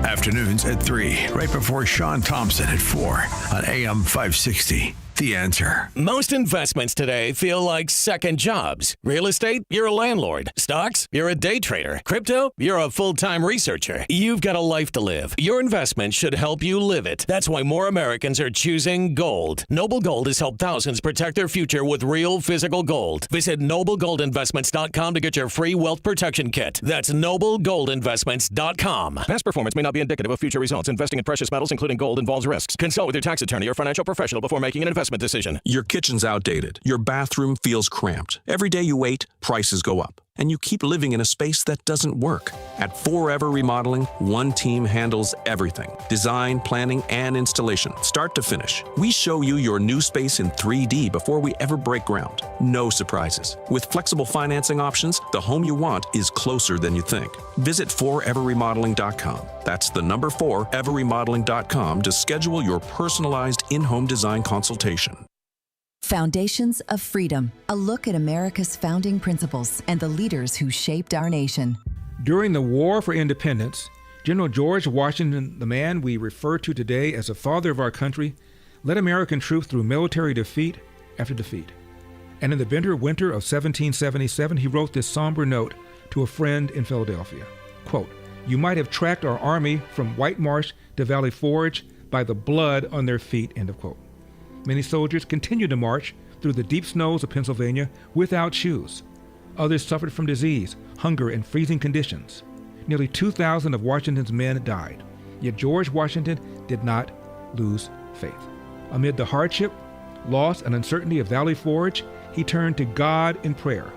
afternoons at 3, right before Sean Thompson at 4 on AM 560. The Answer. Most investments today feel like second jobs. Real estate, you're a landlord. Stocks, you're a day trader. Crypto, you're a full-time researcher. You've got a life to live. Your investment should help you live it. That's why more Americans are choosing gold. Noble Gold has helped thousands protect their future with real physical gold. Visit NobleGoldInvestments.com to get your free wealth protection kit. That's NobleGoldInvestments.com. Past performance may not be indicative of future results. Investing in precious metals, including gold, involves risks. Consult with your tax attorney or financial professional before making an investment decision. Your kitchen's outdated. Your bathroom feels cramped. Every day you wait, prices go up. And you keep living in a space that doesn't work. At Forever Remodeling, one team handles everything. Design, planning, and installation, start to finish. We show you your new space in 3D before we ever break ground. No surprises. With flexible financing options, the home you want is closer than you think. Visit foreverremodeling.com. That's the number 4everremodeling.com to schedule your personalized in-home design consultation. Foundations of Freedom, a look at America's founding principles and the leaders who shaped our nation. During the War for Independence, General George Washington, the man we refer to today as the father of our country, led American troops through military defeat after defeat. And in the bitter winter of 1777, he wrote this somber note to a friend in Philadelphia. Quote, "You might have tracked our army from White Marsh to Valley Forge by the blood on their feet," end of quote. Many soldiers continued to march through the deep snows of Pennsylvania without shoes. Others suffered from disease, hunger, and freezing conditions. Nearly 2,000 of Washington's men died. Yet George Washington did not lose faith. Amid the hardship, loss, and uncertainty of Valley Forge, he turned to God in prayer.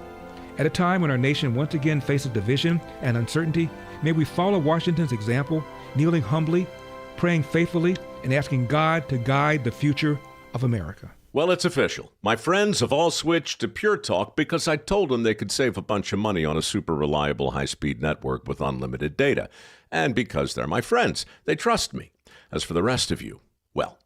At a time when our nation once again faces division and uncertainty, may we follow Washington's example, kneeling humbly, praying faithfully, and asking God to guide the future of America. Well, it's official. My friends have all switched to Pure Talk because I told them they could save a bunch of money on a super reliable high-speed network with unlimited data. And because they're my friends, they trust me. As for the rest of you, well,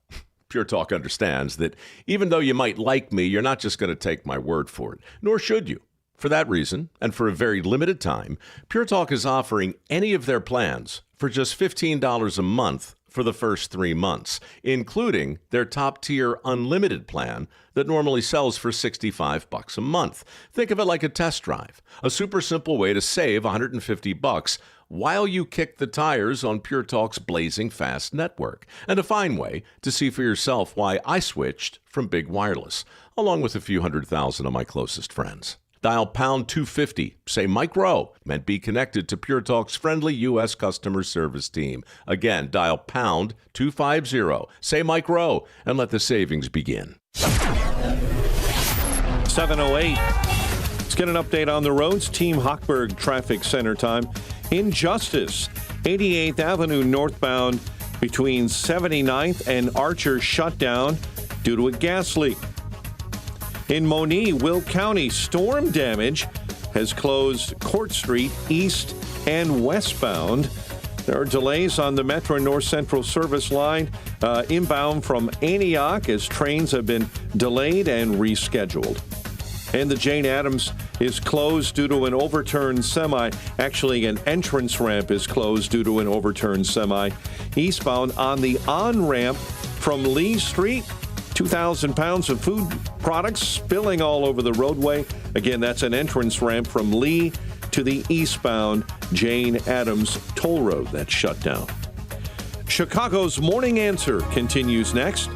Pure Talk understands that even though you might like me, you're not just going to take my word for it, nor should you. For that reason, and for a very limited time, Pure Talk is offering any of their plans for just $15 a month for the first 3 months, including their top-tier unlimited plan that normally sells for $65 a month. Think of it like a test drive, a super simple way to save $150 while you kick the tires on Pure Talk's blazing fast network, and a fine way to see for yourself why I switched from Big Wireless, along with a few 100,000 of my closest friends. Dial pound 250, say Mike Rowe, and be connected to Pure Talk's friendly U.S. customer service team. Again, dial pound 250, say Mike Rowe, and let the savings begin. 7:08. Let's get an update on the roads. Team Hochberg Traffic Center time. Injustice, 88th Avenue northbound between 79th and Archer shut down due to a gas leak. In Monee, Will County, storm damage has closed Court Street east and westbound. There are delays on the Metro North Central service line inbound from Antioch as trains have been delayed and rescheduled. And the Jane Addams is closed due to an overturned semi. Actually, an entrance ramp is closed due to an overturned semi. Eastbound on the on-ramp from Lee Street, 2,000 pounds of food products spilling all over the roadway. Again, that's an entrance ramp from Lee to the eastbound Jane Addams toll road that's shut down. Chicago's Morning Answer continues next.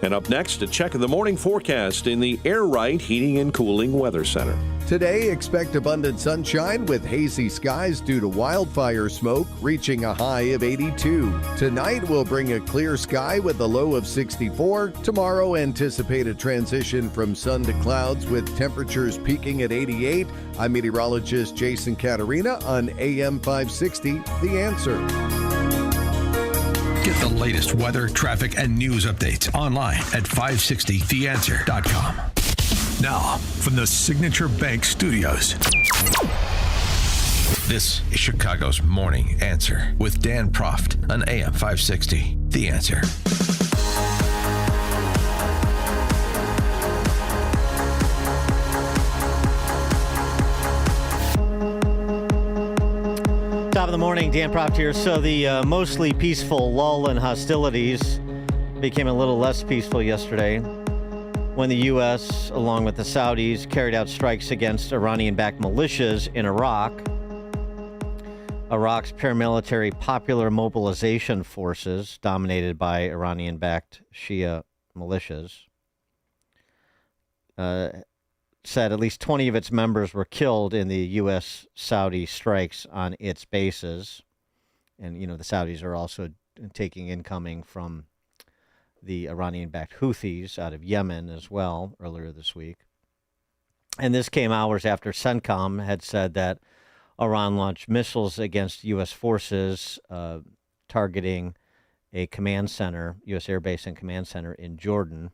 And up next, a check of the morning forecast in the Air Right Heating and Cooling Weather Center. Today, expect abundant sunshine with hazy skies due to wildfire smoke, reaching a high of 82. Tonight will bring a clear sky with a low of 64. Tomorrow, anticipate a transition from sun to clouds with temperatures peaking at 88. I'm meteorologist Jason Caterina on AM 560, The Answer. Get the latest weather, traffic, and news updates online at 560theanswer.com. Now, from the Signature Bank Studios, this is Chicago's Morning Answer with Dan Proft on AM 560, The Answer. Top of the morning, Dan Proft here. So the mostly peaceful lull in hostilities became a little less peaceful yesterday when the U.S., along with the Saudis, carried out strikes against Iranian-backed militias in Iraq. Iraq's paramilitary Popular Mobilization Forces, dominated by Iranian-backed Shia militias, said at least 20 of its members were killed in the U.S.-Saudi strikes on its bases. And, you know, the Saudis are also taking incoming from the Iranian-backed Houthis out of Yemen as well earlier this week. And this came hours after CENTCOM had said that Iran launched missiles against U.S. forces targeting a command center, U.S. Air Base and command center in Jordan.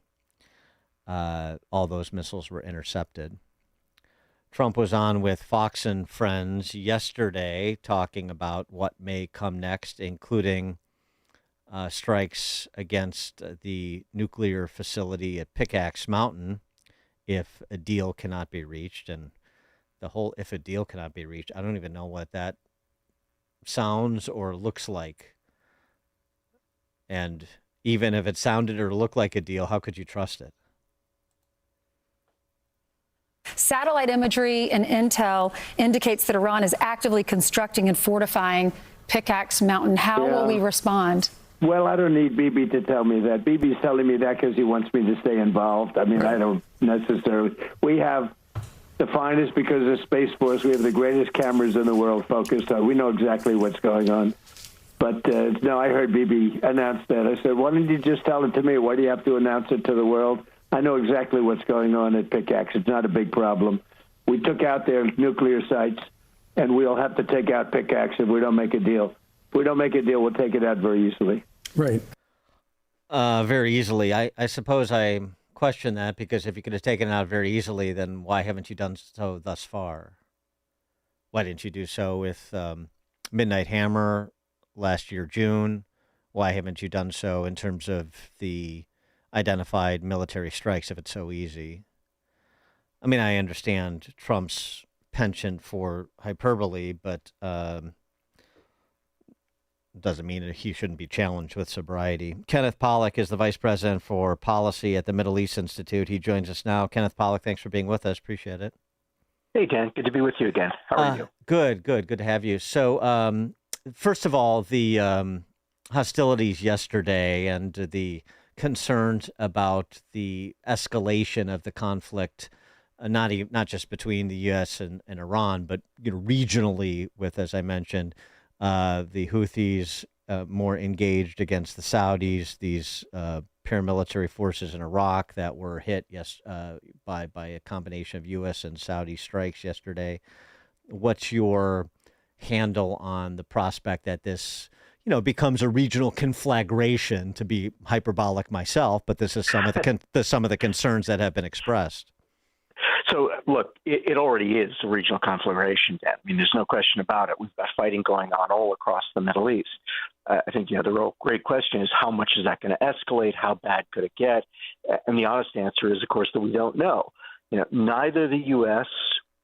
All those missiles were intercepted. Trump was on with Fox and Friends yesterday talking about what may come next, including strikes against the nuclear facility at Pickaxe Mountain if a deal cannot be reached. And the whole if a deal cannot be reached, I don't even know what that sounds or looks like. And even if it sounded or looked like a deal, how could you trust it? Satellite imagery and intel indicates that Iran is actively constructing and fortifying Pickaxe Mountain. How will we respond? Well, I don't need Bibi to tell me that. Bibi's telling me that because he wants me to stay involved. I mean, I don't necessarily. We have the finest because of Space Force. We have the greatest cameras in the world focused on. We know exactly what's going on. But, no, I heard Bibi announce that. I said, why don't you just tell it to me? Why do you have to announce it to the world? I know exactly what's going on at Pickaxe. It's not a big problem. We took out their nuclear sites, and we'll have to take out Pickaxe if we don't make a deal. If we don't make a deal, we'll take it out very easily. Right. Very easily. I suppose I question that because if you could have taken it out very easily, then why haven't you done so thus far? Why didn't you do so with Midnight Hammer last year, June? Why haven't you done so in terms of the identified military strikes if it's so easy? I mean, I understand Trump's penchant for hyperbole, but doesn't mean that he shouldn't be challenged with sobriety. Kenneth Pollack is the Vice President for Policy at the Middle East Institute. He joins us now. Kenneth Pollack, thanks for being with us. Appreciate it. Hey, Dan. Good to be with you again. How are you? Good to have you. So, first of all, the hostilities yesterday and the concerns about the escalation of the conflict, not just between the U.S. and Iran, but regionally with, as I mentioned, the Houthis more engaged against the Saudis, these paramilitary forces in Iraq that were hit by a combination of U.S. and Saudi strikes yesterday. What's your handle on the prospect that this becomes a regional conflagration, to be hyperbolic myself, but this is some of the concerns that have been expressed? So, look, it already is a regional conflagration, Dan. I mean, there's no question about it. We've got fighting going on all across the Middle East. I think, the real great question is how much is that going to escalate? How bad could it get? And the honest answer is, of course, that we don't know. Neither the U.S.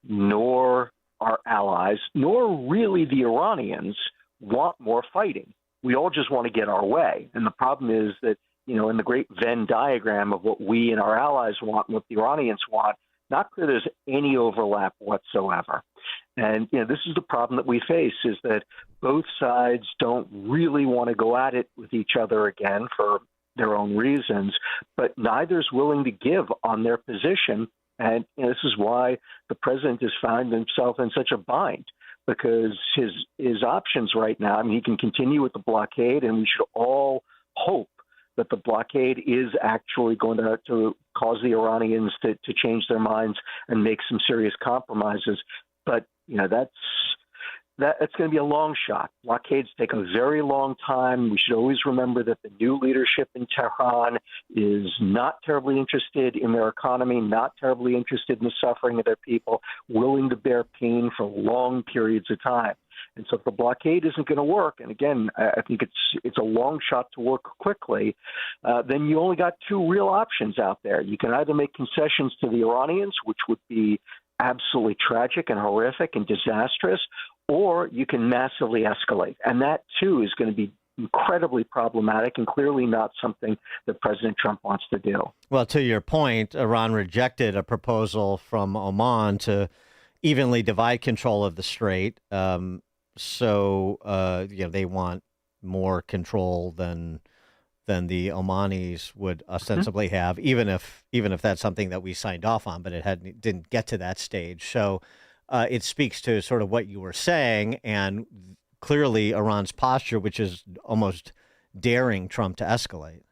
nor our allies, nor really the Iranians want more fighting. We all just want to get our way. And the problem is that, in the great Venn diagram of what we and our allies want and what the Iranians want, not clear there's any overlap whatsoever. And, this is the problem that we face, is that both sides don't really want to go at it with each other again for their own reasons, but neither is willing to give on their position And this is why the president has found himself in such a bind, because his options right now, I mean, he can continue with the blockade, and we should all hope that the blockade is actually going to cause the Iranians to change their minds and make some serious compromises. But, that's going to be a long shot. Blockades take a very long time. We should always remember that the new leadership in Tehran is not terribly interested in their economy, not terribly interested in the suffering of their people, willing to bear pain for long periods of time. And so if the blockade isn't going to work, and again, I think it's a long shot to work quickly, then you only got two real options out there. You can either make concessions to the Iranians, which would be absolutely tragic and horrific and disastrous, or you can massively escalate. And that, too, is going to be incredibly problematic and clearly not something that President Trump wants to do. Well, to your point, Iran rejected a proposal from Oman to evenly divide control of the strait. So they want more control than the Omanis would ostensibly have, even if that's something that we signed off on, but it didn't get to that stage. So it speaks to sort of what you were saying, and clearly Iran's posture, which is almost daring Trump to escalate.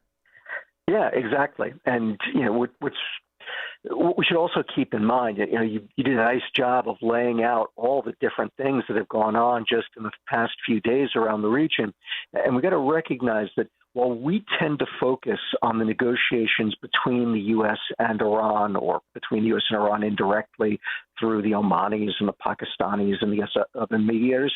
Yeah, exactly. And what we should also keep in mind, you did a nice job of laying out all the different things that have gone on just in the past few days around the region, and we got to recognize that while we tend to focus on the negotiations between the U.S. and Iran, or between the U.S. and Iran indirectly through the Omanis and the Pakistanis and the other mediators,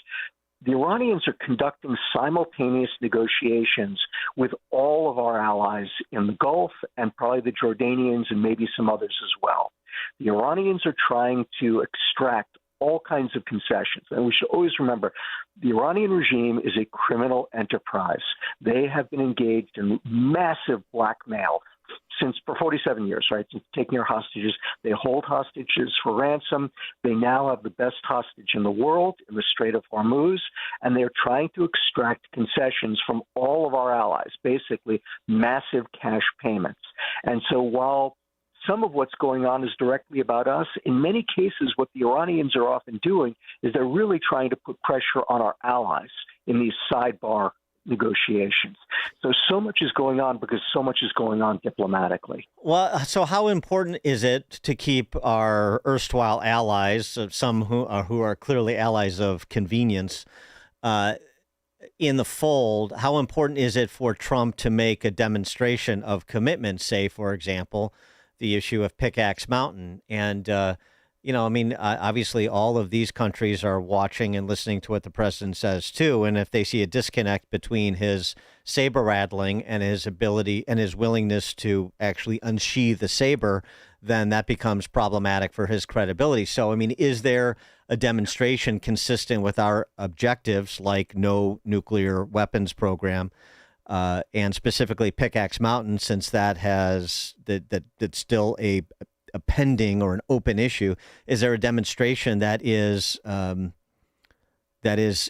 the Iranians are conducting simultaneous negotiations with all of our allies in the Gulf and probably the Jordanians and maybe some others as well. The Iranians are trying to extract all kinds of concessions. And we should always remember, the Iranian regime is a criminal enterprise. They have been engaged in massive blackmail for 47 years, right? Since taking our hostages. They hold hostages for ransom. They now have the best hostage in the world in the Strait of Hormuz, and they're trying to extract concessions from all of our allies, basically massive cash payments. And so while some of what's going on is directly about us, in many cases, what the Iranians are often doing is they're really trying to put pressure on our allies in these sidebar negotiations. So much is going on because so much is going on diplomatically. Well, so how important is it to keep our erstwhile allies, some who are clearly allies of convenience, in the fold? How important is it for Trump to make a demonstration of commitment, say, for example, the issue of Pickaxe Mountain? And, obviously all of these countries are watching and listening to what the president says, too. And if they see a disconnect between his saber rattling and his ability and his willingness to actually unsheathe the saber, then that becomes problematic for his credibility. So, is there a demonstration consistent with our objectives, like no nuclear weapons program, and specifically Pickaxe Mountain, since that's still a pending or an open issue? Is there a demonstration that is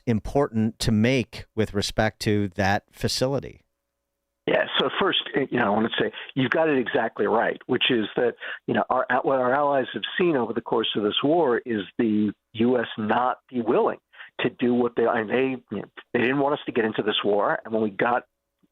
important to make with respect to that facility? Yeah. So first, I want to say you've got it exactly right, which is that what our allies have seen over the course of this war is the U.S. not be willing to do what they didn't want us to get into this war, and when we got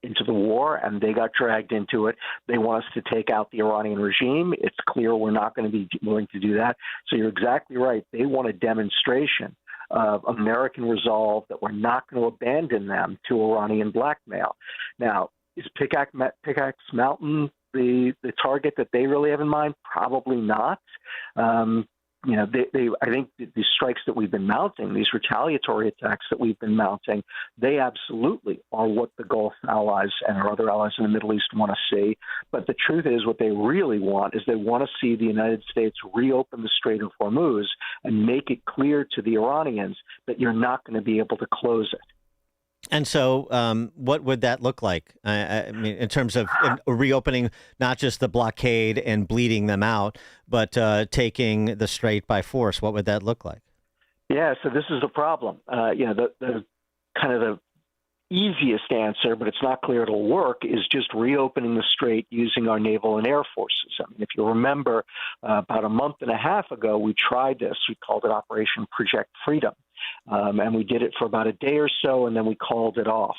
into the war and they got dragged into it, they want us to take out the Iranian regime. It's clear we're not going to be willing to do that. So you're exactly right. They want a demonstration of American resolve that we're not going to abandon them to Iranian blackmail. Now, is Pickaxe Mountain the target that they really have in mind? Probably not. I think the strikes that we've been mounting, these retaliatory attacks that we've been mounting, they absolutely are what the Gulf allies and our other allies in the Middle East want to see. But the truth is, what they really want is they want to see the United States reopen the Strait of Hormuz and make it clear to the Iranians that you're not going to be able to close it. And so what would that look like? In terms of reopening not just the blockade and bleeding them out, but taking the strait by force, what would that look like? Yeah, so this is the problem. The kind of the easiest answer, but it's not clear it'll work, is just reopening the strait using our naval and air forces. If you remember, About a month and a half ago, we tried this. We called it Operation Project Freedom. And we did it for about a day or so, and then we called it off.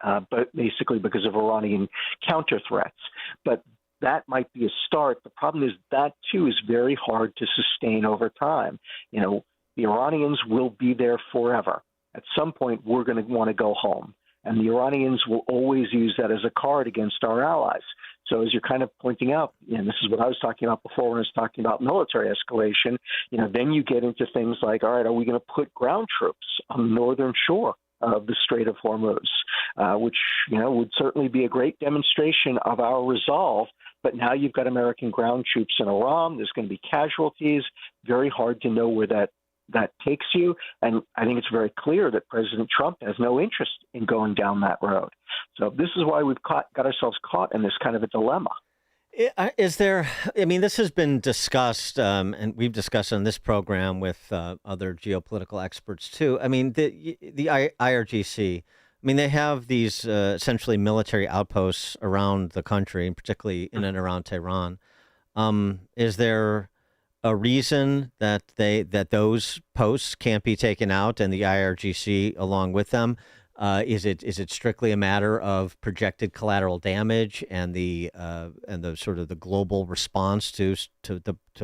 But basically because of Iranian counter threats. But that might be a start. The problem is that, too, is very hard to sustain over time. The Iranians will be there forever. At some point, we're going to want to go home. And the Iranians will always use that as a card against our allies. So as you're kind of pointing out, and this is what I was talking about before when I was talking about military escalation, then you get into things like, all right, are we going to put ground troops on the northern shore of the Strait of Hormuz, which, would certainly be a great demonstration of our resolve. But now you've got American ground troops in Iran. There's going to be casualties. Very hard to know where that takes you. And I think it's very clear that President Trump has no interest in going down that road. So this is why we've got ourselves caught in this kind of a dilemma. Is there, this has been discussed, and we've discussed on this program with other geopolitical experts too. The IRGC, they have these essentially military outposts around the country, and particularly in and around Tehran. Is there a reason that those posts can't be taken out and the IRGC along with them? Is it strictly a matter of projected collateral damage and the sort of the global response to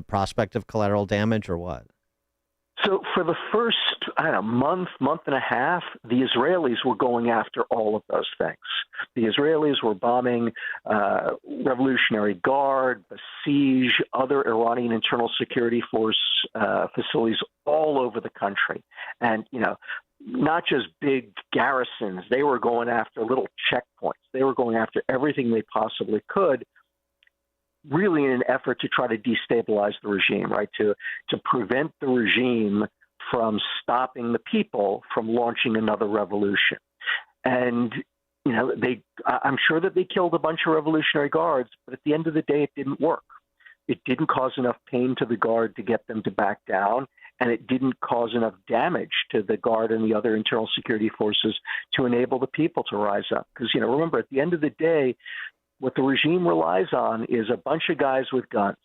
prospect of collateral damage, or what? So for the first, month and a half, the Israelis were going after all of those things. The Israelis were bombing Revolutionary Guard, Basij, other Iranian internal security force facilities all over the country. And, not just big garrisons. They were going after little checkpoints. They were going after everything they possibly could, really in an effort to try to destabilize the regime, right? To prevent the regime from stopping the people from launching another revolution. And, I'm sure that they killed a bunch of Revolutionary Guards, but at the end of the day, it didn't work. It didn't cause enough pain to the Guard to get them to back down, and it didn't cause enough damage to the Guard and the other internal security forces to enable the people to rise up. Because, remember, at the end of the day, what the regime relies on is a bunch of guys with guns.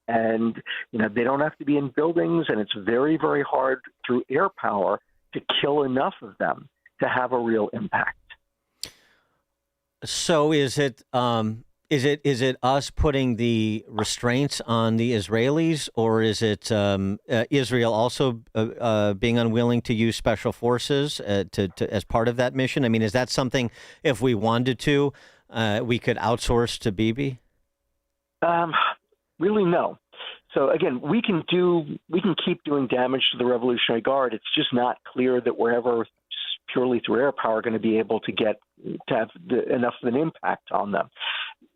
And, they don't have to be in buildings, and it's very, very hard through air power to kill enough of them to have a real impact. So is it us putting the restraints on the Israelis, or is it Israel also being unwilling to use special forces to as part of that mission? Is that something, if we wanted to, we could outsource to Bibi? Really, no. So again, we can keep doing damage to the Revolutionary Guard. It's just not clear that we're ever purely through air power going to be able to have enough of an impact on them.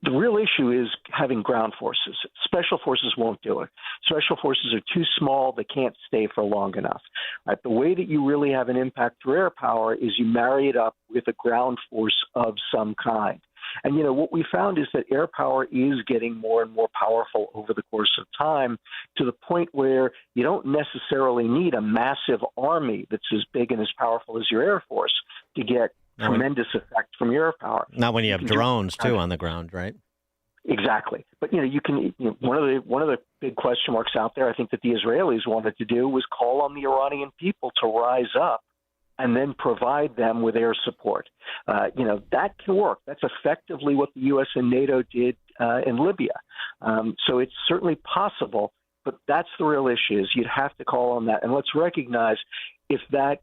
The real issue is having ground forces. Special forces won't do it. Special forces are too small. They can't stay for long enough. Right? The way that you really have an impact through air power is you marry it up with a ground force of some kind. And, what we found is that air power is getting more and more powerful over the course of time, to the point where you don't necessarily need a massive army that's as big and as powerful as your Air Force to get tremendous effect from your air power. Not when you have drones, too, on the ground, right? Exactly. But, you can, one of the big question marks out there, I think, that the Israelis wanted to do was call on the Iranian people to rise up and then provide them with air support. That can work. That's effectively what the U.S. and NATO did in Libya. So it's certainly possible, but that's the real issue, is you'd have to call on that. And let's recognize if that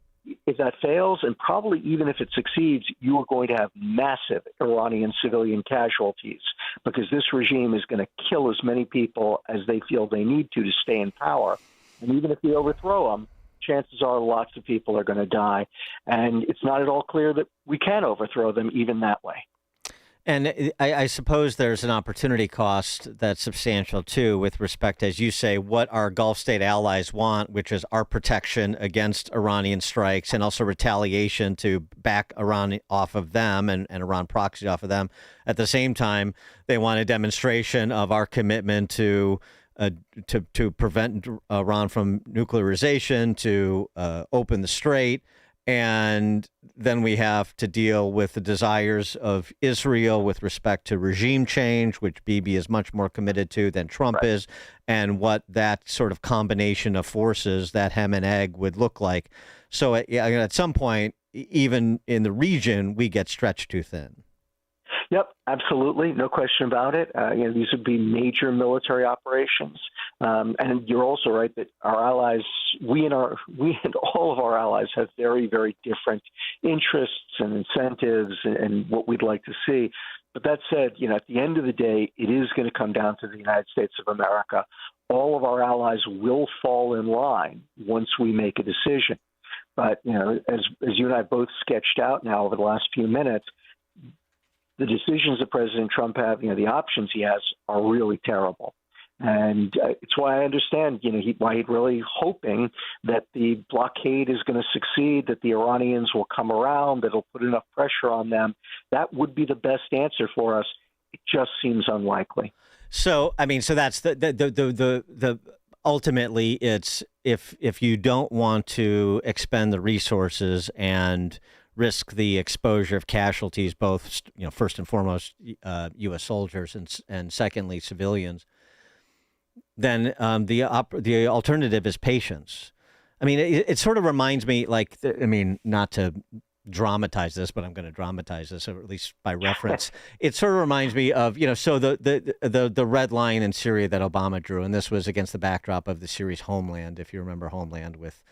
fails, and probably even if it succeeds, you are going to have massive Iranian civilian casualties, because this regime is going to kill as many people as they feel they need to stay in power. And even if we overthrow them, chances are lots of people are going to die. And it's not at all clear that we can overthrow them even that way. And I suppose there's an opportunity cost that's substantial, too, with respect, as you say, what our Gulf state allies want, which is our protection against Iranian strikes and also retaliation to back Iran off of them and Iran proxy off of them. At the same time, they want a demonstration of our commitment to prevent Iran from nuclearization, to open the strait, And then we have to deal with the desires of Israel with respect to regime change, which Bibi is much more committed to than Trump is, and what that sort of combination of forces, that hem and egg, would look like. So at some point, even in the region, we get stretched too thin. Yep, absolutely. No question about it. These would be major military operations. And you're also right that our allies, we and all of our allies have very, very different interests and incentives and what we'd like to see. But that said, at the end of the day, it is going to come down to the United States of America. All of our allies will fall in line once we make a decision. But, as you and I both sketched out now over the last few minutes, the decisions that President Trump have, the options he has are really terrible. And it's why I understand, why he's really hoping that the blockade is going to succeed, that the Iranians will come around, that it'll put enough pressure on them. That would be the best answer for us. It just seems unlikely. So, so that's the ultimately it's if you don't want to expend the resources and risk the exposure of casualties, both, first and foremost, U.S. soldiers and secondly, civilians, then the alternative is patience. It sort of reminds me, not to dramatize this, but I'm going to dramatize this, or at least by reference. It sort of reminds me of, so the red line in Syria that Obama drew, and this was against the backdrop of the series Homeland, if you remember Homeland, with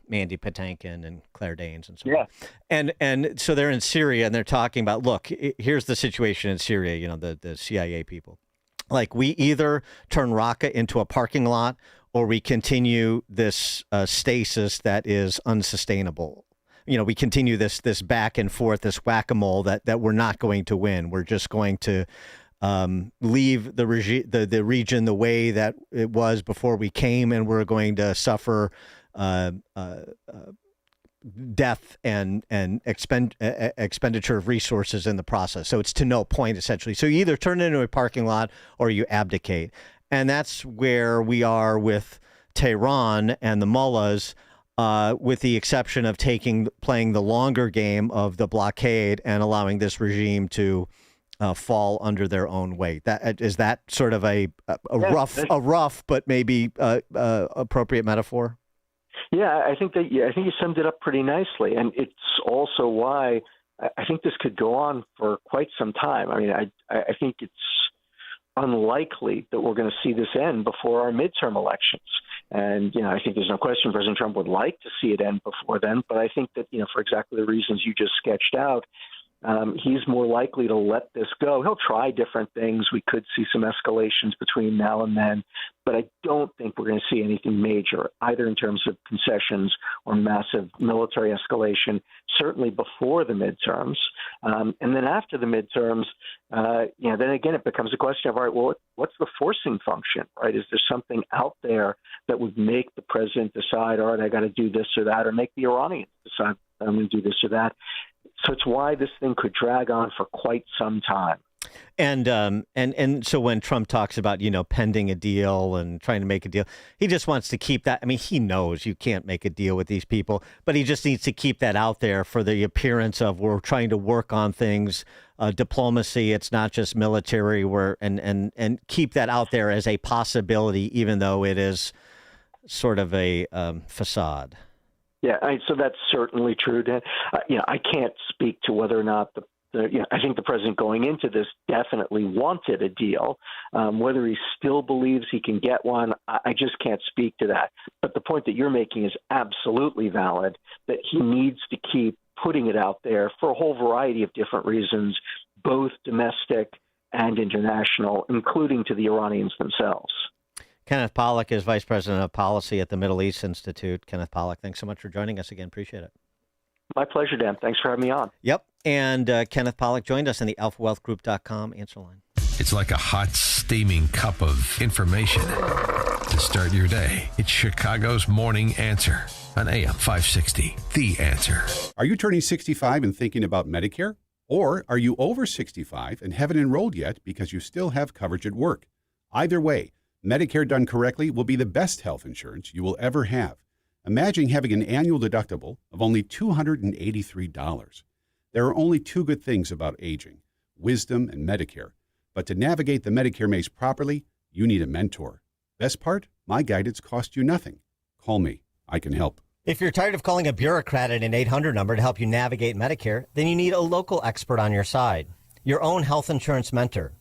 Mandy Patinkin and Claire Danes and so on. And so they're in Syria and they're talking about, look, here's the situation in Syria, the CIA people. Like, we either turn Raqqa into a parking lot or we continue this stasis that is unsustainable. We continue this back and forth, this whack-a-mole that we're not going to win. We're just going to leave the region the way that it was before we came, and we're going to suffer death and expenditure of resources in the process. So it's to no point, essentially. So you either turn it into a parking lot or you abdicate. And that's where we are with Tehran and the mullahs, with the exception of playing the longer game of the blockade and allowing this regime to fall under their own weight. Is that sort of a rough but maybe appropriate metaphor? Yeah, I think you summed it up pretty nicely, and it's also why I think this could go on for quite some time. I think it's unlikely that we're going to see this end before our midterm elections. And, I think there's no question President Trump would like to see it end before then. But I think that, for exactly the reasons you just sketched out, he's more likely to let this go. He'll try different things. We could see some escalations between now and then, but I don't think we're going to see anything major, either in terms of concessions or massive military escalation, certainly before the midterms. And then after the midterms, then again, it becomes a question of, all right, well, what's the forcing function, right? Is there something out there that would make the president decide, all right, I got to do this or that, or make the Iranians decide I'm going to do this or that? So it's why this thing could drag on for quite some time. And so when Trump talks about, pending a deal and trying to make a deal, he just wants to keep that. He knows you can't make a deal with these people, but he just needs to keep that out there for the appearance of we're trying to work on things, diplomacy. It's not just military. And keep that out there as a possibility, even though it is sort of a facade. Yeah, so that's certainly true, Dan. I can't speak to whether or not I think the president going into this definitely wanted a deal. Whether he still believes he can get one, I just can't speak to that. But the point that you're making is absolutely valid, that he needs to keep putting it out there for a whole variety of different reasons, both domestic and international, including to the Iranians themselves. Kenneth Pollack is Vice President of Policy at the Middle East Institute. Kenneth Pollack, thanks so much for joining us again. Appreciate it. My pleasure, Dan. Thanks for having me on. Yep. And Kenneth Pollack joined us on the alphawealthgroup.com answer line. It's like a hot, steaming cup of information to start your day. It's Chicago's Morning Answer on AM 560. The Answer. Are you turning 65 and thinking about Medicare? Or are you over 65 and haven't enrolled yet because you still have coverage at work? Either way, Medicare done correctly will be the best health insurance you will ever have. Imagine having an annual deductible of only $283. There are only two good things about aging, wisdom and Medicare. But to navigate the Medicare maze properly, you need a mentor. Best part? My guidance costs you nothing. Call me. I can help. If you're tired of calling a bureaucrat at an 800 number to help you navigate Medicare, then you need a local expert on your side, your own health insurance mentor.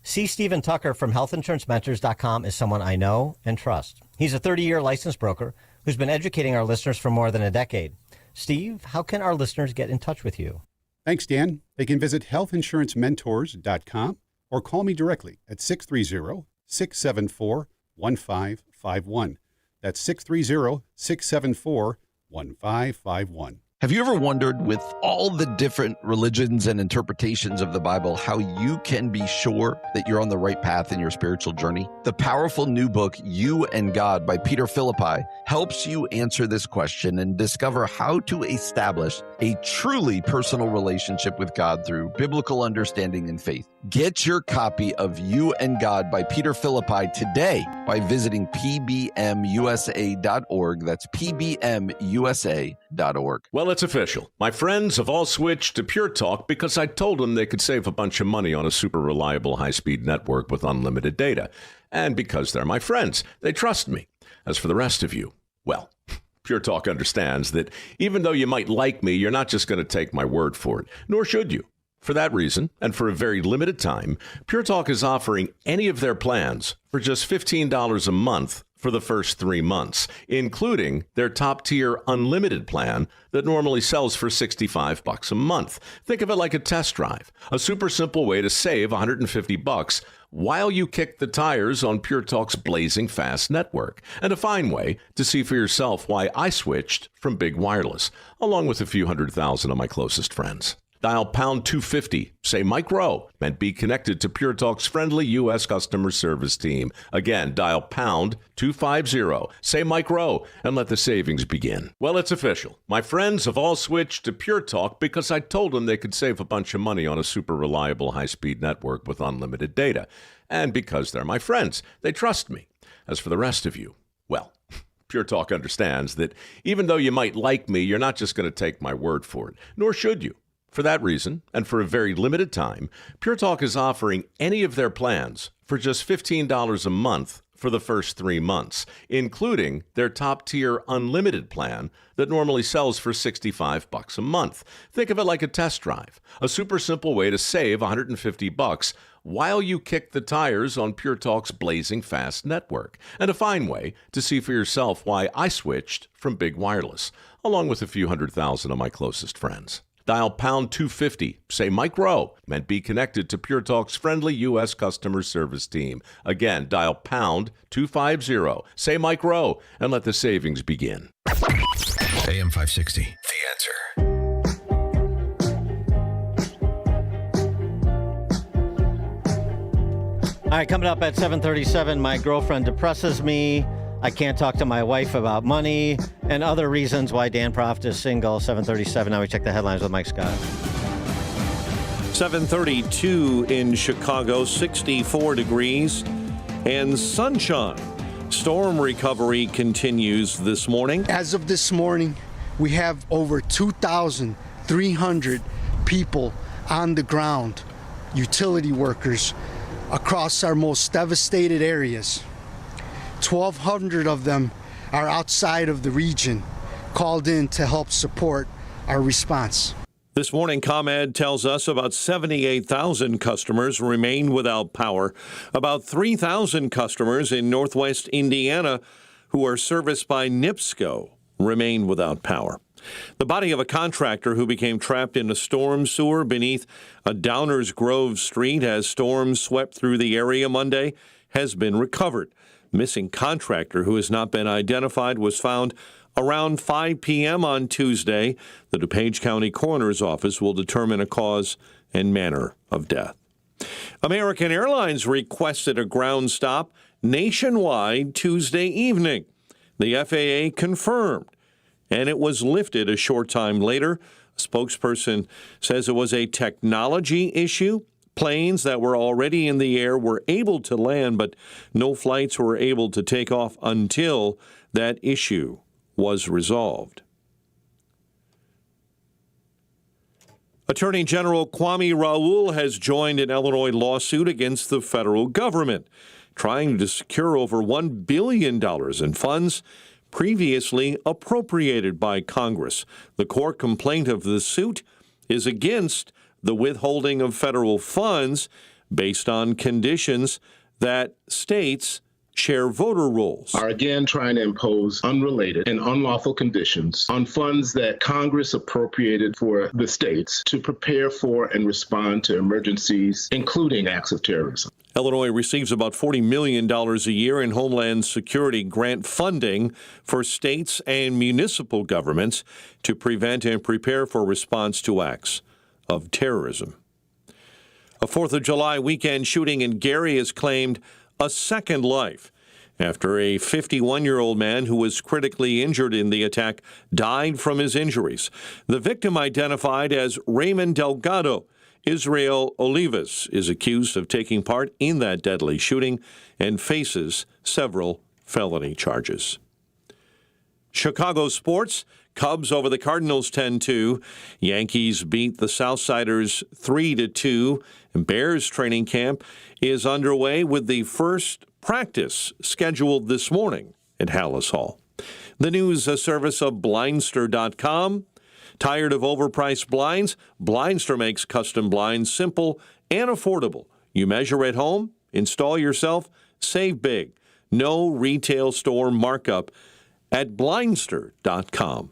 C. Stephen Tucker from healthinsurancementors.com is someone I know and trust. He's a 30-year licensed broker who's been educating our listeners for more than a decade. Steve, how can our listeners get in touch with you? Thanks, Dan. They can visit healthinsurancementors.com or call me directly at 630-674-1551. That's 630-674-1551. Have you ever wondered, with all the different religions and interpretations of the Bible, how you can be sure that you're on the right path in your spiritual journey? The powerful new book, You and God by Peter Philippi, helps you answer this question and discover how to establish a truly personal relationship with God through biblical understanding and faith. Get your copy of You and God by Peter Philippi today by visiting pbmusa.org. That's pbmusa.org. Well, it's official. My friends have all switched to Pure Talk because I told them they could save a bunch of money on a super reliable high-speed network with unlimited data. And because they're my friends, they trust me. As for the rest of you, well, Pure Talk understands that even though you might like me, you're not just going to take my word for it, nor should you. For that reason, and for a very limited time, Pure Talk is offering any of their plans for just $15 a month for the first 3 months, including their top-tier unlimited plan that normally sells for $65 a month. Think of it like a test drive, a super simple way to save $150 while you kick the tires on Pure Talk's blazing fast network, and a fine way to see for yourself why I switched from big wireless, along with a few 100,000 of my closest friends. Dial pound 250, say Mike Rowe, and be connected to Pure Talk's friendly U.S. customer service team. Again, dial pound 250, say Mike Rowe, and let the savings begin. Well, it's official. My friends have all switched to Pure Talk because I told them they could save a bunch of money on a super reliable high-speed network with unlimited data. And because they're my friends, they trust me. As for the rest of you, well, Pure Talk understands that even though you might like me, you're not just going to take my word for it, nor should you. For that reason, and for a very limited time, Pure Talk is offering any of their plans for just $15 a month for the first 3 months, including their top-tier unlimited plan that normally sells for $65 a month. Think of it like a test drive, a super simple way to save $150 while you kick the tires on Pure Talk's blazing fast network, and a fine way to see for yourself why I switched from big wireless, along with a few 100,000 of my closest friends. Dial pound 250, say Mike Rowe, and be connected to Pure Talk's friendly U.S. customer service team. Again, dial pound 250, say Mike Rowe, and let the savings begin. AM 560, The Answer. All right, coming up at 7:37, my girlfriend depresses me. I can't talk to my wife about money and other reasons why Dan Proft is single. 7:37. Now we check the headlines with Mike Scott. 7:32 in Chicago, 64 degrees and sunshine. Storm recovery continues this morning. As of this morning, we have over 2,300 people on the ground, utility workers, across our most devastated areas. 1,200 of them are outside of the region, called in to help support our response. This morning, ComEd tells us about 78,000 customers remain without power. About 3,000 customers in northwest Indiana who are serviced by NIPSCO remain without power. The body of a contractor who became trapped in a storm sewer beneath a Downers Grove street as storms swept through the area Monday has been recovered. Missing contractor who has not been identified was found around 5 p.m. on Tuesday. The DuPage County Coroner's Office will determine a cause and manner of death. American Airlines requested a ground stop nationwide Tuesday evening. The FAA confirmed, and it was lifted a short time later. A spokesperson says it was a technology issue. Planes that were already in the air were able to land, but no flights were able to take off until that issue was resolved. Attorney General Kwame Raoul has joined an Illinois lawsuit against the federal government, trying to secure over $1 billion in funds previously appropriated by Congress. The core complaint of the suit is against the withholding of federal funds based on conditions that states share voter rolls. Are again trying to impose unrelated and unlawful conditions on funds that Congress appropriated for the states to prepare for and respond to emergencies, including acts of terrorism. Illinois receives about $40 million a year in Homeland Security grant funding for states and municipal governments to prevent and prepare for response to acts of terrorism. A 4th of July weekend shooting in Gary has claimed a second life after a 51-year-old man who was critically injured in the attack died from his injuries. The victim, identified as Raymond Delgado Israel Olivas, is accused of taking part in that deadly shooting and faces several felony charges. Chicago sports. Cubs over the Cardinals 10-2. Yankees beat the Southsiders 3-2. Bears training camp is underway with the first practice scheduled this morning at Hallis Hall. The news service of Blindster.com. Tired of overpriced blinds? Blindster makes custom blinds simple and affordable. You measure at home, install yourself, save big. No retail store markup at Blindster.com.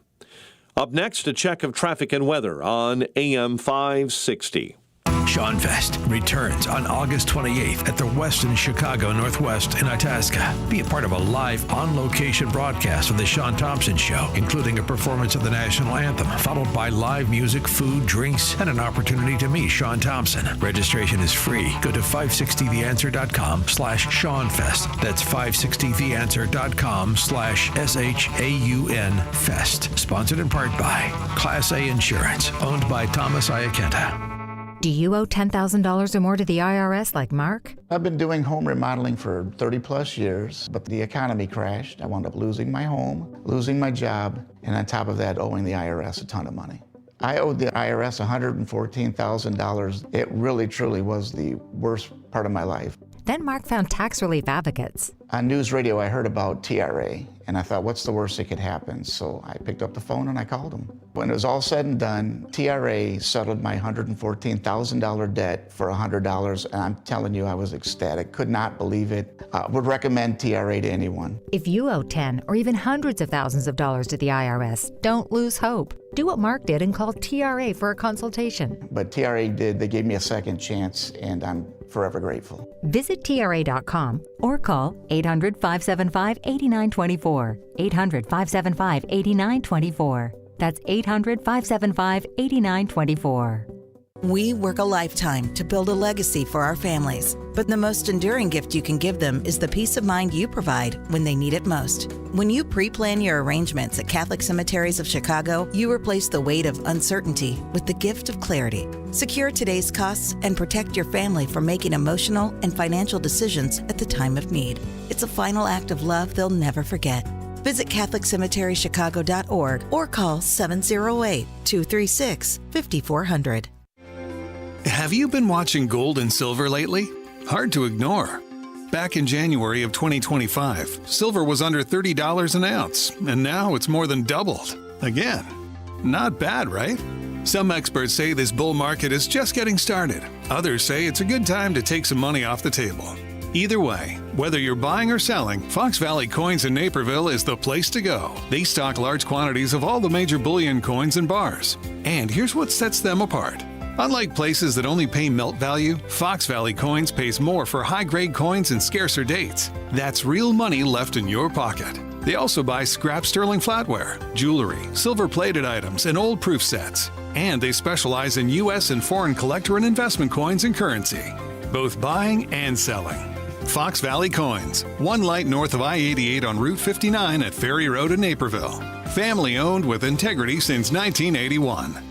Up next, a check of traffic and weather on AM 560. Sean Fest returns on August 28th at the Westin Chicago Northwest in Itasca. Be a part of a live, on-location broadcast of The Sean Thompson Show, including a performance of the national anthem, followed by live music, food, drinks, and an opportunity to meet Sean Thompson. Registration is free. Go to 560theanswer.com/SeanFest. That's 560theanswer.com/SHAUN Fest. Sponsored in part by Class A Insurance, owned by Thomas Iacenta. Do you owe $10,000 or more to the IRS like Mark? I've been doing home remodeling for 30 plus years, but the economy crashed. I wound up losing my home, losing my job, and on top of that, owing the IRS a ton of money. I owed the IRS $114,000. It really, truly was the worst part of my life. Then Mark found tax relief advocates. On news radio, I heard about TRA, and I thought, what's the worst that could happen? So I picked up the phone and I called them. When it was all said and done, TRA settled my $114,000 debt for $100, and I'm telling you, I was ecstatic, could not believe it. Would recommend TRA to anyone. If you owe 10 or even hundreds of thousands of dollars to the IRS, don't lose hope. Do what Mark did and call TRA for a consultation. But TRA did, they gave me a second chance, and I'm forever grateful. Visit TRA.com or call 800-575-8924. 800-575-8924. That's 800-575-8924. We work a lifetime to build a legacy for our families, but the most enduring gift you can give them is the peace of mind you provide when they need it most. When you pre-plan your arrangements at Catholic Cemeteries of Chicago, you replace the weight of uncertainty with the gift of clarity. Secure today's costs and protect your family from making emotional and financial decisions at the time of need. It's a final act of love they'll never forget. Visit CatholicCemeteryChicago.org or call 708-236-5400. Have you been watching gold and silver lately? Hard to ignore. Back in January of 2025, silver was under $30 an ounce, and now it's more than doubled. Again, not bad, right? Some experts say this bull market is just getting started. Others say it's a good time to take some money off the table. Either way, whether you're buying or selling, Fox Valley Coins in Naperville is the place to go. They stock large quantities of all the major bullion coins and bars. And here's what sets them apart. Unlike places that only pay melt value, Fox Valley Coins pays more for high-grade coins and scarcer dates. That's real money left in your pocket. They also buy scrap sterling flatware, jewelry, silver-plated items, and old proof sets. And they specialize in U.S. and foreign collector and investment coins and currency, both buying and selling. Fox Valley Coins, one light north of I-88 on Route 59 at Ferry Road in Naperville. Family-owned with integrity since 1981.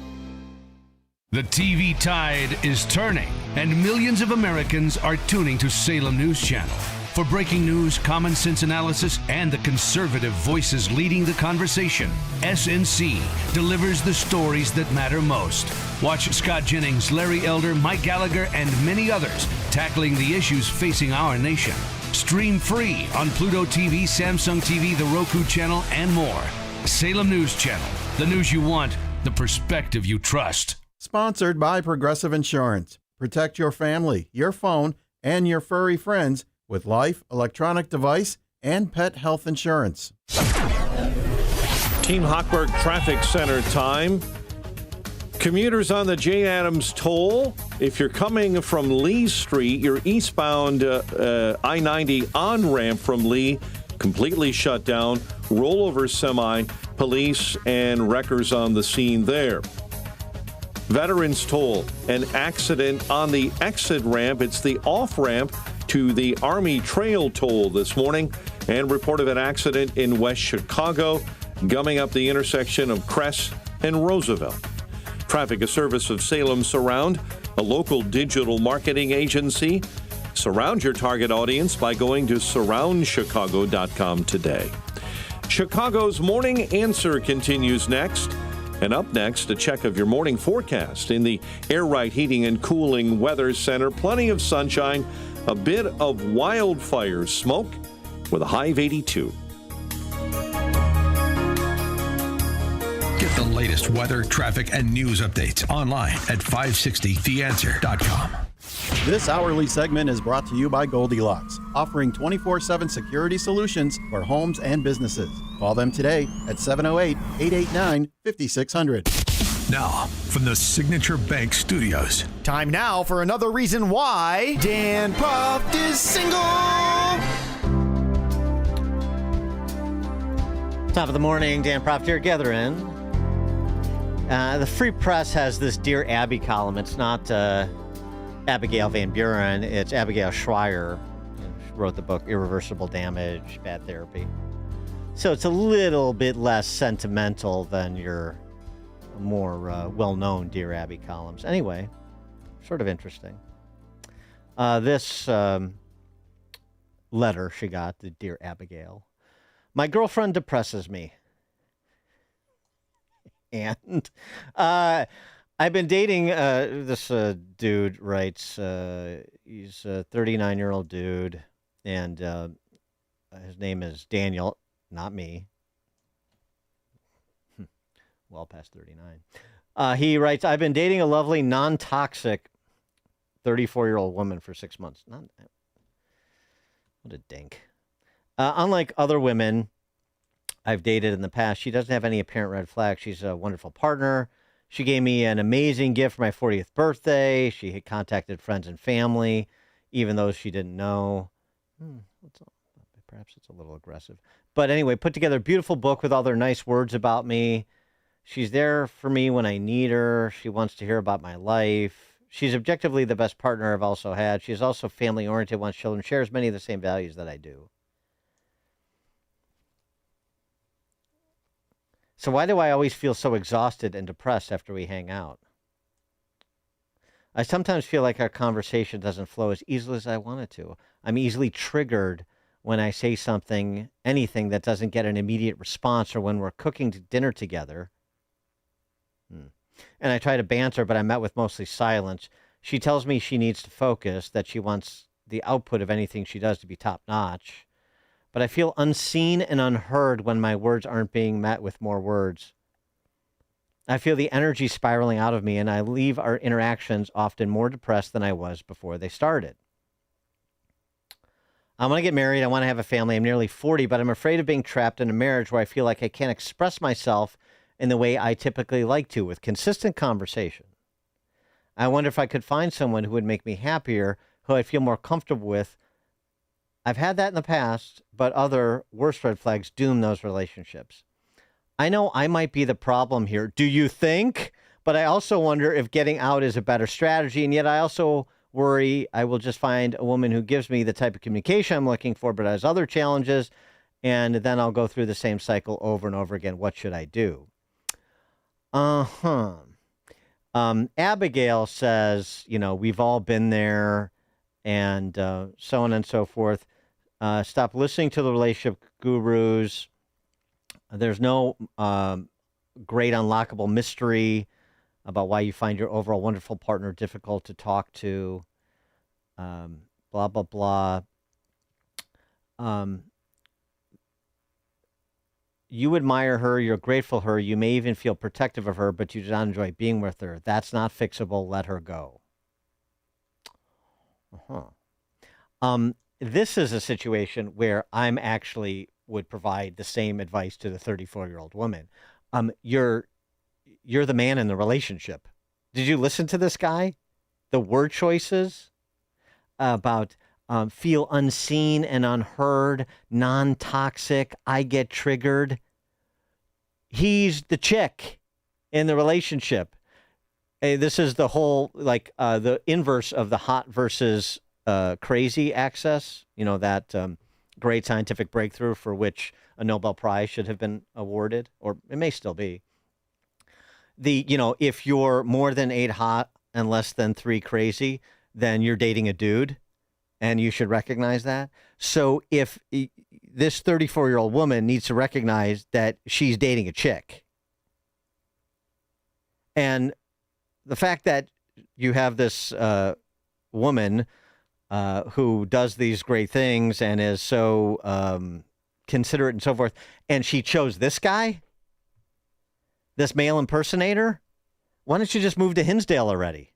The TV tide is turning, and millions of Americans are tuning to Salem News Channel. For breaking news, common sense analysis, and the conservative voices leading the conversation, SNC delivers the stories that matter most. Watch Scott Jennings, Larry Elder, Mike Gallagher, and many others tackling the issues facing our nation. Stream free on Pluto TV, Samsung TV, the Roku channel, and more. Salem News Channel. The news you want, the perspective you trust. Sponsored by Progressive Insurance. Protect your family, your phone, and your furry friends with life, electronic device, and pet health insurance. Team Hochberg Traffic Center time. Commuters on the J. Adams toll. If you're coming from Lee Street, your eastbound I-90 on-ramp from Lee completely shut down. Rollover semi, police and wreckers on the scene there. Veterans toll, an accident on the exit ramp. It's the off-ramp to the Army Trail toll this morning, and report of an accident in West Chicago, gumming up the intersection of Crest and Roosevelt. Traffic, a service of Salem Surround, a local digital marketing agency. Surround your target audience by going to surroundchicago.com today. Chicago's Morning Answer continues next. And up next, a check of your morning forecast in the Air Right Heating and Cooling Weather Center. Plenty of sunshine, a bit of wildfire smoke with a high of 82. Get the latest weather, traffic, and news updates online at 560theanswer.com. This hourly segment is brought to you by Goldilocks, offering 24/7 security solutions for homes and businesses. Call them today at 708-889-5600. Now, from the Signature Bank Studios. Time now for another reason why Dan Proft is single. Top of the morning, Dan Proft here, gathering. The Free Press has this Dear Abby column. It's not Abigail Van Buren, it's Abigail Schreier. She wrote the book Irreversible Damage, Bad Therapy. So it's a little bit less sentimental than your more well-known Dear Abby columns. Anyway, sort of interesting. This letter she got, the Dear Abigail. My girlfriend depresses me. And I've been dating this dude writes, he's a 39-year-old dude, and his name is Daniel, not me. Well past 39. He writes, I've been dating a lovely, non-toxic 34-year-old woman for 6 months. What a dink. Unlike other women I've dated in the past, she doesn't have any apparent red flags. She's a wonderful partner. She gave me an amazing gift for my 40th birthday. She had contacted friends and family, even those she didn't know. Perhaps it's a little aggressive. But anyway, put together a beautiful book with all their nice words about me. She's there for me when I need her. She wants to hear about my life. She's objectively the best partner I've also had. She's also family-oriented, wants children, shares many of the same values that I do. So why do I always feel so exhausted and depressed after we hang out? I sometimes feel like our conversation doesn't flow as easily as I want it to. I'm easily triggered when I say something, anything that doesn't get an immediate response, or when we're cooking dinner together. And I try to banter, but I'm met with mostly silence. She tells me she needs to focus, that she wants the output of anything she does to be top-notch. But I feel unseen and unheard when my words aren't being met with more words. I feel the energy spiraling out of me, and I leave our interactions often more depressed than I was before they started. I want to get married. I want to have a family. I'm nearly 40, but I'm afraid of being trapped in a marriage where I feel like I can't express myself in the way I typically like to, with consistent conversation. I wonder if I could find someone who would make me happier, who I'd feel more comfortable with. I've had that in the past, but other worse red flags doom those relationships. I know I might be the problem here. Do you think? But I also wonder if getting out is a better strategy, and yet I also worry I will just find a woman who gives me the type of communication I'm looking for, but has other challenges, and then I'll go through the same cycle over and over again. What should I do? Abigail says, we've all been there, and so on and so forth. Stop listening to the relationship gurus. There's no great unlockable mystery about why you find your overall wonderful partner difficult to talk to. Blah, blah, blah. You admire her, you're grateful for her, you may even feel protective of her, but you do not enjoy being with her. That's not fixable. Let her go. This is a situation where I'm actually would provide the same advice to the 34-year-old woman. You're the man in the relationship. Did you listen to this guy? The word choices about feel unseen and unheard, non-toxic, I get triggered. He's the chick in the relationship. This is the whole, the inverse of the hot versus crazy axis. You know, that great scientific breakthrough for which a Nobel Prize should have been awarded, or it may still be. If you're more than 8 hot and less than 3 crazy, then you're dating a dude. And you should recognize that. So if this 34-year-old woman needs to recognize that she's dating a chick. And the fact that you have this woman who does these great things and is so considerate and so forth, and she chose this guy, this male impersonator, why don't you just move to Hinsdale already?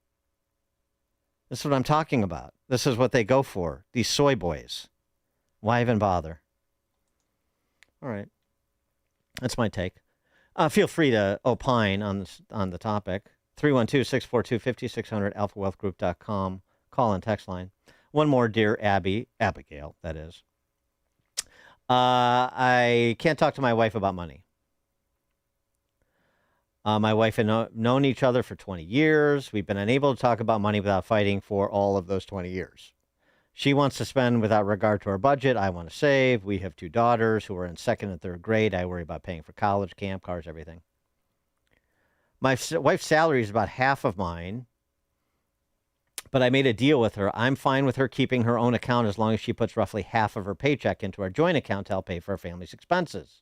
This is what I'm talking about. This is what they go for. These soy boys. Why even bother? All right. That's my take. Feel free to opine on the topic. 312-642-5600, alphawealthgroup.com. Call and text line. One more, dear Abigail, that is. I can't talk to my wife about money. My wife and known each other for 20 years. We've been unable to talk about money without fighting for all of those 20 years. She wants to spend without regard to our budget. I want to save. We have 2 daughters who are in 2nd and 3rd grade. I worry about paying for college, camp, cars, everything. My wife's salary is about half of mine, but I made a deal with her. I'm fine with her keeping her own account as long as she puts roughly half of her paycheck into our joint account to help pay for our family's expenses.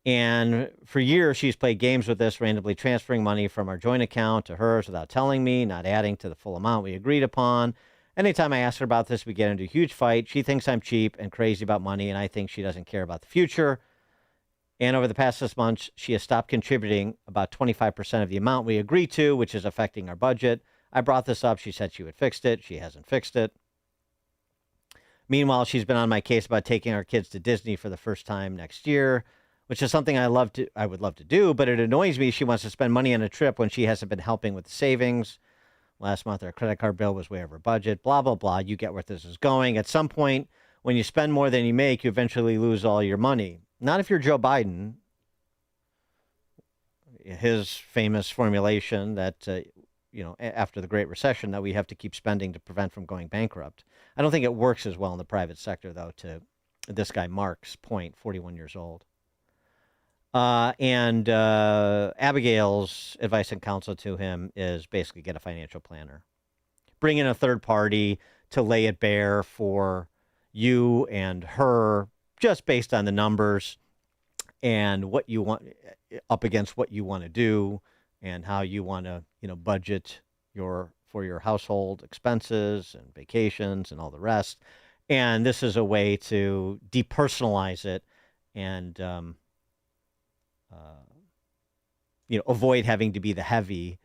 And for years, she's played games with this, randomly transferring money from our joint account to hers without telling me, not adding to the full amount we agreed upon. Anytime I ask her about this, we get into a huge fight. She thinks I'm cheap and crazy about money, and I think she doesn't care about the future. And over the past 6 months, she has stopped contributing about 25% of the amount we agreed to, which is affecting our budget. I brought this up. She said she would fix it. She hasn't fixed it. Meanwhile, she's been on my case about taking our kids to Disney for the first time next year, which is something I would love to do, but it annoys me she wants to spend money on a trip when she hasn't been helping with the savings. Last month, our credit card bill was way over budget, blah, blah, blah. You get where this is going. At some point, when you spend more than you make, you eventually lose all your money. Not if you're Joe Biden. His famous formulation that, after the Great Recession, that we have to keep spending to prevent from going bankrupt. I don't think it works as well in the private sector, though, to this guy Mark's point, 41 years old. Abigail's advice and counsel to him is basically get a financial planner. Bring in a third party to lay it bare for you and her, just based on the numbers and what you want up against what you want to do and how you want to, budget for your household expenses and vacations and all the rest. And this is a way to depersonalize it and, avoid having to be the heavy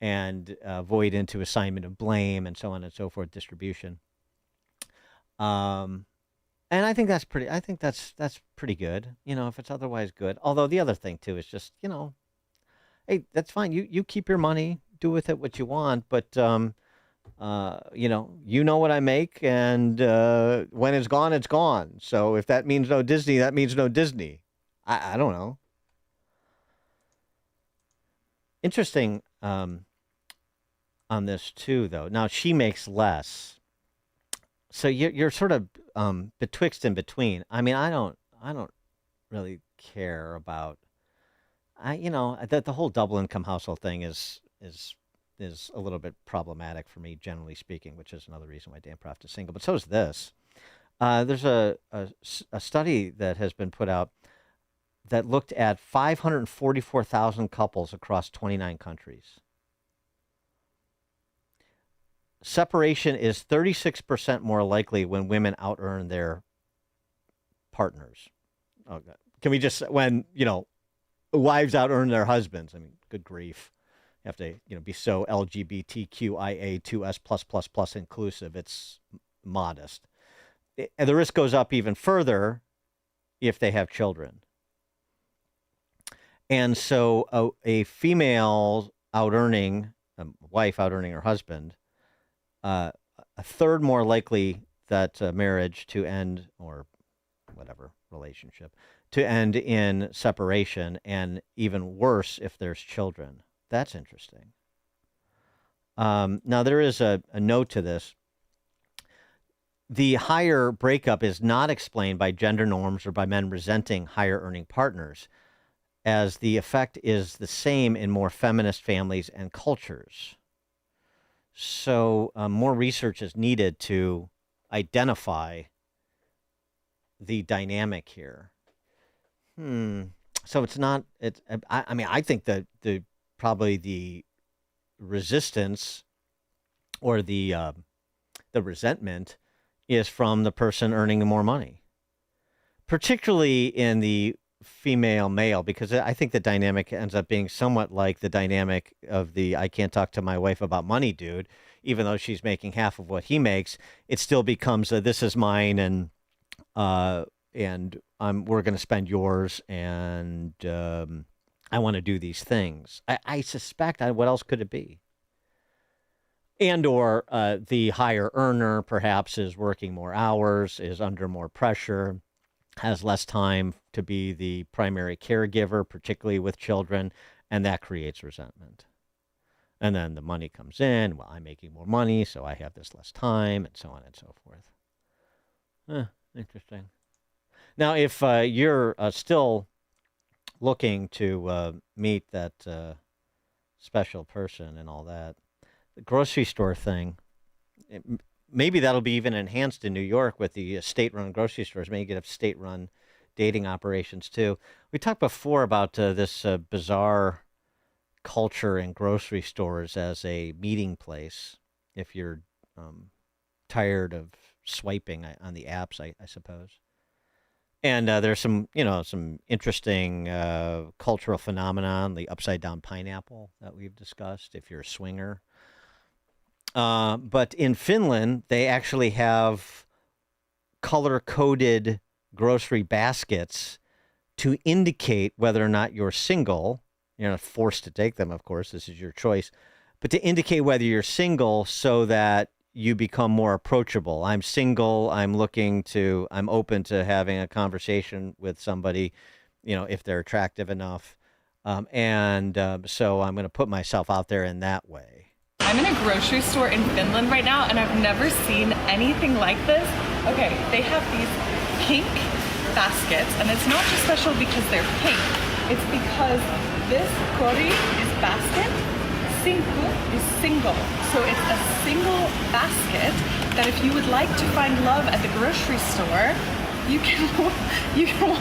and avoid into assignment of blame and so on and so forth, distribution. And I think that's pretty good, if it's otherwise good. Although the other thing too is just, hey, that's fine. You keep your money, do with it what you want, but you know what I make, and when it's gone, it's gone. So if that means no Disney, that means no Disney. I don't know. Interesting on this too, though. Now she makes less, so you're sort of betwixt and between. I mean, I don't really care about. The whole double income household thing is a little bit problematic for me, generally speaking, which is another reason why Dan Proft is single. But so is this. There's a study that has been put out that looked at 544,000 couples across 29 countries. Separation is 36% more likely when women out-earn their partners. Oh, God. Can we just, when, wives out-earn their husbands? I mean, good grief. You have to, be so LGBTQIA2S++ inclusive. It's modest. And the risk goes up even further if they have children. And so a female out-earning, a wife out-earning her husband, a third more likely that marriage to end, or whatever relationship, to end in separation, and even worse if there's children. That's interesting. Now, there is a note to this. The higher breakup is not explained by gender norms or by men resenting higher earning partners, as the effect is the same in more feminist families and cultures. So more research is needed to identify the dynamic here. So it's not. I think that probably the resistance or the resentment is from the person earning more money, particularly in the female-male, because I think the dynamic ends up being somewhat like the dynamic of the I can't talk to my wife about money dude, even though she's making half of what he makes. It still becomes this is mine, and we're going to spend yours, and I want to do these things. I suspect, what else could it be? And or the higher earner perhaps is working more hours, is under more pressure, has less time to be the primary caregiver, particularly with children, and that creates resentment. And then the money comes in, well, I'm making more money, so I have this less time, and so on and so forth. Interesting. Now, if you're still looking to meet that special person and all that, the grocery store thing, maybe that'll be even enhanced in New York with the state-run grocery stores. Maybe you could have state-run dating operations too. We talked before about this bizarre culture in grocery stores as a meeting place. If you're tired of swiping on the apps, I suppose. And there's some interesting cultural phenomenon, the upside-down pineapple that we've discussed. If you're a swinger. But in Finland, they actually have color-coded grocery baskets to indicate whether or not you're single. You're not forced to take them, of course. This is your choice. But to indicate whether you're single so that you become more approachable. I'm single. I'm open to having a conversation with somebody, if they're attractive enough. So I'm going to put myself out there in that way. I'm in a grocery store in Finland right now, and I've never seen anything like this. Okay, they have these pink baskets, and it's not just special because they're pink. It's because this kori is basket, sinku is single. So it's a single basket that if you would like to find love at the grocery store, you can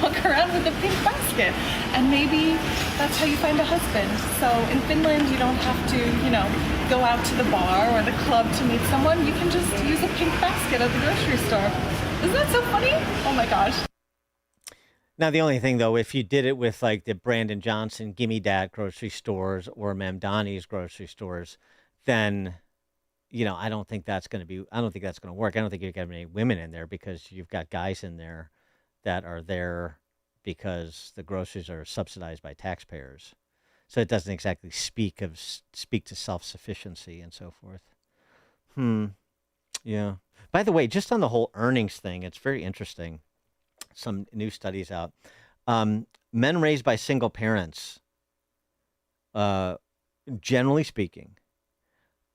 walk around with a pink basket, and maybe that's how you find a husband. So in Finland, you don't have to, go out to the bar or the club to meet someone. You can just use a pink basket at the grocery store. Isn't that so funny? Oh my gosh. Now, the only thing, though, if you did it with like the Brandon Johnson Gimme Dat grocery stores or Mamdani's grocery stores, then, I don't think that's going to work. I don't think you're going to have any women in there, because you've got guys in there that are there because the groceries are subsidized by taxpayers. So it doesn't exactly speak to self-sufficiency and so forth. Yeah. By the way, just on the whole earnings thing, it's very interesting. Some new studies out. Men raised by single parents, generally speaking,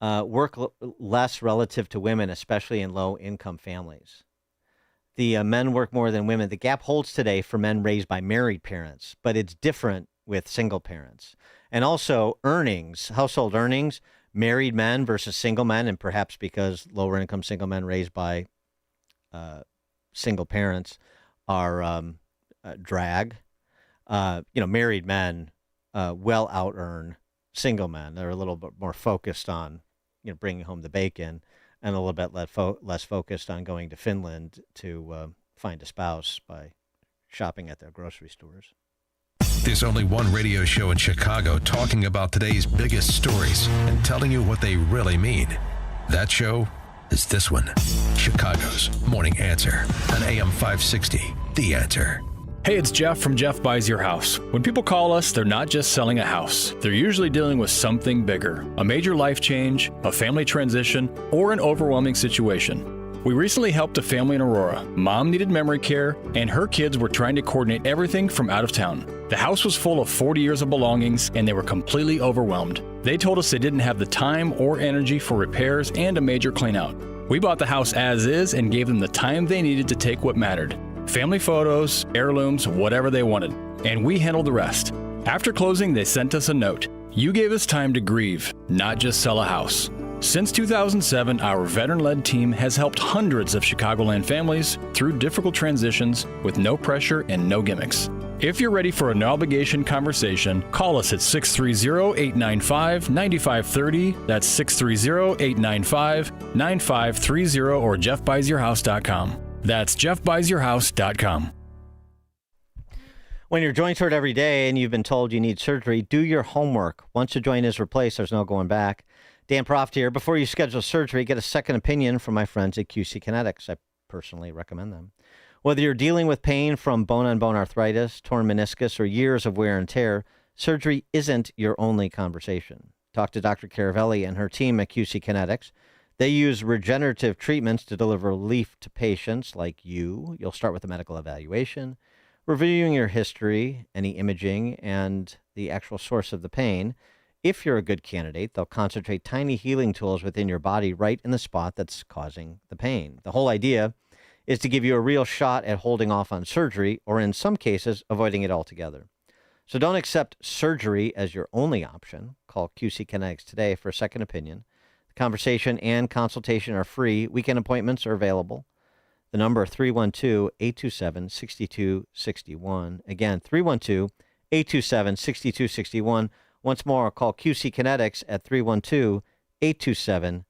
work less relative to women, especially in low-income families. The men work more than women. The gap holds today for men raised by married parents, but it's different with single parents. And also household earnings, married men versus single men, and perhaps because lower-income single men raised by single parents are drag. Married men well out-earn single men. They're a little bit more focused on, bringing home the bacon, and a little bit less focused on going to Finland to find a spouse by shopping at their grocery stores. There's only one radio show in Chicago talking about today's biggest stories and telling you what they really mean. That show is this one, Chicago's Morning Answer on AM 560, The Answer. Hey, it's Jeff from Jeff Buys Your House. When people call us, they're not just selling a house. They're usually dealing with something bigger, a major life change, a family transition, or an overwhelming situation. We recently helped a family in Aurora. Mom needed memory care, and her kids were trying to coordinate everything from out of town. The house was full of 40 years of belongings, and they were completely overwhelmed. They told us they didn't have the time or energy for repairs and a major cleanout. We bought the house as is and gave them the time they needed to take what mattered. Family photos, heirlooms, whatever they wanted. And we handled the rest. After closing, they sent us a note. You gave us time to grieve, not just sell a house. Since 2007, our veteran-led team has helped hundreds of Chicagoland families through difficult transitions with no pressure and no gimmicks. If you're ready for a no-obligation conversation, call us at 630-895-9530. That's 630-895-9530 or jeffbuysyourhouse.com. That's jeffbuysyourhouse.com. When your joints hurt every day and you've been told you need surgery, do your homework. Once the joint is replaced, there's no going back. Dan Proft here. Before you schedule surgery, get a second opinion from my friends at QC Kinetics. I personally recommend them. Whether you're dealing with pain from bone-on-bone arthritis, torn meniscus, or years of wear and tear, surgery isn't your only conversation. Talk to Dr. Caravelli and her team at QC Kinetics. They use regenerative treatments to deliver relief to patients like you. You'll start with a medical evaluation, reviewing your history, any imaging, and the actual source of the pain. If you're a good candidate, they'll concentrate tiny healing tools within your body right in the spot that's causing the pain. The whole idea is to give you a real shot at holding off on surgery, or in some cases, avoiding it altogether. So don't accept surgery as your only option. Call QC Kinetics today for a second opinion. The conversation and consultation are free. Weekend appointments are available. The number 312-827-6261. Again, 312-827-6261. Once more, call QC Kinetics at 312-827-6261.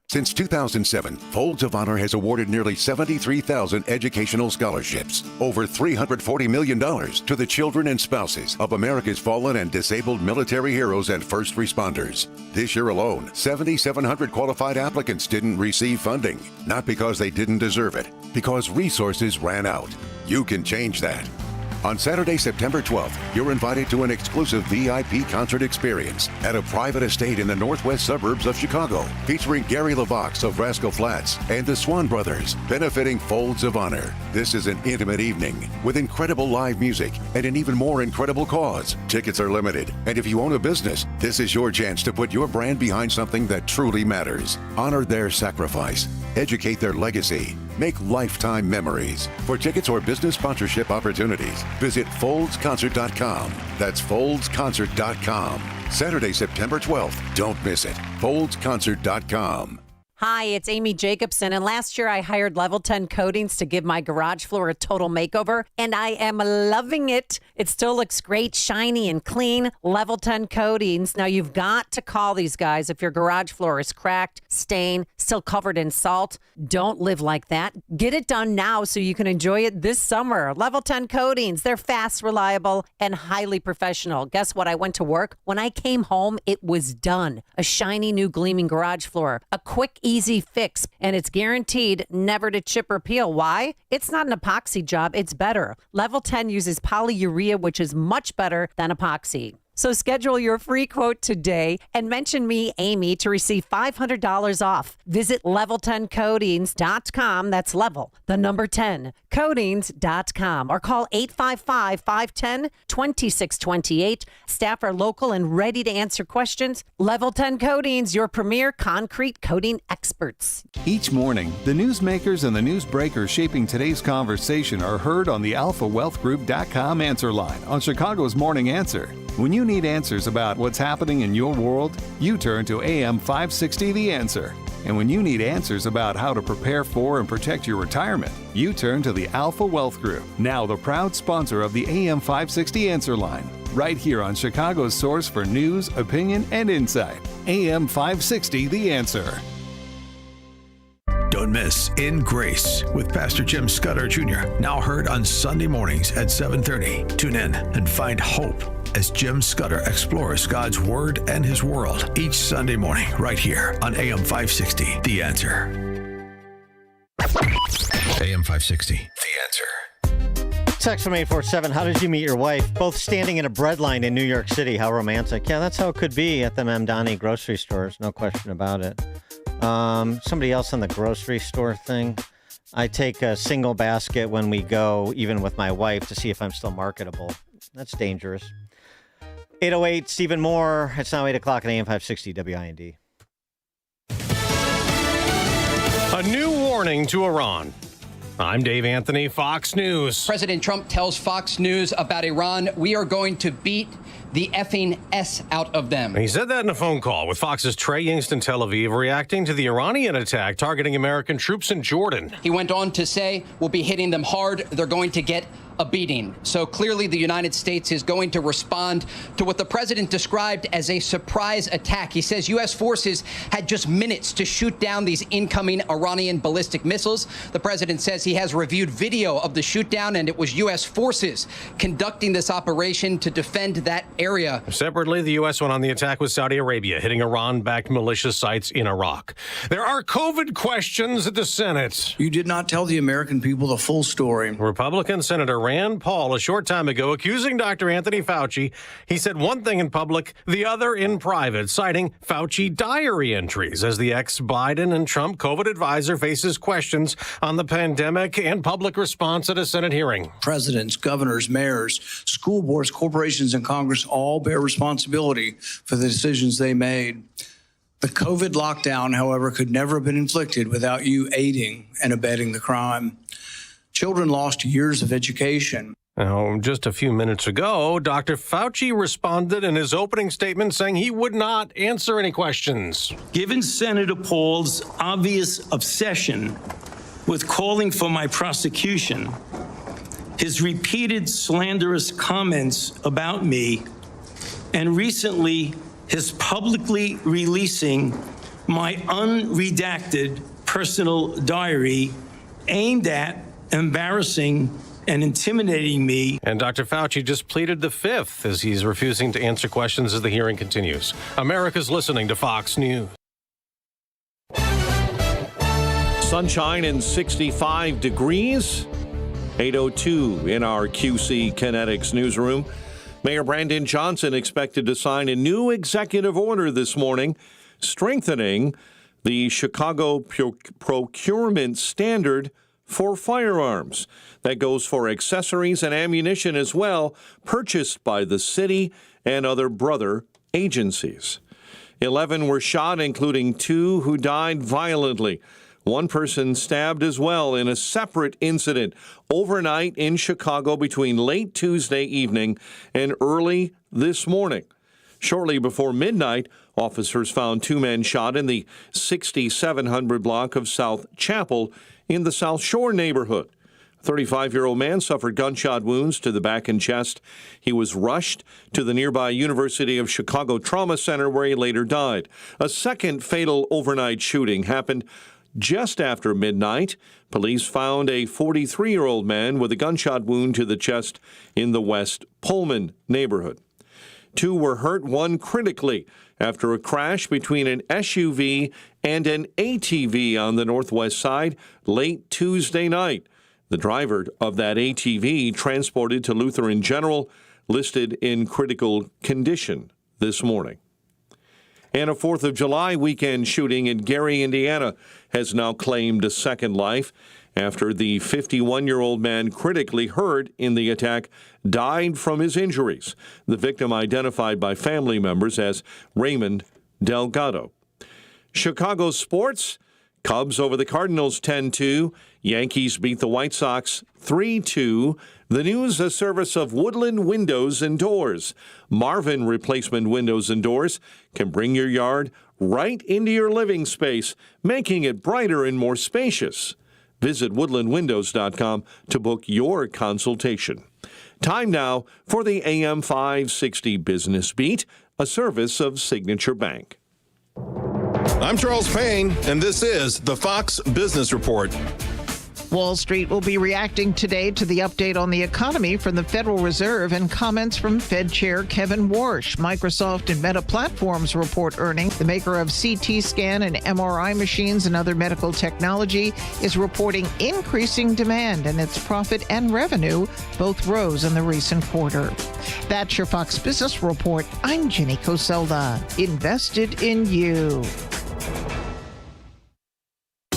Since 2007, Folds of Honor has awarded nearly 73,000 educational scholarships, over $340 million to the children and spouses of America's fallen and disabled military heroes and first responders. This year alone, 7,700 qualified applicants didn't receive funding, not because they didn't deserve it, because resources ran out. You can change that. On Saturday, September 12th, you're invited to an exclusive VIP concert experience at a private estate in the northwest suburbs of Chicago, featuring Gary LaVox of Rascal Flatts and the Swan Brothers, benefiting Folds of Honor. This is an intimate evening with incredible live music and an even more incredible cause. Tickets are limited, and if you own a business, this is your chance to put your brand behind something that truly matters. Honor their sacrifice, educate their legacy, make lifetime memories. For tickets or business sponsorship opportunities, visit foldsconcert.com. That's foldsconcert.com. Saturday, September 12th. Don't miss it. foldsconcert.com. Hi, it's Amy Jacobson, and last year I hired Level 10 Coatings to give my garage floor a total makeover, and I am loving it. It still looks great, shiny, and clean. Level 10 Coatings. Now, you've got to call these guys if your garage floor is cracked, stained, still covered in salt. Don't live like that. Get it done now so you can enjoy it this summer. Level 10 Coatings. They're fast, reliable, and highly professional. Guess what? I went to work. When I came home, it was done. A shiny, new, gleaming garage floor. A quick, easy fix, and it's guaranteed never to chip or peel. Why? It's not an epoxy job. It's better. Level 10 uses polyurea, which is much better than epoxy. So schedule your free quote today and mention me, Amy, to receive $500 off. Visit level10coatings.com. That's level, the number 10, coatings.com, or call 855-510-2628. Staff are local and ready to answer questions. Level 10 Coatings, your premier concrete coating experts. Each morning, the newsmakers and the news breakers shaping today's conversation are heard on the AlphaWealthGroup.com answer line on Chicago's Morning Answer. When you need answers about what's happening in your world, you turn to AM 560 The Answer. And when you need answers about how to prepare for and protect your retirement, you turn to the Alpha Wealth Group, now the proud sponsor of the AM 560 Answer Line, right here on Chicago's source for news, opinion, and insight. AM 560 The Answer. Don't miss In Grace with Pastor Jim Scudder Jr., now heard on Sunday mornings at 7:30. Tune in and find hope as Jim Scudder explores God's Word and His world each Sunday morning right here on AM 560, The Answer. AM 560, The Answer. Text from 847, how did you meet your wife? Both standing in a bread line in New York City. How romantic. Yeah, that's how it could be at the Mamdani grocery stores. No question about it. Somebody else on the grocery store thing. I take a single basket when we go, even with my wife, to see if I'm still marketable. That's dangerous. 808, Stephen Moore. It's now 8 o'clock at AM 560 WIND. A new warning to Iran. I'm Dave Anthony, Fox News. President Trump tells Fox News about Iran, we are going to beat the effing S out of them. He said that in a phone call with Fox's Trey Yingst in Tel Aviv, reacting to the Iranian attack targeting American troops in Jordan. He went on to say, we'll be hitting them hard. They're going to get a beating. So clearly the United States is going to respond to what the president described as a surprise attack. He says U.S. forces had just minutes to shoot down these incoming Iranian ballistic missiles. The president says he has reviewed video of the shoot down, and it was U.S. forces conducting this operation to defend that area. Separately, the U.S. went on the attack with Saudi Arabia, hitting Iran-backed militia sites in Iraq. There are COVID questions at the Senate. You did not tell the American people the full story. Republican Senator Rand Paul a short time ago accusing Dr. Anthony Fauci. He said one thing in public, the other in private, citing Fauci diary entries as the ex-Biden and Trump COVID advisor faces questions on the pandemic and public response at a Senate hearing. Presidents, governors, mayors, school boards, corporations, and Congress all bear responsibility for the decisions they made. The COVID lockdown, however, could never have been inflicted without you aiding and abetting the crime. Children lost years of education. Now, just a few minutes ago, Dr. Fauci responded in his opening statement saying he would not answer any questions. Given Senator Paul's obvious obsession with calling for my prosecution, his repeated slanderous comments about me, and recently his publicly releasing my unredacted personal diary aimed at embarrassing and intimidating me. And Dr. Fauci just pleaded the fifth as he's refusing to answer questions as the hearing continues. America's listening to Fox News. Sunshine and 65 degrees. 8:02 in our QC Kinetics newsroom. Mayor Brandon Johnson expected to sign a new executive order this morning, strengthening the Chicago procurement standard for firearms. That goes for accessories and ammunition as well, purchased by the city and other brother agencies. 11 were shot, including 2 who died violently. One person stabbed as well in a separate incident overnight in Chicago between late Tuesday evening and early this morning. Shortly before midnight, officers found 2 men shot in the 6700 block of South Chapel in the South Shore neighborhood. A 35-year-old man suffered gunshot wounds to the back and chest. He was rushed to the nearby University of Chicago Trauma Center, where he later died. A second fatal overnight shooting happened just after midnight. Police found a 43-year-old man with a gunshot wound to the chest in the West Pullman neighborhood. 2 were hurt, 1 critically, after a crash between an SUV and an ATV on the northwest side late Tuesday night. The driver of that ATV transported to Lutheran General, listed in critical condition this morning. And a 4th of July weekend shooting in Gary, Indiana, has now claimed a second life after the 51-year-old man critically hurt in the attack died from his injuries. The victim identified by family members as Raymond Delgado. Chicago sports, Cubs over the Cardinals 10-2. Yankees beat the White Sox 3-2. The news, a service of Woodland Windows and Doors. Marvin replacement windows and doors can bring your yard right into your living space, making it brighter and more spacious. Visit woodlandwindows.com to book your consultation. Time now for the AM 560 Business Beat, a service of Signature Bank. I'm Charles Payne, and this is the Fox Business Report. Wall Street will be reacting today to the update on the economy from the Federal Reserve and comments from Fed Chair Kevin Warsh. Microsoft and Meta Platforms report earnings. The maker of CT scan and MRI machines and other medical technology is reporting increasing demand, and its profit and revenue both rose in the recent quarter. That's your Fox Business Report. I'm Jenny Coselda. Invested in you.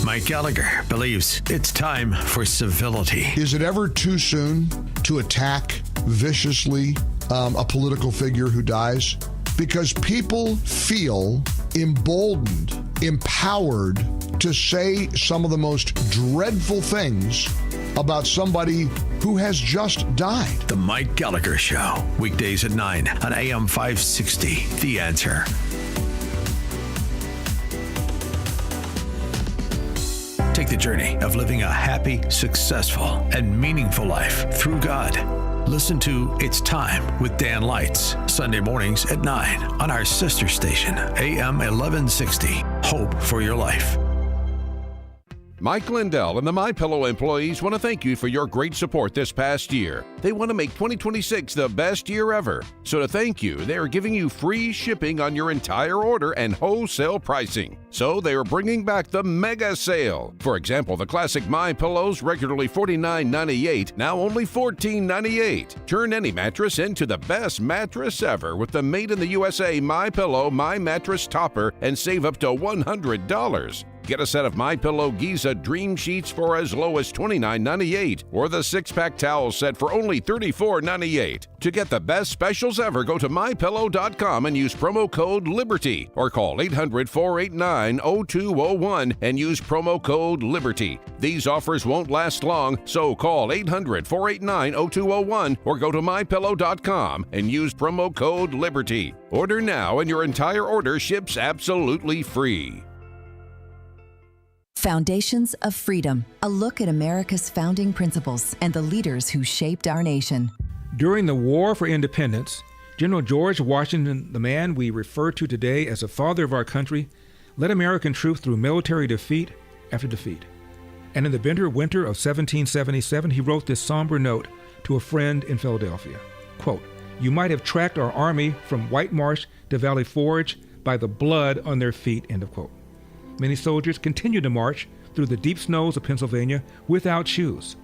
Mike Gallagher believes it's time for civility. Is it ever too soon to attack viciously a political figure who dies? Because people feel emboldened, empowered to say some of the most dreadful things about somebody who has just died. The Mike Gallagher Show, weekdays at 9 on AM 560. The Answer. Take the journey of living a happy, successful, and meaningful life through God. Listen to It's Time with Dan Lights, Sunday mornings at 9 on our sister station, AM 1160. Hope for your life. Mike Lindell and the MyPillow employees want to thank you for your great support this past year. They want to make 2026 the best year ever. So to thank you, they are giving you free shipping on your entire order and wholesale pricing. So they are bringing back the mega sale. For example, the classic MyPillows, regularly $49.98, now only $14.98. Turn any mattress into the best mattress ever with the Made in the USA MyPillow My Mattress Topper and save up to $100. Get a set of MyPillow Giza Dream Sheets for as low as $29.98 or the 6-pack towel set for only $34.98. To get the best specials ever, go to MyPillow.com and use promo code LIBERTY or call 800-489-0201 and use promo code LIBERTY. These offers won't last long, so call 800-489-0201 or go to MyPillow.com and use promo code LIBERTY. Order now and your entire order ships absolutely free. Foundations of Freedom, a look at America's founding principles and the leaders who shaped our nation. During the War for Independence, General George Washington, the man we refer to today as the father of our country, led American troops through military defeat after defeat. And in the bitter winter of 1777, he wrote this somber note to a friend in Philadelphia. Quote, "You might have tracked our army from White Marsh to Valley Forge by the blood on their feet," end of quote. Many soldiers continued to march through the deep snows of Pennsylvania without shoes.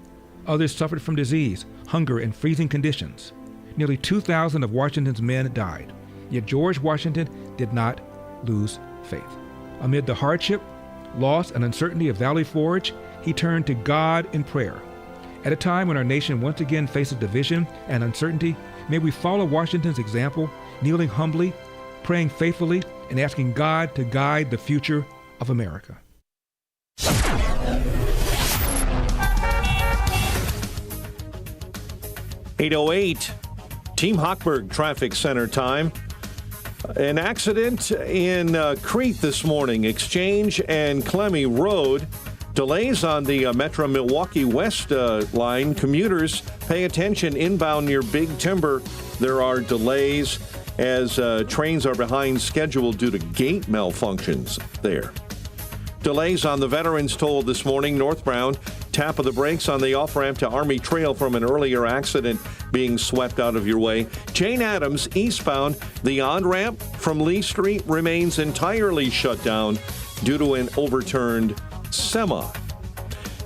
Others suffered from disease, hunger, and freezing conditions. Nearly 2,000 of Washington's men died. Yet George Washington did not lose faith. Amid the hardship, loss, and uncertainty of Valley Forge, he turned to God in prayer. At a time when our nation once again faces division and uncertainty, may we follow Washington's example, kneeling humbly, praying faithfully, and asking God to guide the future of America. 8:08, Team Hochberg Traffic Center time. An accident in Crete this morning, Exchange and Clemmy Road. Delays on the Metro Milwaukee West line. Commuters, pay attention inbound near Big Timber. There are delays as trains are behind schedule due to gate malfunctions there. Delays on the Veterans Toll this morning, northbound. Tap of the brakes on the off-ramp to Army Trail from an earlier accident being swept out of your way. Jane Addams, eastbound. The on-ramp from Lee Street remains entirely shut down due to an overturned semi.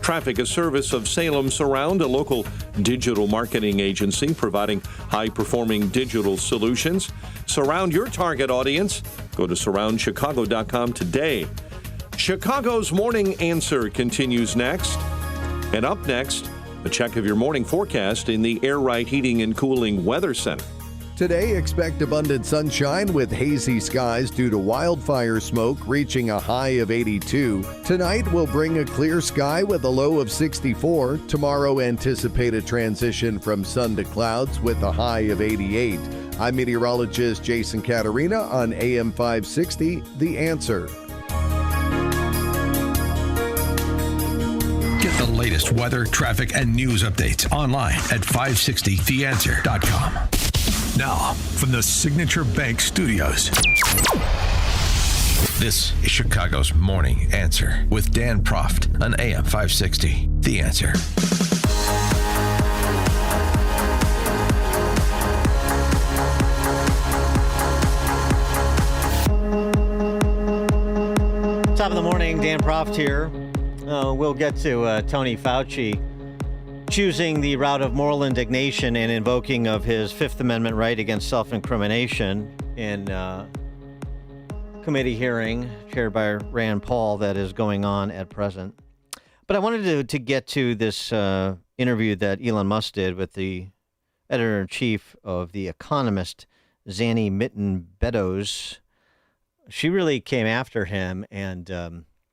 Traffic, a service of Salem Surround, a local digital marketing agency providing high-performing digital solutions. Surround your target audience. Go to surroundchicago.com today. Chicago's Morning Answer continues next. And up next, a check of your morning forecast in the Air Right Heating and Cooling Weather Center. Today, expect abundant sunshine with hazy skies due to wildfire smoke reaching a high of 82. Tonight will bring a clear sky with a low of 64. Tomorrow, anticipate a transition from sun to clouds with a high of 88. I'm meteorologist Jason Caterina on AM 560, The Answer. Get the latest weather, traffic, and news updates online at 560theanswer.com. Now, from the Signature Bank Studios, this is Chicago's Morning Answer with Dan Proft on AM 560. The Answer. Top of the morning, Dan Proft here. We'll get to Tony Fauci choosing the route of moral indignation and invoking of his Fifth Amendment right against self-incrimination in committee hearing chaired by Rand Paul that is going on at present. But I wanted to get to this interview that Elon Musk did with the editor-in-chief of The Economist, Zanny Mitten-Beddoes. She really came after him, and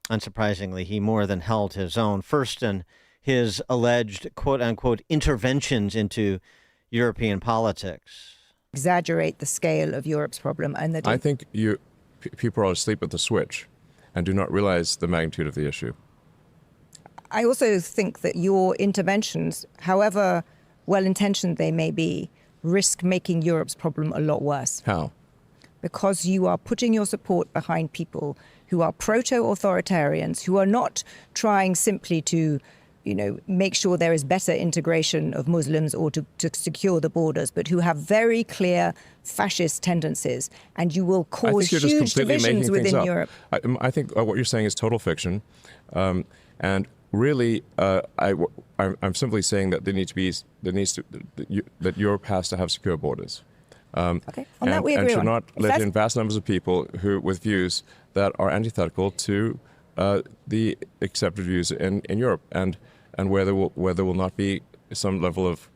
unsurprisingly, he more than held his own. First, in his alleged quote-unquote interventions into European politics. Exaggerate the scale of Europe's problem. And I think people are asleep at the switch and do not realize the magnitude of the issue. I also think that your interventions, however well-intentioned they may be, risk making Europe's problem a lot worse. How? Because you are putting your support behind people who are proto-authoritarians, who are not trying simply to, make sure there is better integration of Muslims or to secure the borders, but who have very clear fascist tendencies. And you will cause huge divisions within Europe. I think what you're saying is total fiction. And really, I'm simply saying that that Europe has to have secure borders. Okay. On that we agree and should not let in vast numbers of people with views that are antithetical to the accepted views in Europe, and where there will not be some level of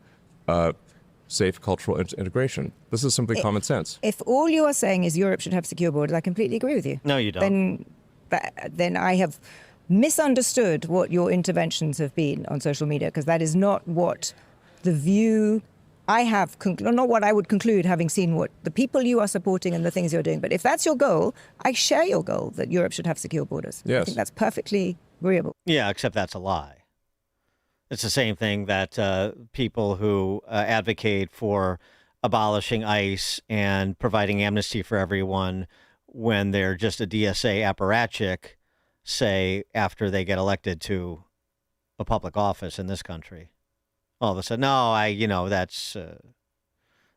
safe cultural integration. This is simply common sense. If all you are saying is Europe should have secure borders, I completely agree with you. No, you don't. Then I have misunderstood what your interventions have been on social media, because that is not what the view I have, not what I would conclude having seen what the people you are supporting and the things you're doing. But if that's your goal, I share your goal that Europe should have secure borders. Yes. I think that's perfectly agreeable. Yeah, except that's a lie. It's the same thing that people who advocate for abolishing ICE and providing amnesty for everyone when they're just a DSA apparatchik say after they get elected to a public office in this country. All of a sudden, that's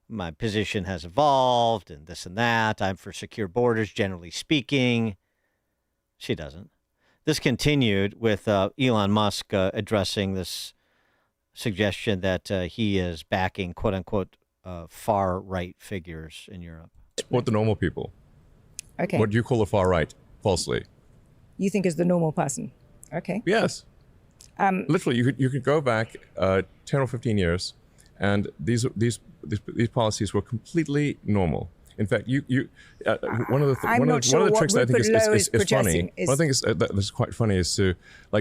my position has evolved and this and that. I'm for secure borders, generally speaking. She doesn't. This continued with Elon Musk addressing this suggestion that he is backing, quote unquote, far right figures in Europe. Support the normal people. Okay. What do you call the far right? Falsely. You think is the normal person. Okay. Yes. Literally, you could go back 10 or 15 years, and these policies were completely normal. In fact, one of the tricks that I think is funny. One thing that's quite funny is to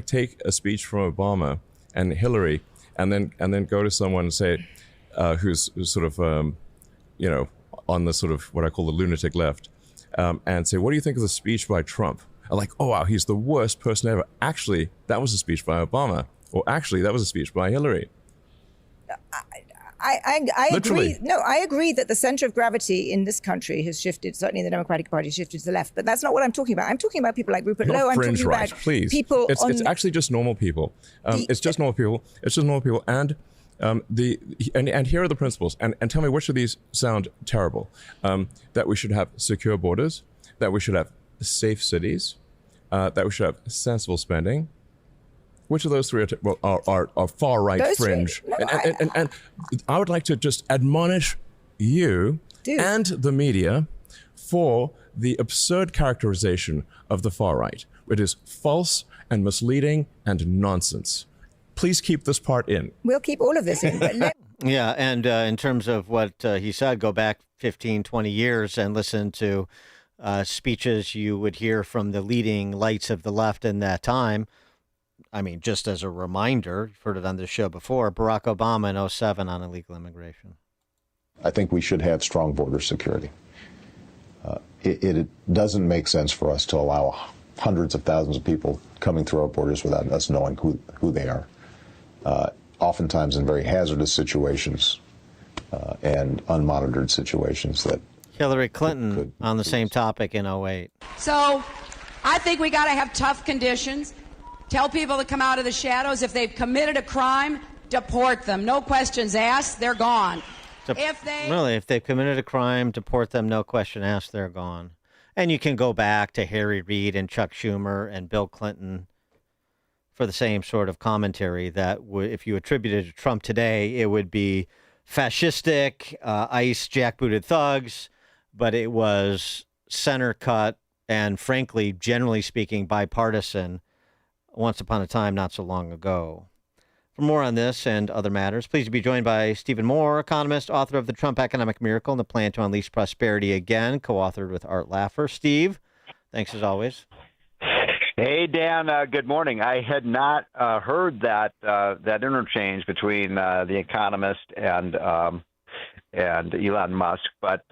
take a speech from Obama and Hillary, and then go to someone and say, who's sort of on the sort of what I call the lunatic left, and say, what do you think of the speech by Trump? Oh wow, he's the worst person ever. Actually, that was a speech by Obama, or actually, that was a speech by Hillary. I agree. No, I agree that the center of gravity in this country has shifted. Certainly, the Democratic Party has shifted to the left, but that's not what I'm talking about. I'm talking about people like Rupert Lowe. I'm talking about people. It's actually just normal people. It's just normal people. It's just normal people, and here are the principles. And tell me which of these sound terrible. That we should have secure borders. That we should have safe cities. That we should have sensible spending. Which of those three are far right fringe? And I would like to just admonish you and the media for the absurd characterization of the far right. It is false and misleading and nonsense. Please keep this part in. We'll keep all of this in. But yeah, and in terms of what he said, go back 15, 20 years and listen to speeches you would hear from the leading lights of the left in that time. I mean, just as a reminder, you've heard it on this show before, Barack Obama in 2007 on illegal immigration. I think we should have strong border security. It doesn't make sense for us to allow hundreds of thousands of people coming through our borders without us knowing who they are, oftentimes in very hazardous situations and unmonitored situations that Hillary Clinton on the same topic in 2008. So I think we got to have tough conditions. Tell people to come out of the shadows. If they've committed a crime, deport them. No questions asked. They're gone. If they've committed a crime, deport them, no question asked, they're gone. And you can go back to Harry Reid and Chuck Schumer and Bill Clinton for the same sort of commentary that if you attributed to Trump today, it would be fascistic, ICE jackbooted thugs, but it was center cut and, frankly, generally speaking, bipartisan once upon a time not so long ago. For more on this and other matters, pleased to be joined by Stephen Moore, economist, author of The Trump Economic Miracle and the Plan to Unleash Prosperity Again, co-authored with Art Laffer. Steve, thanks as always. Hey, Dan, good morning. I had not heard that interchange between The Economist and Elon Musk, but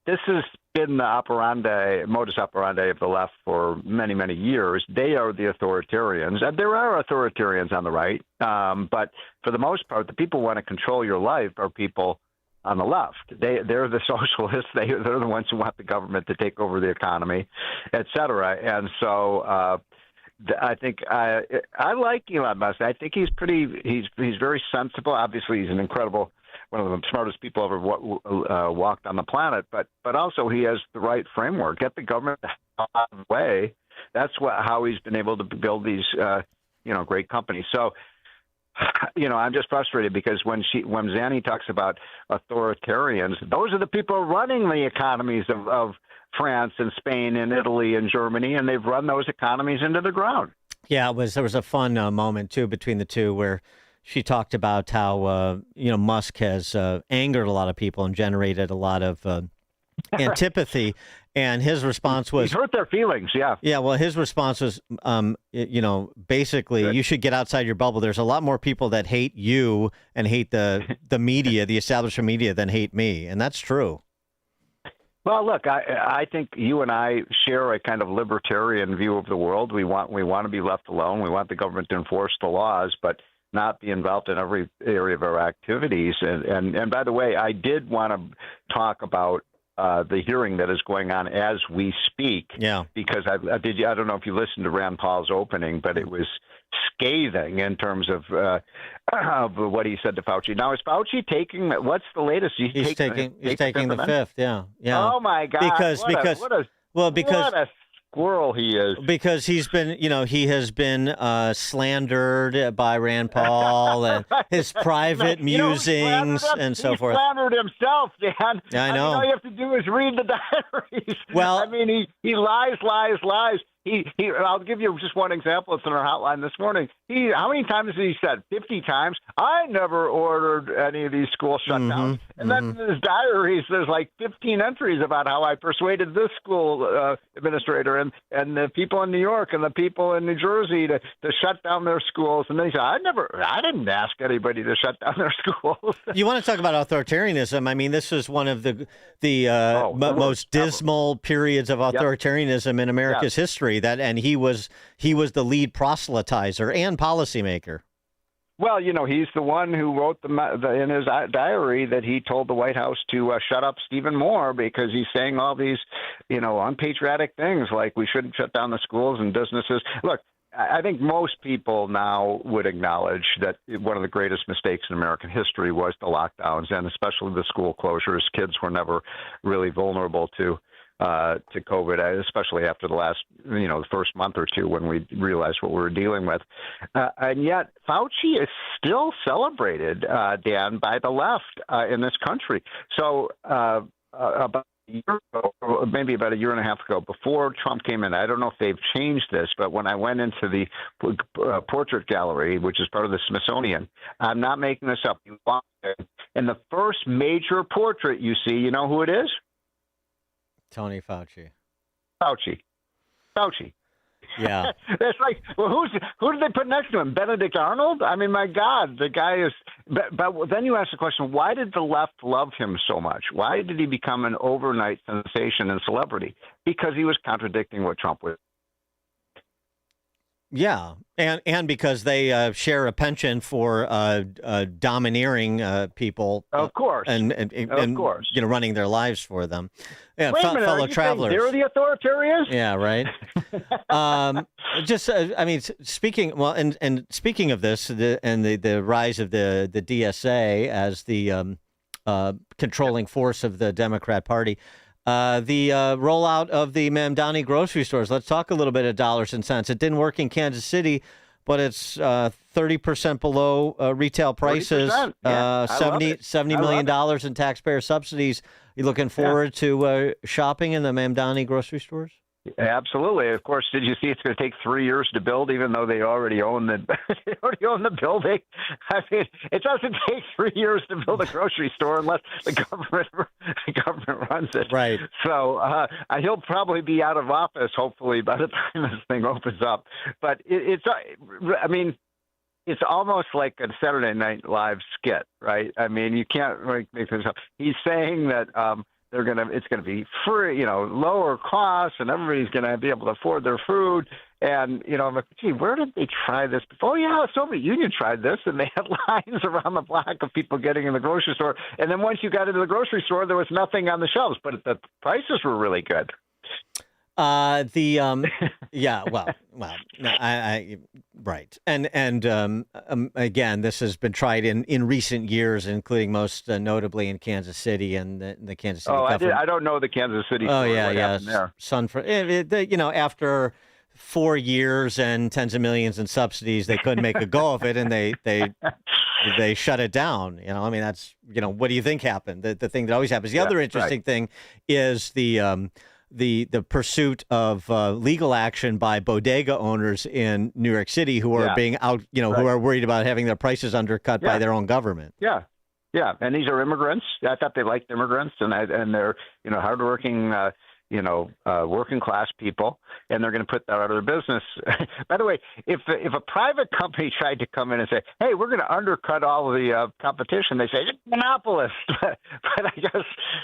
this has been the modus operandi of the left for many, many years. They are the authoritarians, and there are authoritarians on the right, but for the most part, the people who want to control your life are people on the left. They're the socialists. They're the ones who want the government to take over the economy, et cetera. And so I think I like Elon Musk. I think he's very sensible. Obviously, he's one of the smartest people ever walked on the planet, but also he has the right framework. Get the government out of the way. That's how he's been able to build these great companies. So I'm just frustrated because when Zanny talks about authoritarians, those are the people running the economies of France and Spain and Italy and Germany, and they've run those economies into the ground. Yeah, there was a fun moment too between the two where she talked about how Musk has angered a lot of people and generated a lot of antipathy, and his response was, he's hurt their feelings. Yeah. Well, his response was, basically, you should get outside your bubble. There's a lot more people that hate you and hate the media, the establishment media, than hate me, and that's true. Well, look, I think you and I share a kind of libertarian view of the world. We want to be left alone. We want the government to enforce the laws, but not be involved in every area of our activities. And by the way, I did want to talk about the hearing that is going on as we speak. Yeah. Because I don't know if you listened to Rand Paul's opening, but it was scathing in terms of what he said to Fauci. Now, is Fauci taking? What's the latest? He's taking the fifth. Yeah. Oh my God! Because what a squirrel he is. Because he has been slandered by Rand Paul and his private musings and so forth. He slandered himself, Dan. I know. All you have to do is read the diaries. Well, I mean, he lies. I'll give you just one example. It's in our hotline this morning. How many times has he said? 50 times. I never ordered any of these school shutdowns. And then in his diaries, there's like 15 entries about how I persuaded this school administrator and the people in New York and the people in New Jersey to shut down their schools. And then he said, I didn't ask anybody to shut down their schools. You want to talk about authoritarianism? I mean, this is one of the most dismal periods of authoritarianism in America's history. And he was the lead proselytizer and policymaker. Well, he's the one who wrote in his diary that he told the White House to shut up Stephen Moore because he's saying all these, unpatriotic things like we shouldn't shut down the schools and businesses. Look, I think most people now would acknowledge that one of the greatest mistakes in American history was the lockdowns and especially the school closures. Kids were never really vulnerable to COVID, especially after the first month or two when we realized what we were dealing with. And yet Fauci is still celebrated, Dan, by the left in this country. So about a year ago, or maybe about a year and a half ago, before Trump came in, I don't know if they've changed this, but when I went into the portrait gallery, which is part of the Smithsonian, I'm not making this up. In the first major portrait you see, you know who it is? Tony Fauci. Fauci. Yeah. It's like, well, who did they put next to him? Benedict Arnold? I mean, my God, the guy But then you ask the question, why did the left love him so much? Why did he become an overnight sensation and celebrity? Because he was contradicting what Trump was. Yeah, and because they share a penchant for domineering people, of course, and of course, running their lives for them. Yeah, Wait a minute, fellow are you travelers. saying they're the authoritarians? Yeah, right. Speaking and speaking of this, the rise of the DSA as the controlling force of the Democrat Party. The rollout of the Mamdani grocery stores. Let's talk a little bit of dollars and cents. It didn't work in Kansas City, but it's 30% below retail prices. 70 million dollars in taxpayer subsidies. You looking forward to shopping in the Mamdani grocery stores? Absolutely. Of course, did you see it's going to take 3 years to build, even though they already own the building? I mean, it doesn't take 3 years to build a grocery store unless the government runs it. Right. So he'll probably be out of office, hopefully, by the time this thing opens up. But it's almost like a Saturday Night Live skit, right? I mean, you can't make this up. He's saying that it's going to be free, lower costs, and everybody's going to be able to afford their food. And, I'm like, gee, where did they try this before? Oh, yeah, Soviet Union tried this, and they had lines around the block of people getting in the grocery store. And then once you got into the grocery store, there was nothing on the shelves, but the prices were really good. Right. And again, this has been tried in recent years, including most notably in Kansas City and the Kansas City. I don't know the Kansas City. Story. What happened there? After 4 years and tens of millions in subsidies, they couldn't make a go of it, and they shut it down. That's what do you think happened? The thing that always happens. The other interesting thing is the pursuit of legal action by bodega owners in New York City who are being out, who are worried about having their prices undercut by their own government. Yeah. Yeah. And these are immigrants. I thought they liked immigrants, and they're, hardworking, working class people, and they're going to put that out of their business. By the way, if a private company tried to come in and say, "Hey, we're going to undercut all of the competition," they say monopolist. But I guess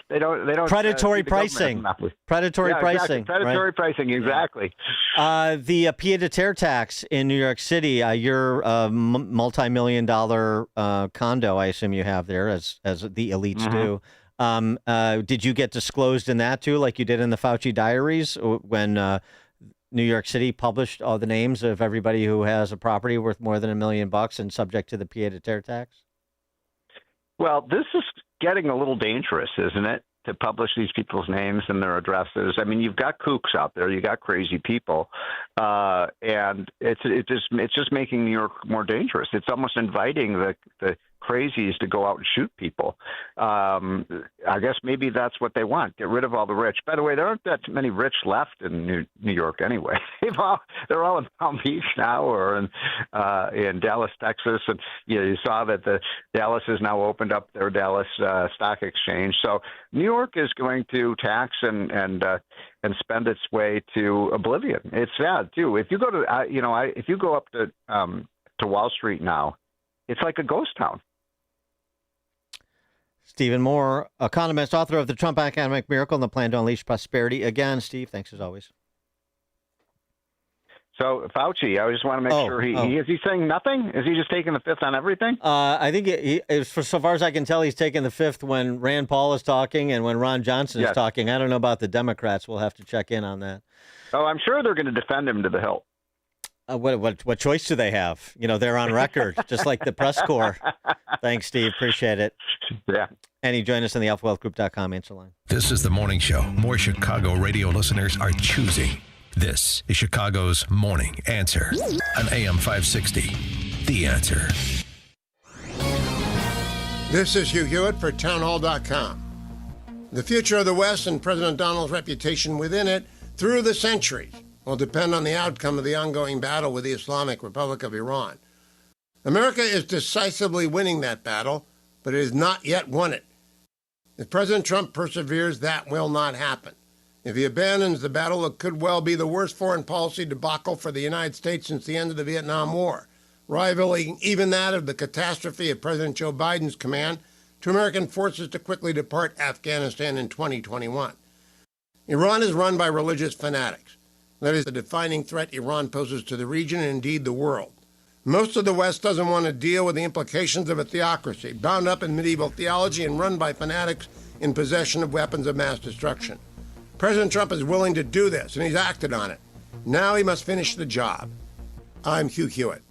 they don't. Predatory pricing. Predatory pricing. Predatory pricing. Exactly. The pied-à-terre tax in New York City. Your multi-million-dollar condo, I assume you have there, as the elites do. Did you get disclosed in that too, like you did in the Fauci diaries when New York City published all the names of everybody who has a property worth more than $1 million and subject to the pied-à-terre tax? Well, this is getting a little dangerous, isn't it? To publish these people's names and their addresses. I mean, you've got kooks out there, you got crazy people, and it's just making New York more dangerous. It's almost inviting the crazies to go out and shoot people. I guess maybe that's what they want. Get rid of all the rich. By the way, there aren't that many rich left in New York anyway. They're all in Palm Beach now, or in Dallas, Texas, and you saw that the Dallas has now opened up their Dallas Stock Exchange. So New York is going to tax and spend its way to oblivion. It's sad too. If you go to if you go up to Wall Street now, it's like a ghost town. Stephen Moore, economist, author of The Trump Economic Miracle and the Plan to Unleash Prosperity. Again, Steve, thanks as always. So Fauci, I just want to make sure is he saying nothing? Is he just taking the fifth on everything? I think for so far as I can tell, he's taking the fifth when Rand Paul is talking and when Ron Johnson is talking. I don't know about the Democrats. We'll have to check in on that. Oh, I'm sure they're going to defend him to the hilt. What choice do they have? They're on record, just like the press corps. Thanks, Steve. Appreciate it. Yeah. And you join us on the alphawealthgroup.com answer line. This is the morning show more Chicago radio listeners are choosing. This is Chicago's Morning Answer on AM 560. The Answer. This is Hugh Hewitt for townhall.com. The future of the West and President Donald's reputation within it through the centuries will depend on the outcome of the ongoing battle with the Islamic Republic of Iran. America is decisively winning that battle, but it has not yet won it. If President Trump perseveres, that will not happen. If he abandons the battle, it could well be the worst foreign policy debacle for the United States since the end of the Vietnam War. rivaling even that of the catastrophe of President Joe Biden's command to American forces to quickly depart Afghanistan in 2021. Iran is run by religious fanatics. That is the defining threat Iran poses to the region and indeed the world. Most of the West doesn't want to deal with the implications of a theocracy, bound up in medieval theology and run by fanatics in possession of weapons of mass destruction. President Trump is willing to do this, and he's acted on it. Now he must finish the job. I'm Hugh Hewitt.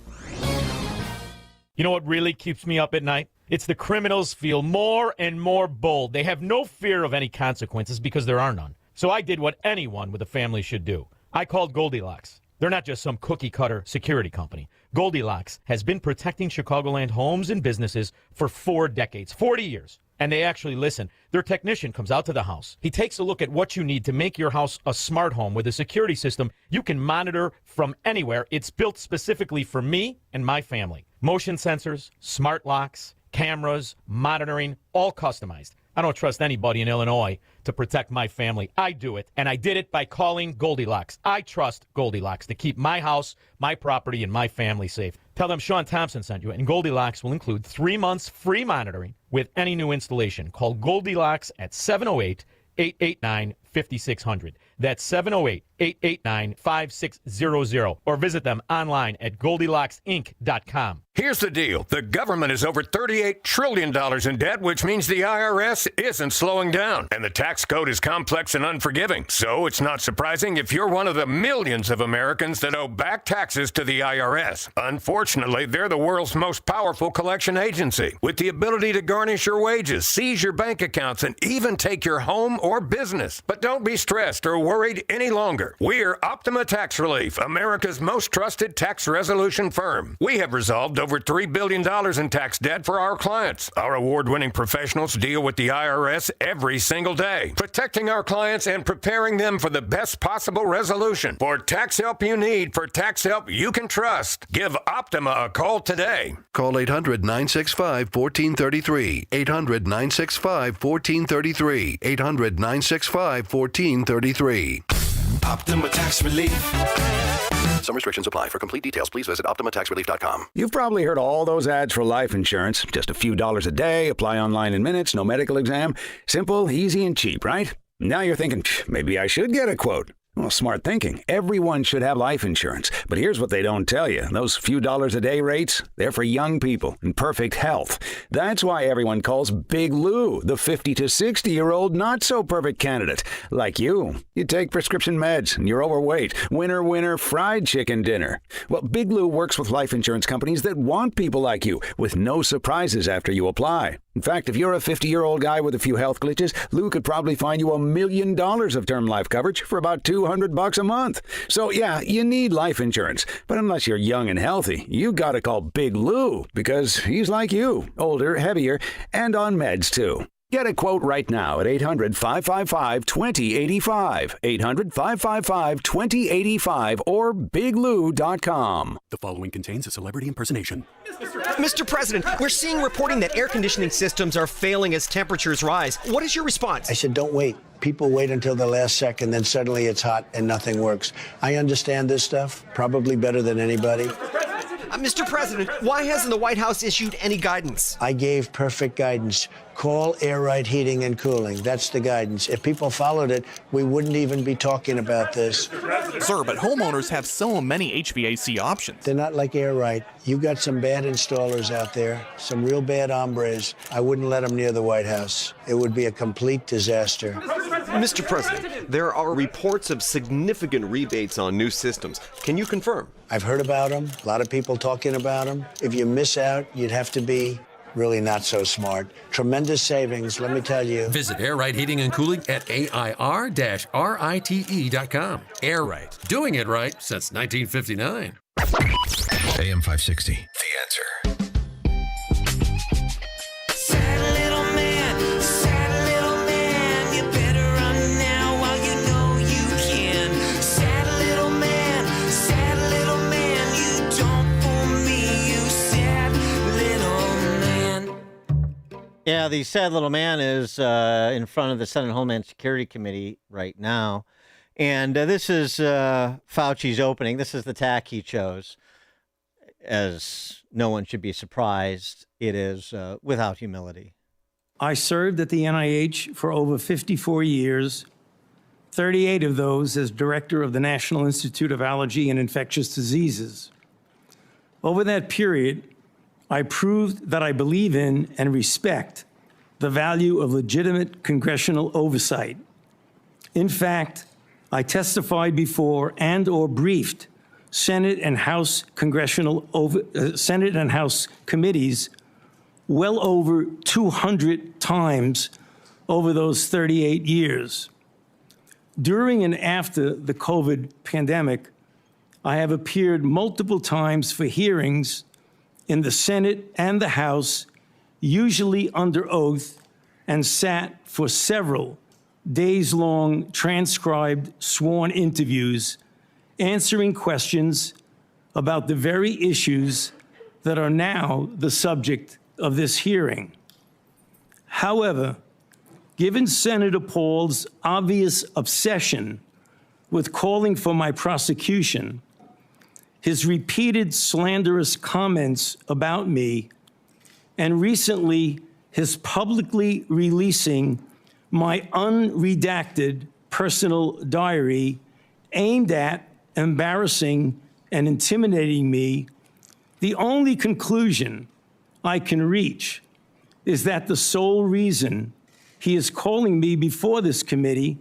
You know what really keeps me up at night? It's the criminals feel more and more bold. They have no fear of any consequences because there are none. So I did what anyone with a family should do. I called Goldilocks. They're not just some cookie-cutter security company. Goldilocks has been protecting Chicagoland homes and businesses for 4 decades, 40 years. And they actually listen. Their technician comes out to the house. He takes a look at what you need to make your house a smart home with a security system you can monitor from anywhere. It's built specifically for me and my family. Motion sensors, smart locks, cameras, monitoring, all customized. I don't trust anybody in Illinois to protect my family. I do it, and I did it by calling Goldilocks. I trust Goldilocks to keep my house, my property, and my family safe. Tell them Sean Thompson sent you, and Goldilocks will include 3 months free monitoring with any new installation. Call Goldilocks at 708-889-5600. That's 708-889-5600. Or visit them online at GoldilocksInc.com. Here's the deal. The government is over $38 trillion in debt, which means the IRS isn't slowing down. And the tax code is complex and unforgiving. So it's not surprising if you're one of the millions of Americans that owe back taxes to the IRS. Unfortunately, they're the world's most powerful collection agency, with the ability to garnish your wages, seize your bank accounts, and even take your home or business. But don't be stressed or worried any longer. We're Optima Tax Relief, America's most trusted tax resolution firm. We have resolved over $3 billion in tax debt for our clients. Our award-winning professionals deal with the IRS every single day, protecting our clients and preparing them for the best possible resolution. For tax help you need, for tax help you can trust, give Optima a call today. Call 800-965-1433. 800-965-1433. 800-965-1433. Optima Tax Relief. Some restrictions apply. For complete details, please visit OptimaTaxRelief.com. You've probably heard all those ads for life insurance. Just a few dollars a day, apply online in minutes, no medical exam. Simple, easy, and cheap, right? Now you're thinking, maybe I should get a quote. Well, smart thinking. Everyone should have life insurance. But here's what they don't tell you. Those few dollars a day rates, they're for young people in perfect health. That's why everyone calls Big Lou the 50 to 60-year-old not-so-perfect candidate. Like you. You take prescription meds and you're overweight. Winner, fried chicken dinner. Well, Big Lou works with life insurance companies that want people like you with no surprises after you apply. In fact, if you're a 50-year-old guy with a few health glitches, Lou could probably find you $1 million of term life coverage for about $200 a month. So yeah, you need life insurance. But unless you're young and healthy, you gotta call Big Lou because he's like you, older, heavier, and on meds too. Get a quote right now at 800-555-2085, 800-555-2085, or biglou.com. The following contains a celebrity impersonation. Mr. President, we're seeing reporting that air conditioning systems are failing as temperatures rise. What is your response? I said, don't wait. People wait until the last second, then suddenly it's hot and nothing works. I understand this stuff, probably better than anybody. Mr. President, why hasn't the White House issued any guidance? I gave perfect guidance. Call Air Right Heating and Cooling. That's the guidance. If people followed it, we wouldn't even be talking about this. Sir, but homeowners have so many HVAC options. They're not like Air Right. You got some bad installers out there, some real bad hombres. I wouldn't let them near the White House. It would be a complete disaster. Mr. President, there are reports of significant rebates on new systems. Can you confirm? I've heard about them. A lot of people talking about them. If you miss out, you'd have to be really not so smart. Tremendous savings, let me tell you. Visit Air Right Heating and Cooling at AIR-RITE.com. Air Right. Doing it right since 1959. AM 560. The Answer. Yeah, the sad little man is in front of the Senate Homeland Security Committee right now. And this is Fauci's opening. This is the tack he chose. as no one should be surprised, it is without humility. I served at the NIH for over 54 years, 38 of those as director of the National Institute of Allergy and Infectious Diseases. Over that period, I proved that I believe in and respect the value of legitimate congressional oversight. In fact, I testified before and or briefed Senate and House Senate and House committees well over 200 times over those 38 years. During and after the COVID pandemic, I have appeared multiple times for hearings in the Senate and the House, usually under oath, and sat for several days-long transcribed sworn interviews, answering questions about the very issues that are now the subject of this hearing. However, given Senator Paul's obvious obsession with calling for my prosecution, his repeated slanderous comments about me, and recently his publicly releasing my unredacted personal diary aimed at embarrassing and intimidating me, the only conclusion I can reach is that the sole reason he is calling me before this committee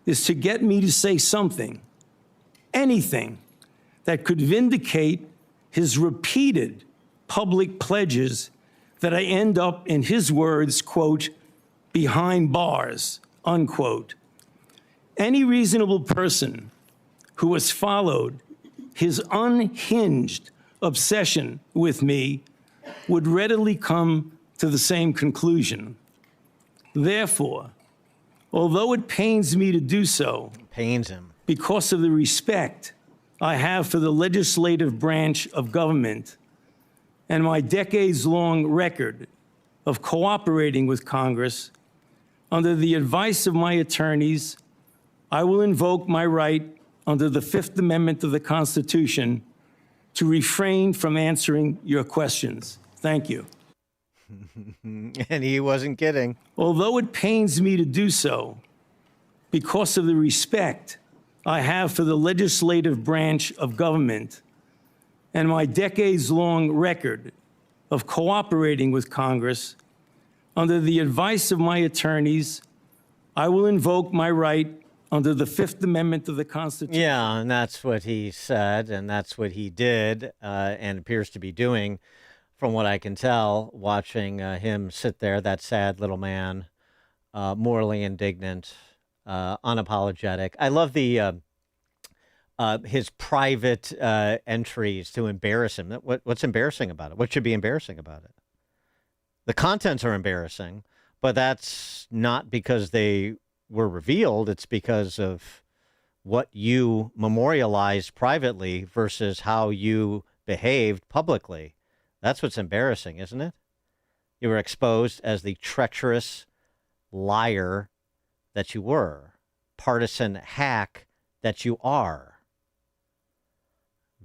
is to get me to say something, anything, that could vindicate his repeated public pledges that I end up, in his words, quote, behind bars, unquote. Any reasonable person who has followed his unhinged obsession with me would readily come to the same conclusion. Therefore, although it pains me to do so, pains him, because of the respect I have for the legislative branch of government and my decades-long record of cooperating with Congress, under the advice of my attorneys, I will invoke my right under the Fifth Amendment of the Constitution to refrain from answering your questions. Thank you. And he wasn't kidding. Although it pains me to do so, because of the respect I have for the legislative branch of government and my decades-long record of cooperating with Congress, under the advice of my attorneys, I will invoke my right under the Fifth Amendment of the Constitution. Yeah, and that's what he said, and that's what he did, and appears to be doing, from what I can tell, watching him sit there, that sad little man, morally indignant, unapologetic. I love the his private entries to embarrass him. What's embarrassing about it? What should be embarrassing about it? The contents are embarrassing, but that's not because they were revealed. It's because of what you memorialized privately versus how you behaved publicly. That's what's embarrassing, isn't it? You were exposed as the treacherous liar that you were, partisan hack that you are.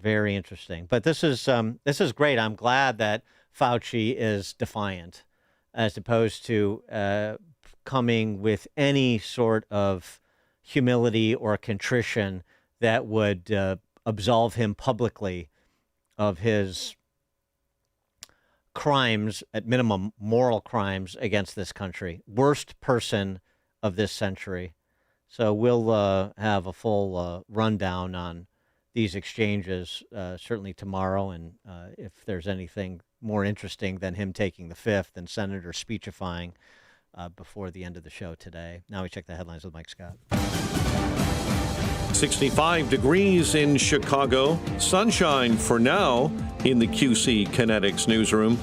Very interesting. But this is great. I'm glad that Fauci is defiant, as opposed to coming with any sort of humility or contrition that would absolve him publicly of his crimes, at minimum moral crimes against this country. Worst person of this century. So we'll have a full rundown on these exchanges certainly tomorrow, and if there's anything more interesting than him taking the fifth and Senator speechifying before the end of the show today. Now we check the headlines with Mike Scott. 65 degrees in Chicago. Sunshine for now in the QC Kinetics newsroom.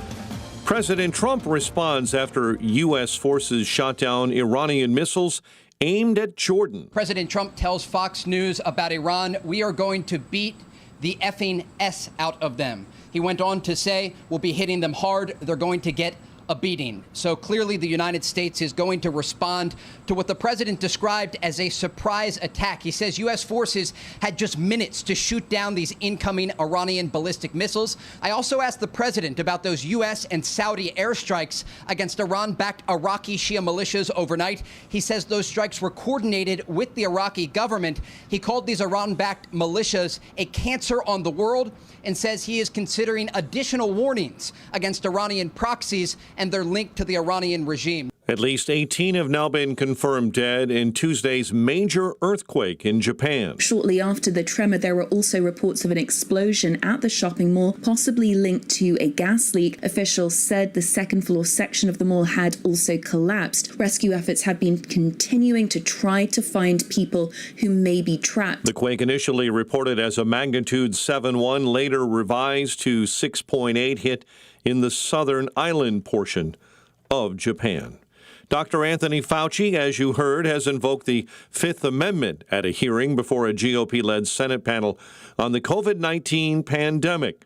President Trump responds after U.S. forces shot down Iranian missiles aimed at Jordan. President Trump tells Fox News about Iran, "We are going to beat the effing S out of them." He went on to say, "We'll be hitting them hard. They're going to get a beating. So clearly the United States is going to respond to what the president described as a surprise attack. He says U.S. forces had just minutes to shoot down these incoming Iranian ballistic missiles. I also asked the president about those U.S. and Saudi airstrikes against Iran-backed Iraqi Shia militias overnight. He says those strikes were coordinated with the Iraqi government. He called these Iran-backed militias a cancer on the world and says he is considering additional warnings against Iranian proxies and their link to the Iranian regime. At least 18 have now been confirmed dead in Tuesday's major earthquake in Japan. Shortly after the tremor, there were also reports of an explosion at the shopping mall, possibly linked to a gas leak. Officials said the second floor section of the mall had also collapsed. Rescue efforts have been continuing to try to find people who may be trapped. The quake initially reported as a magnitude 7.1, later revised to 6.8, hit in the southern island portion of Japan. Dr. Anthony Fauci, as you heard, has invoked the Fifth Amendment at a hearing before a GOP-led Senate panel on the COVID-19 pandemic.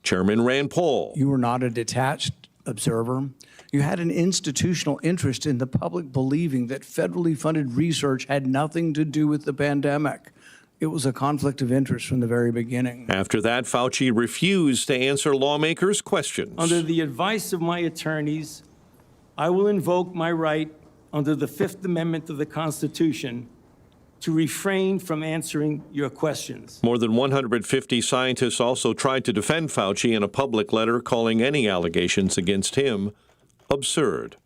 Chairman Rand Paul. You were not a detached observer. You had an institutional interest in the public believing that federally funded research had nothing to do with the pandemic. It was a conflict of interest from the very beginning. After that, Fauci refused to answer lawmakers' questions. Under the advice of my attorneys, I will invoke my right under the Fifth Amendment of the Constitution to refrain from answering your questions. More than 150 scientists also tried to defend Fauci in a public letter, calling any allegations against him absurd.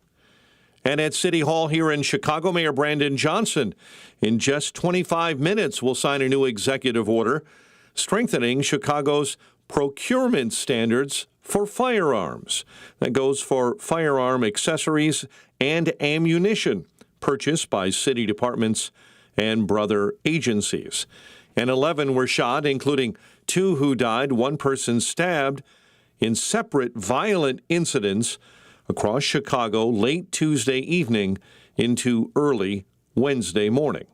And at City Hall here in Chicago, Mayor Brandon Johnson, in just 25 minutes, will sign a new executive order strengthening Chicago's procurement standards for firearms. That goes for firearm accessories and ammunition purchased by city departments and brother agencies. And 11 were shot, including 2 who died, 1 person stabbed, in separate violent incidents across Chicago late Tuesday evening into early Wednesday morning.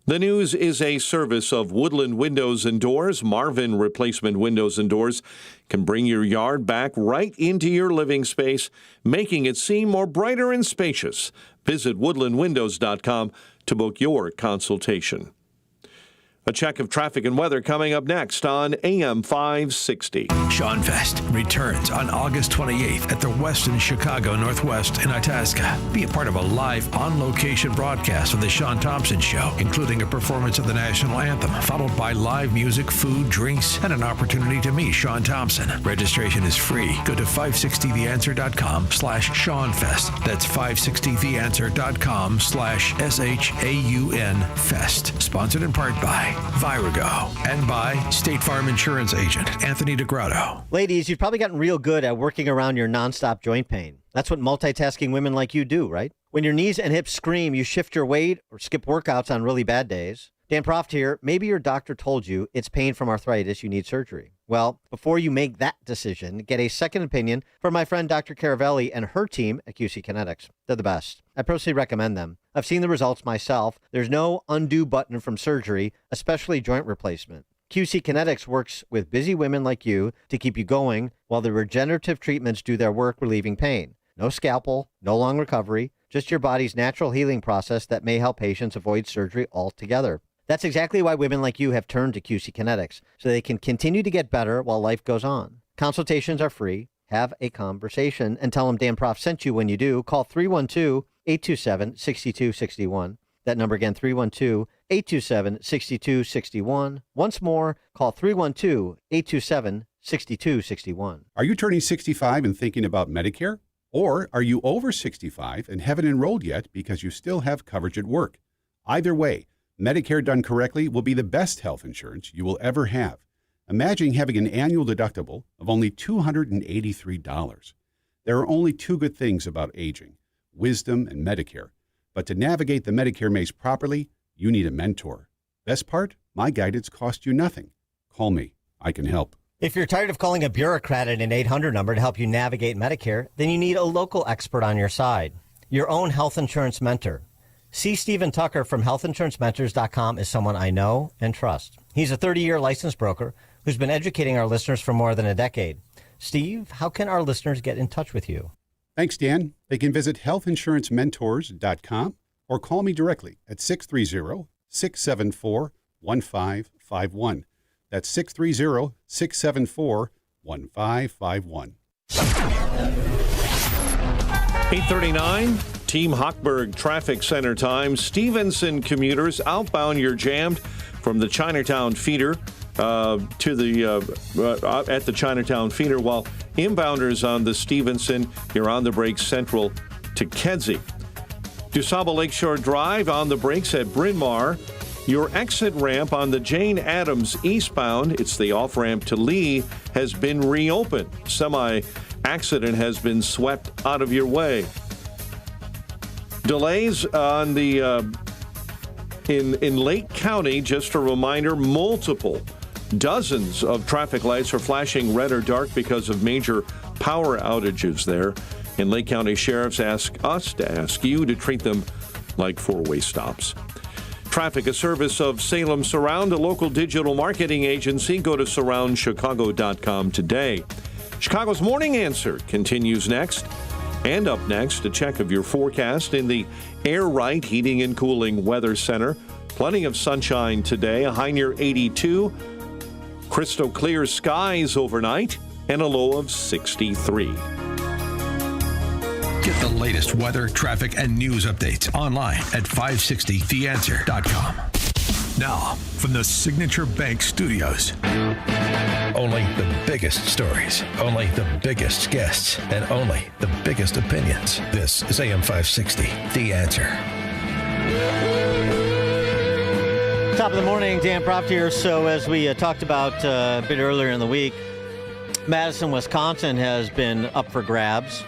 The News is a service of Woodland Windows and Doors. Marvin Replacement Windows and Doors can bring your yard back right into your living space, making it seem more brighter and spacious. Visit woodlandwindows.com to book your consultation. A check of traffic and weather coming up next on AM 560. Sean Fest returns on August 28th at the Westin Chicago Northwest in Itasca. Be a part of a live, on-location broadcast of The Sean Thompson Show, including a performance of the national anthem, followed by live music, food, drinks, and an opportunity to meet Sean Thompson. Registration is free. Go to 560theanswer.com/SeanFest. That's 560theanswer.com/SHAUN Fest. Sponsored in part by Virago and by State Farm Insurance Agent Anthony DeGrotto. Ladies, you've probably gotten real good at working around your nonstop joint pain. That's what multitasking women like you do, right? When your knees and hips scream, you shift your weight or skip workouts on really bad days. Dan Proft here. Maybe your doctor told you it's pain from arthritis, you need surgery. Well, before you make that decision, get a second opinion from my friend Dr. Caravelli and her team at QC Kinetics. They're the best. I personally recommend them. I've seen the results myself. There's no undo button from surgery, especially joint replacement. QC Kinetics works with busy women like you to keep you going while the regenerative treatments do their work relieving pain. No scalpel, no long recovery, just your body's natural healing process that may help patients avoid surgery altogether. That's exactly why women like you have turned to QC Kinetics, so they can continue to get better while life goes on. Consultations are free. Have a conversation and tell them Dan Proft sent you when you do. Call 312-827-6261. That number again, 312-827-6261. Once more, call 312-827-6261. Are you turning 65 and thinking about Medicare? Or are you over 65 and haven't enrolled yet because you still have coverage at work? Either way, Medicare done correctly will be the best health insurance you will ever have. Imagine having an annual deductible of only $283. There are only 2 good things about aging, wisdom and Medicare. But to navigate the Medicare maze properly, you need a mentor. Best part? My guidance costs you nothing. Call me. I can help. If you're tired of calling a bureaucrat at an 800 number to help you navigate Medicare, then you need a local expert on your side. Your own health insurance mentor. C. Stephen Tucker from healthinsurancementors.com is someone I know and trust. He's a 30-year licensed broker who's been educating our listeners for more than a decade. Steve, how can our listeners get in touch with you? Thanks, Dan. They can visit healthinsurancementors.com or call me directly at 630-674-1551. That's 630-674-1551. 8:39, Team Hochberg Traffic Center time. Stevenson commuters, outbound, you're jammed from the Chinatown feeder to the at the Chinatown feeder, while inbounders on the Stevenson, you're on the brakes central to Kedzie. DuSable Lakeshore Drive on the brakes at Bryn Mawr. Your exit ramp on the Jane Addams eastbound, it's the off-ramp to Lee, has been reopened. Semi-accident has been swept out of your way. Delays on the in Lake County, just a reminder, dozens of traffic lights are flashing red or dark because of major power outages there. And Lake County sheriffs ask us to ask you to treat them like four-way stops. Traffic, a service of Salem Surround, a local digital marketing agency. Go to surroundchicago.com today. Chicago's Morning Answer continues next. And up next, a check of your forecast in the Air Right Heating and Cooling Weather Center. Plenty of sunshine today, a high near 82. Crystal clear skies overnight and a low of 63. Get the latest weather, traffic, and news updates online at 560theanswer.com. Now, from the Signature Bank Studios. Only the biggest stories, only the biggest guests, and only the biggest opinions. This is AM 560, The Answer. Top of the morning, Dan Proft here. So as we talked about a bit earlier in the week, Madison, Wisconsin has been up for grabs.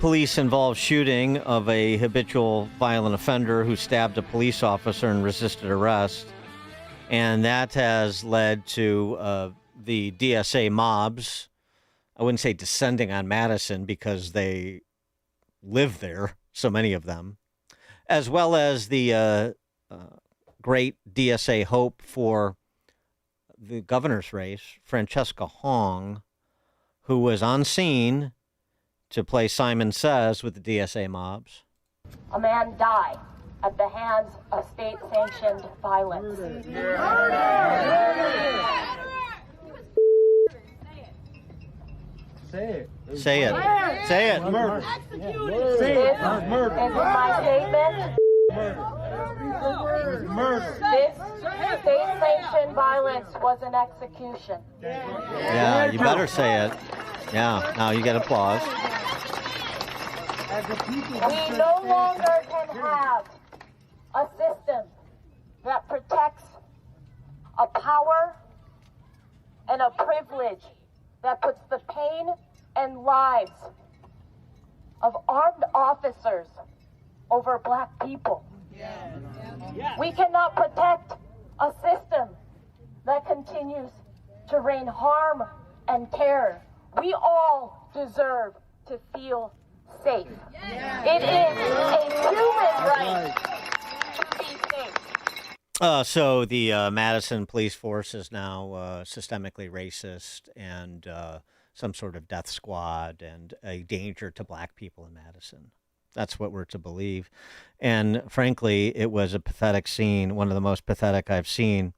Police-involved shooting of a habitual violent offender who stabbed a police officer and resisted arrest. And that has led to the DSA mobs, I wouldn't say descending on Madison because they live there, so many of them, as well as the great DSA hope for the governor's race, Francesca Hong, who was on scene to play Simon Says with the DSA mobs. A man died at the hands of state-sanctioned violence. Say it. This Say it. is my statement. This state-sanctioned violence was an execution. Yeah, you better say it. Yeah, now you get applause. We no longer can have a system that protects a power and a privilege that puts the pain and lives of armed officers over black people. We cannot protect a system that continues to rain harm and terror. We all deserve to feel safe. It is a human right to be safe. So the Madison police force is now systemically racist and some sort of death squad and a danger to black people in Madison. That's what we're to believe. And frankly, it was a pathetic scene, one of the most pathetic I've seen,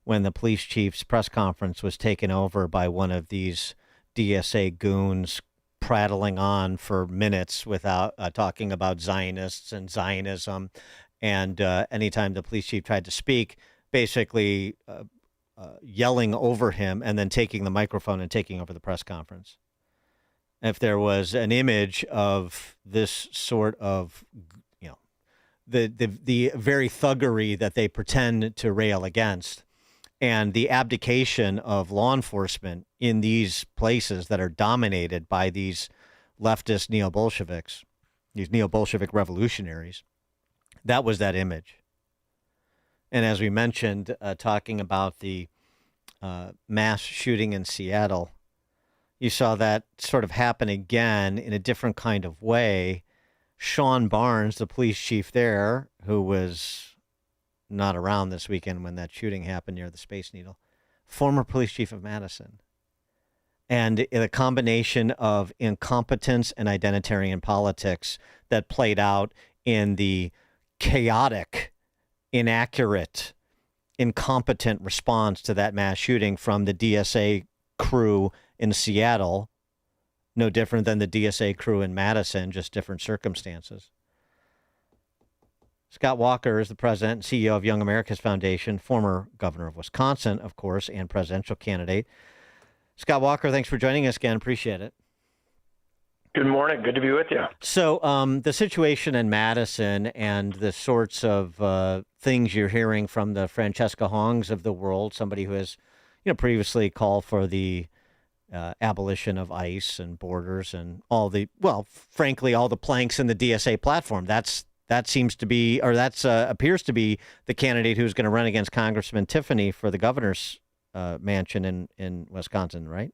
when the police chief's press conference was taken over by one of these DSA goons prattling on for minutes without talking about Zionists and Zionism. And anytime the police chief tried to speak, basically yelling over him and then taking the microphone and taking over the press conference. If there was an image of this sort of, the very thuggery that they pretend to rail against, and the abdication of law enforcement in these places that are dominated by these leftist neo-Bolsheviks, these neo-Bolshevik revolutionaries, that was that image. And as we mentioned, talking about the mass shooting in Seattle, you saw that sort of happen again in a different kind of way. Sean Barnes, the police chief there, who was not around this weekend when that shooting happened near the Space Needle, former police chief of Madison. and the combination of incompetence and identitarian politics that played out in the chaotic, inaccurate, incompetent response to that mass shooting from the DSA crew in Seattle, no different than the DSA crew in Madison, just different circumstances. Scott Walker is the president and CEO of Young America's Foundation, former governor of Wisconsin, of course, and presidential candidate. Scott Walker, thanks for joining us again. Appreciate it. Good morning. Good to be with you. So the situation in Madison and the sorts of things you're hearing from the Francesca Hongs of the world, somebody who has, previously called for the abolition of ICE and borders and all the, frankly, all the planks in the DSA platform. That seems to be, or that appears to be the candidate who's going to run against Congressman Tiffany for the governor's mansion in Wisconsin, right?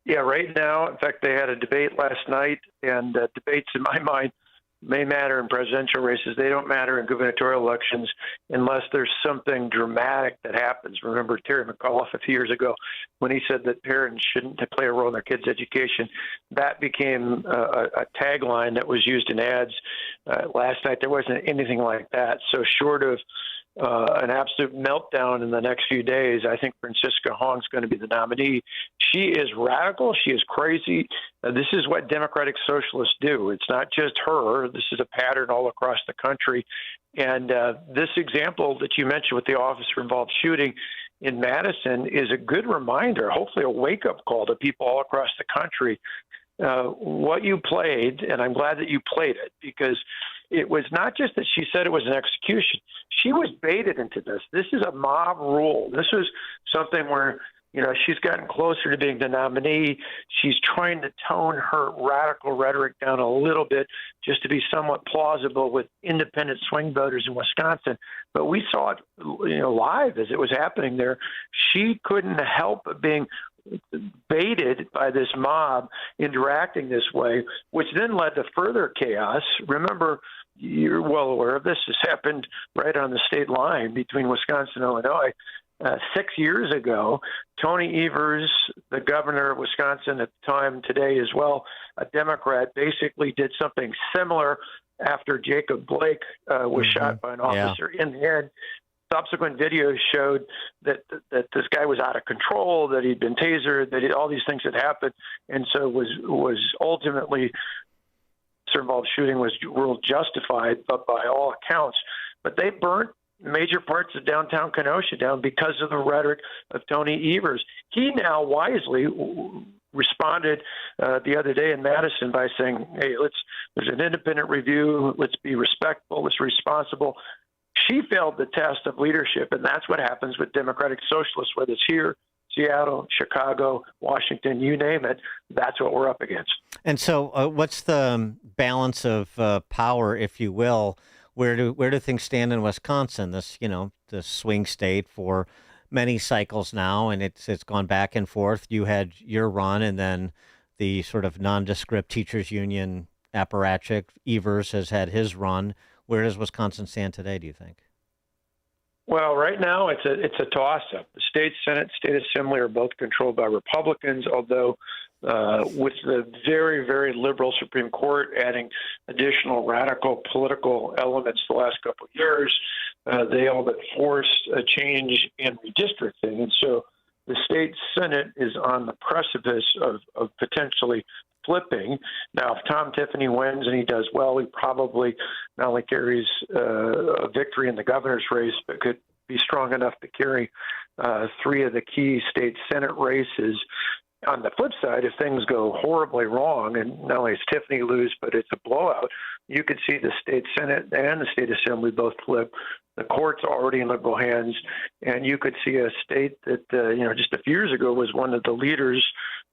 Yeah, right now, in fact, they had a debate last night, and debates, in my mind, may matter in presidential races. They don't matter in gubernatorial elections unless there's something dramatic that happens. Remember Terry McAuliffe a few years ago when he said that parents shouldn't play a role in their kids' education. That became a tagline that was used in ads. Last night, there wasn't anything like that. So short of an absolute meltdown in the next few days, I think Francesca Hong's going to be the nominee. She is radical. She is crazy. This is what democratic socialists do. It's not just her. This is a pattern all across the country. And this example that you mentioned with the officer-involved shooting in Madison is a good reminder, hopefully a wake-up call to people all across the country. What you played, and I'm glad that you played it, because it was not just that she said it was an execution. She was baited into this. This is a mob rule. This was something where, she's gotten closer to being the nominee. She's trying to tone her radical rhetoric down a little bit just to be somewhat plausible with independent swing voters in Wisconsin. But we saw it, live as it was happening there. She couldn't help being baited by this mob interacting this way, which then led to further chaos. Remember, you're well aware of this. This happened right on the state line between Wisconsin and Illinois. 6 years ago, Tony Evers, the governor of Wisconsin at the time, today as well, a Democrat, basically did something similar after Jacob Blake was shot by an officer. In the end, subsequent videos showed that this guy was out of control, that he'd been tasered, that all these things had happened, and so was ultimately involved shooting was ruled justified, but by all accounts. But they burnt major parts of downtown Kenosha down because of the rhetoric of Tony Evers. He now wisely responded the other day in Madison by saying, hey, there's an independent review, let's be respectful, let's be responsible. She failed the test of leadership, and that's what happens with democratic socialists, whether it's here, Seattle, Chicago, Washington, you name it. That's what we're up against. And so what's the balance of power, if you will? Where do things stand in Wisconsin, this swing state for many cycles now, and it's gone back and forth. You had your run, and then the sort of nondescript teachers union apparatchik, Evers, has had his run. Where does Wisconsin stand today, do you think? Well, right now it's a toss-up. The state Senate, state assembly are both controlled by Republicans, although with the very, very liberal Supreme Court adding additional radical political elements the last couple of years, they all but forced a change in redistricting. And so the state Senate is on the precipice of potentially flipping. Now, if Tom Tiffany wins and he does well, he probably not only carries a victory in the governor's race, but could be strong enough to carry three of the key state Senate races. On the flip side, if things go horribly wrong, and not only does Tiffany lose, but it's a blowout, you could see the state Senate and the state assembly both flip. The court's already in liberal hands, and you could see a state that, just a few years ago was one of the leaders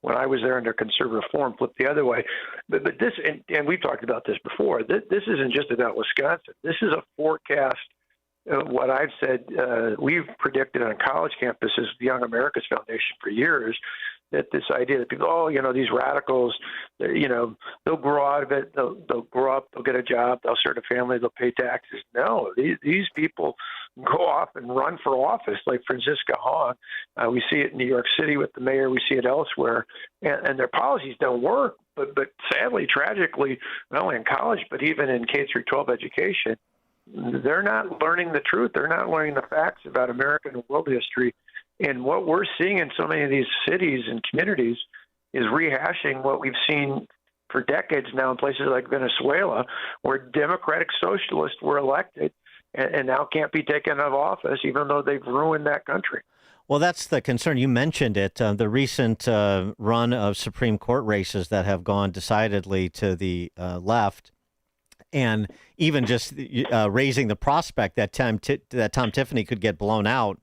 when I was there under conservative reform, flip the other way. But this, and we've talked about this before, this isn't just about Wisconsin. This is a forecast. What I've said, we've predicted on college campuses, the Young America's Foundation for years, that this idea that people, these radicals, they'll grow out of it, they'll grow up, they'll get a job, they'll start a family, they'll pay taxes. No, these people go off and run for office, like Francisca Hong. We see it in New York City with the mayor. We see it elsewhere, and their policies don't work. But sadly, tragically, not only in college but even in K through 12 education, they're not learning the truth. They're not learning the facts about American and world history. And what we're seeing in so many of these cities and communities is rehashing what we've seen for decades now in places like Venezuela, where democratic socialists were elected and now can't be taken out of office, even though they've ruined that country. Well, that's the concern. You mentioned it, the recent run of Supreme Court races that have gone decidedly to the left, and even just raising the prospect that Tom Tiffany could get blown out.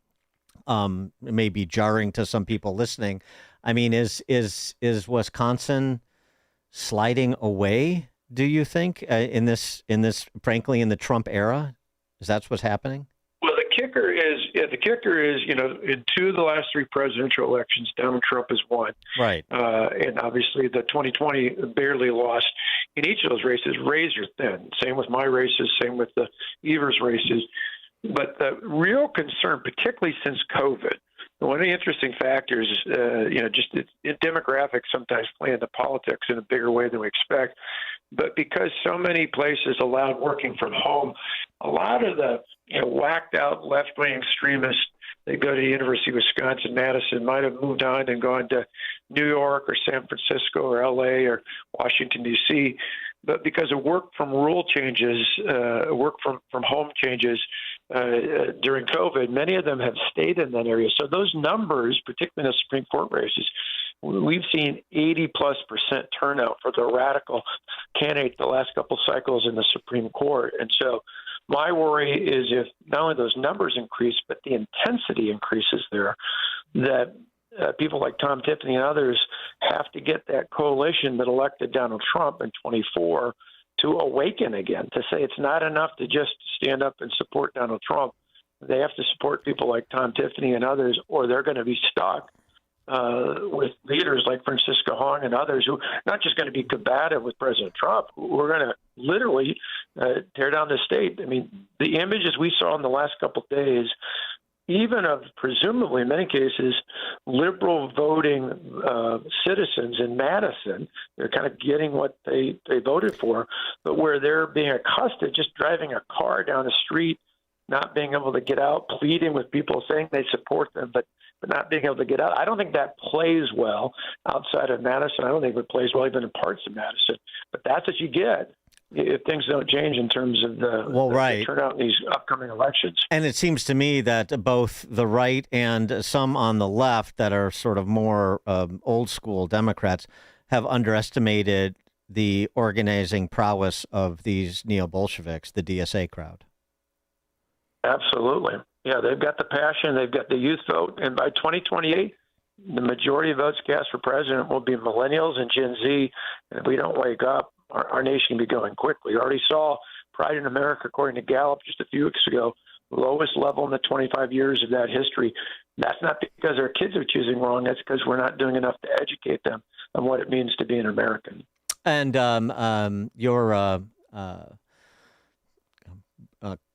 It may be jarring to some people listening. I mean, is Wisconsin sliding away, do you think, in this frankly in the Trump era? Is that what's happening? Well, the kicker is, in two of the last three presidential elections, Donald Trump has won. Right. And obviously the 2020 barely lost. In each of those races, razor thin. Same with my races, same with the Evers races. But the real concern, particularly since COVID, one of the interesting factors, demographics sometimes play into politics in a bigger way than we expect. But because so many places allowed working from home, a lot of the whacked out left-wing extremists that go to the University of Wisconsin-Madison might have moved on and gone to New York or San Francisco or L.A. or Washington, D.C., but because of work from home changes during COVID, many of them have stayed in that area. So those numbers, particularly in the Supreme Court races, we've seen 80+% turnout for the radical candidate the last couple cycles in the Supreme Court. And so my worry is if not only those numbers increase, but the intensity increases there, that people like Tom Tiffany and others have to get that coalition that elected Donald Trump in 24 to awaken again, to say it's not enough to just stand up and support Donald Trump. They have to support people like Tom Tiffany and others, or they're going to be stuck with leaders like Francisca Hong and others who are not just going to be combative with President Trump, who are going to literally tear down the state. I mean, the images we saw in the last couple of days, even of presumably in many cases liberal voting citizens in Madison, they're kind of getting what they voted for, but where they're being accosted, just driving a car down the street, not being able to get out, pleading with people saying they support them, but not being able to get out. I don't think that plays well outside of Madison. I don't think it plays well even in parts of Madison. But that's what you get if things don't change in terms of the turnout in these upcoming elections. And it seems to me that both the right and some on the left that are sort of more old school Democrats have underestimated the organizing prowess of these neo-Bolsheviks, the DSA crowd. Absolutely. Yeah, they've got the passion, they've got the youth vote, and by 2028, the majority of votes cast for president will be millennials and Gen Z. And if we don't wake up, our nation can be going quickly. We already saw Pride in America, according to Gallup just a few weeks ago, lowest level in the 25 years of that history. That's not because our kids are choosing wrong. That's because we're not doing enough to educate them on what it means to be an American. And your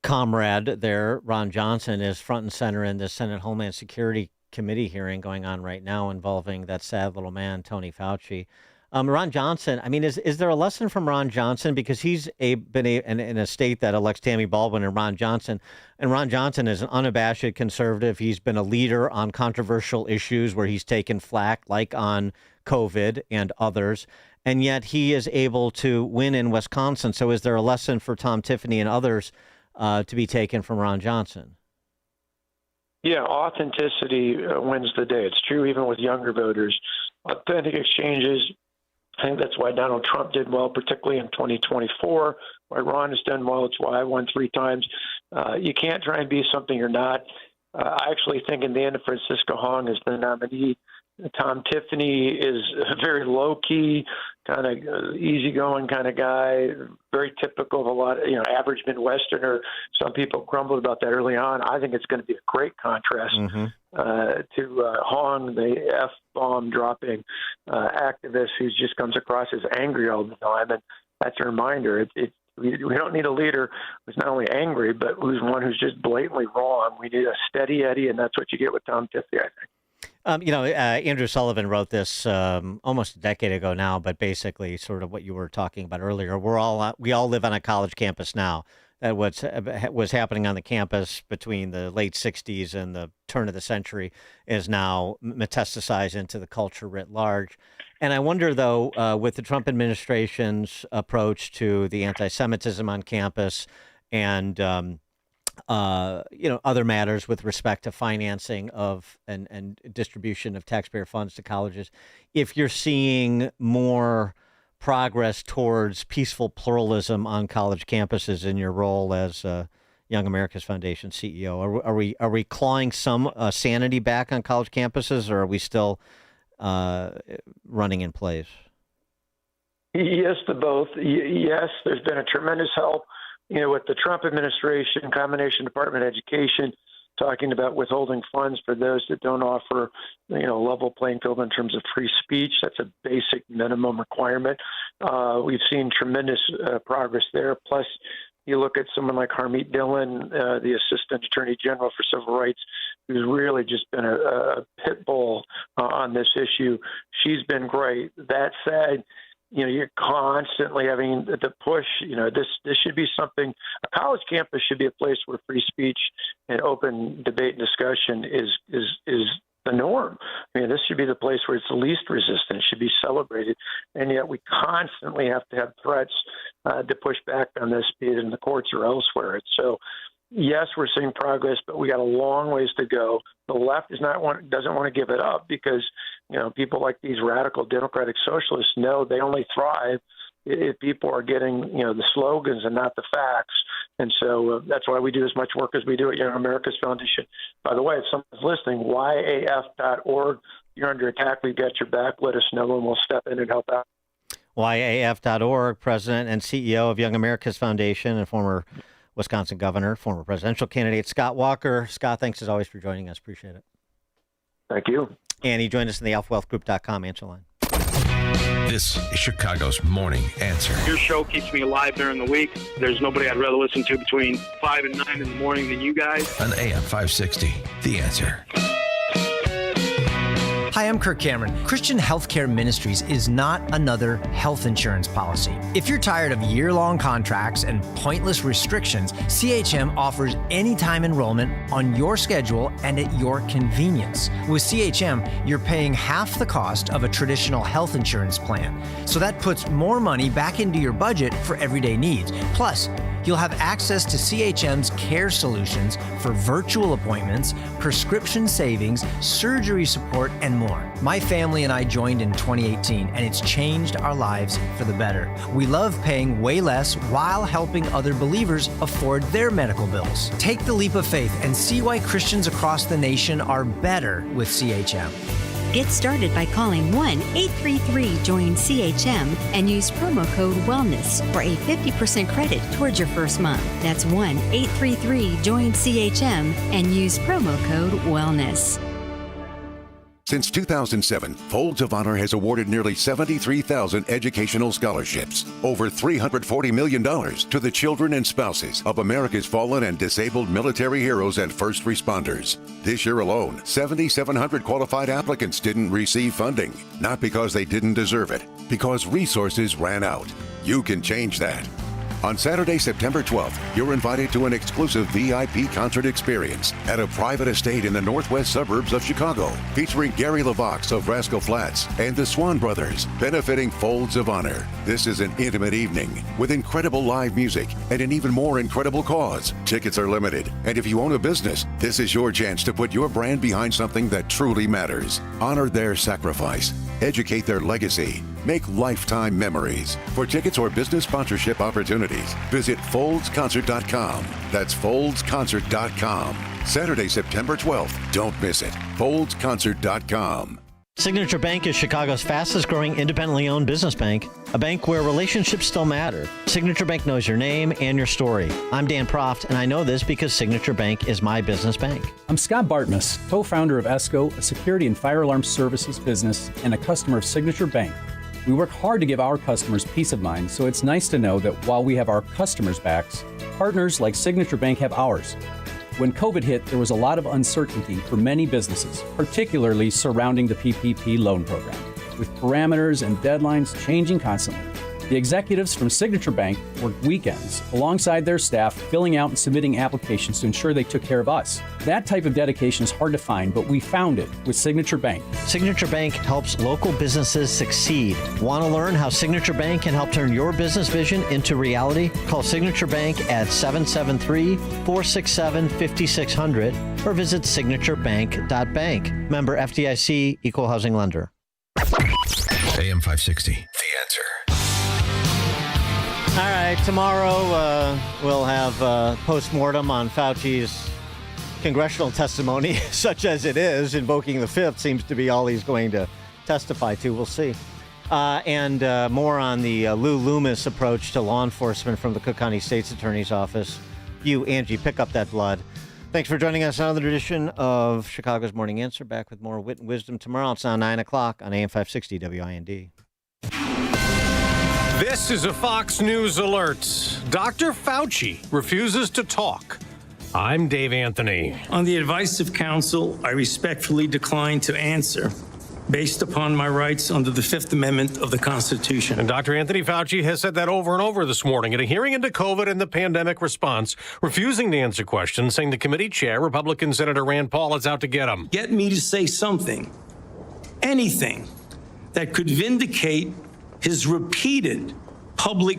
comrade there, Ron Johnson, is front and center in the Senate Homeland Security Committee hearing going on right now involving that sad little man, Tony Fauci. Ron Johnson, I mean, is there a lesson from Ron Johnson? Because he's been in a state that elects Tammy Baldwin and Ron Johnson is an unabashed conservative. He's been a leader on controversial issues where he's taken flack, like on COVID and others, and yet he is able to win in Wisconsin. So is there a lesson for Tom Tiffany and others to be taken from Ron Johnson? Yeah, authenticity wins the day. It's true even with younger voters. Authentic exchanges. I think that's why Donald Trump did well, particularly in 2024, why Ron has done well. It's why I won 3 times. You can't try and be something you're not. I actually think in the end, Francisca Hong is the nominee. Tom Tiffany is a very low-key, kind of easygoing kind of guy, very typical of a lot of, average Midwesterner. Some people grumbled about that early on. I think it's going to be a great contrast to Hong, the F-bomb dropping activist who just comes across as angry all the time. And that's a reminder. We don't need a leader who's not only angry, but who's one who's just blatantly wrong. We need a steady Eddie, and that's what you get with Tom Tiffany, I think. Andrew Sullivan wrote this almost a decade ago now, but basically sort of what you were talking about earlier. We all live on a college campus now. That was happening on the campus between the late 60s and the turn of the century is now metastasized into the culture writ large. And I wonder, though, with the Trump administration's approach to the anti-Semitism on campus and other matters with respect to financing of and distribution of taxpayer funds to colleges, if you're seeing more progress towards peaceful pluralism on college campuses in your role as Young America's Foundation CEO, are we clawing some sanity back on college campuses, or are we still running in place? Yes to both. Yes, there's been a tremendous help. With the Trump administration, combination Department of Education, talking about withholding funds for those that don't offer, level playing field in terms of free speech. That's a basic minimum requirement. We've seen tremendous progress there. Plus, you look at someone like Harmeet Dillon, the Assistant Attorney General for Civil Rights, who's really just been a pit bull on this issue. She's been great. That said, you're constantly having to push. This should be something. A college campus should be a place where free speech and open debate and discussion is the norm. This should be the place where it's the least resistant. It should be celebrated, and yet we constantly have to have threats to push back on this, be it in the courts or elsewhere. So, yes, we're seeing progress, but we got a long ways to go. The left doesn't want to give it up because people like these radical democratic socialists know they only thrive if people are getting the slogans and not the facts. And so that's why we do as much work as we do at Young America's Foundation. By the way, if someone's listening, YAF.org. You're under attack. We've got your back. Let us know and we'll step in and help out. YAF.org, President and CEO of Young America's Foundation and former Wisconsin governor, former presidential candidate Scott Walker. Scott, thanks as always for joining us. Appreciate it. Thank you. And he joined us in the alphawealthgroup.com answer line. This is Chicago's Morning Answer. Your show keeps me alive during the week. There's nobody I'd rather listen to between 5 and 9 in the morning than you guys. On AM 560, The Answer. Hi, I'm Kirk Cameron. Christian Healthcare Ministries is not another health insurance policy. If you're tired of year-long contracts and pointless restrictions, CHM offers anytime enrollment on your schedule and at your convenience. With CHM, you're paying half the cost of a traditional health insurance plan. So that puts more money back into your budget for everyday needs. Plus, you'll have access to CHM's care solutions for virtual appointments, prescription savings, surgery support, and more. My family and I joined in 2018, and it's changed our lives for the better. We love paying way less while helping other believers afford their medical bills. Take the leap of faith and see why Christians across the nation are better with CHM. Get started by calling 1-833-JOIN-CHM and use promo code WELLNESS for a 50% credit towards your first month. That's 1-833-JOIN-CHM and use promo code WELLNESS. Since 2007, Folds of Honor has awarded nearly 73,000 educational scholarships, over $340 million to the children and spouses of America's fallen and disabled military heroes and first responders. This year alone, 7,700 qualified applicants didn't receive funding, not because they didn't deserve it, because resources ran out. You can change that. On Saturday, September 12th, you're invited to an exclusive VIP concert experience at a private estate in the northwest suburbs of Chicago, featuring Gary LaVox of Rascal Flatts and the Swan Brothers, benefiting Folds of Honor. This is an intimate evening with incredible live music and an even more incredible cause. Tickets are limited, and if you own a business, this is your chance to put your brand behind something that truly matters. Honor their sacrifice, educate their legacy, make lifetime memories. For tickets or business sponsorship opportunities, visit foldsconcert.com. That's foldsconcert.com. Saturday, September 12th. Don't miss it. foldsconcert.com. Signature Bank is Chicago's fastest growing independently owned business bank, a bank where relationships still matter. Signature Bank knows your name and your story. I'm Dan Proft, and I know this because Signature Bank is my business bank. I'm Scott Bartmus, co-founder of ESCO, a security and fire alarm services business, and a customer of Signature Bank. We work hard to give our customers peace of mind, so it's nice to know that while we have our customers' backs, partners like Signature Bank have ours. When COVID hit, there was a lot of uncertainty for many businesses, particularly surrounding the PPP loan program, with parameters and deadlines changing constantly. The executives from Signature Bank worked weekends alongside their staff, filling out and submitting applications to ensure they took care of us. That type of dedication is hard to find, but we found it with Signature Bank. Signature Bank helps local businesses succeed. Want to learn how Signature Bank can help turn your business vision into reality? Call Signature Bank at 773-467-5600 or visit signaturebank.bank. Member FDIC, Equal Housing Lender. AM 560, The Answer. All right, tomorrow we'll have post-mortem on Fauci's congressional testimony, such as it is. Invoking the fifth seems to be all he's going to testify to. We'll see. And more on the Lou Loomis approach to law enforcement from the Cook County State's Attorney's Office. You, Angie, pick up that blood. Thanks for joining us on another edition of Chicago's Morning Answer. Back with more wit and wisdom tomorrow. It's now 9 o'clock on AM 560 WIND. This is a Fox News alert. Dr. Fauci refuses to talk. I'm Dave Anthony. On the advice of counsel, I respectfully decline to answer based upon my rights under the Fifth Amendment of the Constitution. And Dr. Anthony Fauci has said that over and over this morning at a hearing into COVID and the pandemic response, refusing to answer questions, saying the committee chair, Republican Senator Rand Paul, is out to get him. Get me to say something, anything, that could vindicate his repeated public